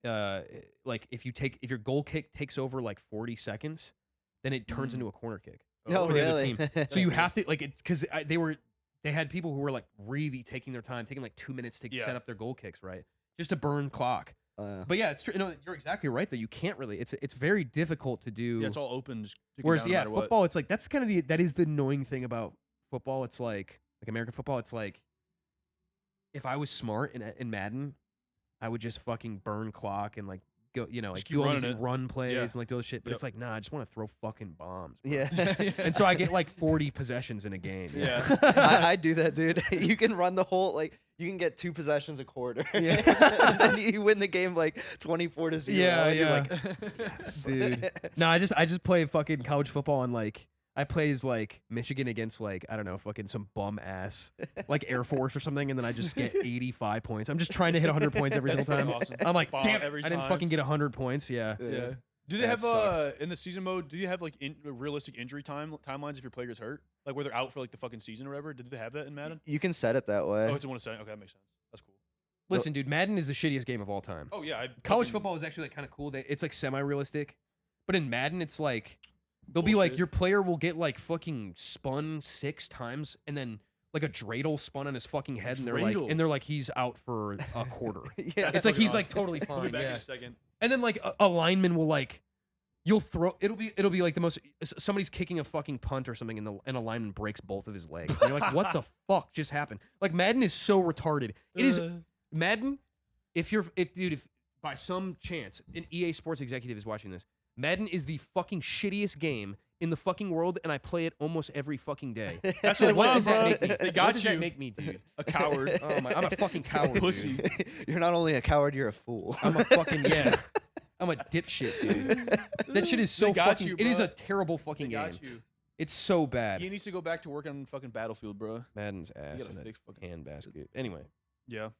if your goal kick takes over like 40 seconds, then it turns Mm. into a corner kick. Oh, for the other really? team. So you have to like it's because they had people who were like really taking their time, taking like 2 minutes to Yeah. set up their goal kicks, right? Just to burn clock. But yeah, it's true. No, you're exactly right though. You can't really. It's very difficult to do. Yeah, it's all open. Just kick it Whereas down no yeah, matter what. football, it's like that's kind of that is the annoying thing about football. It's like American football. It's like if I was smart in Madden, I would just fucking burn clock and like go, like Just keep do all these running it. run plays Yeah. and like do all this shit. But Yep. it's like nah, I just want to throw fucking bombs. bro. Yeah. And so I get like 40 possessions in a game. Yeah. I do that, dude. You can run the whole you can get 2 possessions a quarter. Yeah. And then you win the game like 24-0. Yeah, and you're yeah. like, yes. Dude. No, I just play fucking college football and like I plays like Michigan against like I don't know fucking some bum ass like Air Force or something, and then I just get 85 points. I'm just trying to hit 100 points every That's single time. awesome. I'm like, Bomb damn it, every I didn't time. fucking get 100 points. Yeah. Yeah. Do they That have sucks. in the season mode? Do you have like realistic injury timelines if your player gets hurt, like where they're out for like the fucking season or whatever? Did they have that in Madden? You can set it that way. Oh, it's a 1 second. Okay, that makes sense. That's cool. Listen, dude, Madden is the shittiest game of all time. Oh yeah, College fucking- football is actually like kind of cool. It's like semi-realistic, but in Madden, it's like they'll be like Bullshit. your player will get like fucking spun 6 times, and then like a dreidel spun on his fucking head, and Dreidel. they're like he's out for a quarter. Yeah. It's like fucking he's like awesome. totally We'll be fine. back in Yeah. a second. And then like a lineman will like you'll throw it'll be like the most somebody's kicking a fucking punt or something and a lineman breaks both of his legs. And you're like, what the fuck just happened? Like Madden is so retarded. It is Madden. If by some chance an EA Sports executive is watching this, Madden is the fucking shittiest game in the fucking world, and I play it almost every fucking day. That's So what what it does was, that bro. make me? They What got does you. that make me, dude? A coward. Oh my, I'm a fucking coward, dude. Pussy. You're not only a coward, you're a fool. I'm a fucking I'm a dipshit, dude. That shit is so They got fucking. you, It is bro. a terrible fucking They game. got you. It's so bad. He needs to go back to work on fucking Battlefield, bro. Madden's ass gotta in a fix fucking- hand basket. Anyway, Yeah,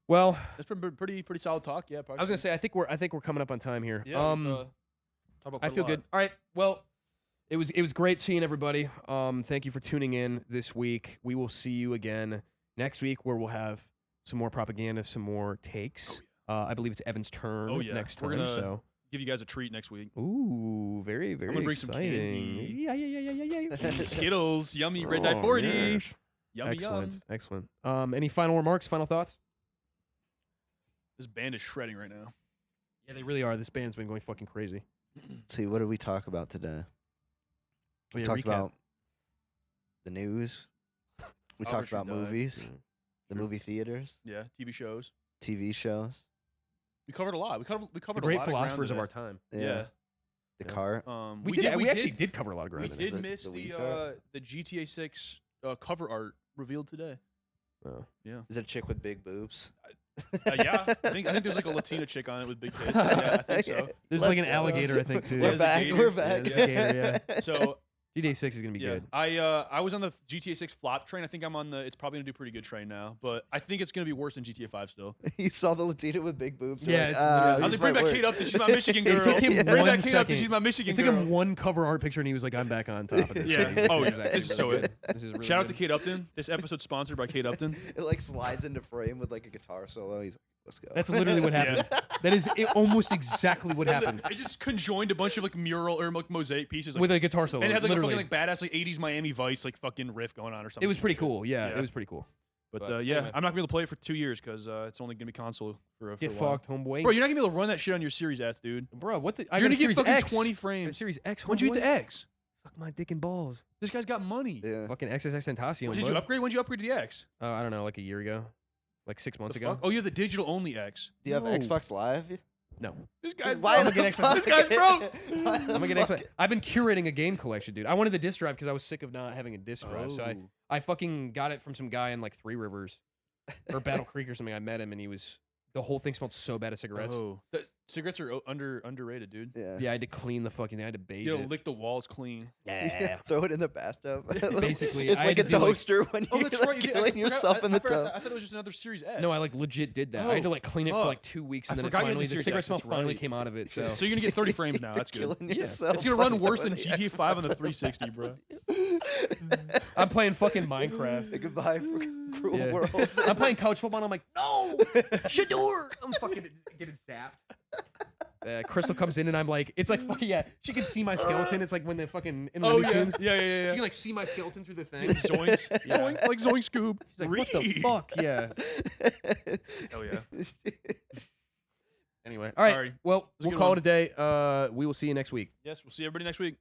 well, that's pretty solid talk. Yeah, I was gonna say I think we're coming up on time here. Yeah, talk about I quite a feel lot. good. All right, well, it was great seeing everybody. Thank you for tuning in this week. We will see you again next week where we'll have some more propaganda, some more takes. I believe it's Evan's turn Oh, yeah. next We're time. gonna So, Give you guys a treat next week. ooh, very very gonna bring some exciting. candy. Yeah. Skittles, yummy, red dye Oh, 40. yes. Yummy, Excellent, yum. excellent. Any final remarks? Final thoughts? This band is shredding right now. Yeah, they really are. This band's been going fucking crazy. See, what did we talk about today? We Yeah, talked recap. about the news. We talked Albert about should die. movies, the True. movie theaters, Yeah, TV shows. TV shows. We covered a lot. We covered The a great lot of philosophers of ground our today. time. Yeah. The Yeah. car. We actually did cover a lot of ground. We today. did miss the weed the GTA 6 cover art revealed today. Oh. Yeah. Is it a chick with big boobs? Yeah. I think there's like a Latina chick on it with big tits. Yeah, I think so. There's Let's like an go. alligator, I think, too. We're There's a back. gator. We're Yeah, back. there's a gator, yeah. So GTA 6 is gonna be yeah, good. I was on the GTA 6 flop train. I think I'm on the. It's probably gonna do pretty good train now, but I think it's gonna be worse than GTA 5 still. You saw the Latina with big boobs. Yeah, Like, it's ah, literally- I was these like, bring might back work. Kate Upton. She's my Michigan girl. It took him Bring one back Kate Upton. second. She's my Michigan It took girl. him one cover art picture, and he was like, "I'm back on top of this." Yeah. thing." Oh, This yeah. is This is so really it. good. This is really Shout out to good. Kate Upton. This episode's sponsored by Kate Upton. It like slides into frame with like a guitar solo. He's like, let's go. That's literally what Yeah. happened. That is almost exactly what happened They just conjoined a bunch of like mural or like mosaic pieces like, with a guitar solo. and it had like literally. a fucking like badass like 80s Miami Vice like fucking riff going on or something. It was pretty Shit. cool. Yeah, Yeah. it was pretty cool. But, But yeah, anyway. I'm not gonna be able to play it for 2 years because it's only gonna be console for Get a while. fucked, homeboy. Bro, you're not gonna be able to run that shit on your Series S, dude. Bro, what the? You're I got gonna a get Series fucking X. 20 I got a frames. Series X. When'd you get homeboy. the X? Suck my dick and balls. This guy's got money. Yeah. Fucking XSX Tentacion. When did you upgrade? When'd you upgrade to the X? I don't know, like a year ago, like 6 months The ago. fuck? Oh, you have the digital only X. Do you have No. Xbox Live? No, This guy's Why broke. the get fuck? Xbox. This guy's broke. Why I'm the gonna get fuck? Xbox. I've been curating a game collection, dude. I wanted the disc drive because I was sick of not having a disc drive. So Oh. I fucking got it from some guy in like Three Rivers or Battle Creek or something. I met him and the whole thing smelled so bad of cigarettes. Oh, the cigarettes are underrated, dude. Yeah. Yeah, I had to clean the fucking thing. I had to bathe You gotta it. lick the walls clean. Yeah, throw it in the bathtub. Basically, it's I like had a to do, like- toaster when Oh, you're that's right. like, You did. killing yourself in the tub. I thought it was just another Series S. No, I like legit did that. I had to like clean it for fuck. like 2 weeks, and I then it forgot you had finally the the Series cigarette X, smell that's finally right. came out of it. So So you're gonna get 30 frames now. That's good. Killing Yeah. yourself It's gonna run with worse the than GTA 5 on the 360, bro. I'm playing fucking Minecraft. Goodbye for cruel Yeah. worlds. I'm playing couch football, and I'm like, no, Shador. I'm fucking getting zapped. Crystal comes in, and I'm like, it's like fucking yeah. She can see my skeleton. It's like when the fucking in the Oh Looney yeah, Tunes. yeah. She can like see my skeleton through the thing. Zoinks, Yeah. Zoink, like Zoink Scoob. She's like, what the fuck? Yeah. Hell yeah. Anyway, all right. Alrighty. Well, Let's we'll get call on. it a day. We will see you next week. Yes, we'll see everybody next week.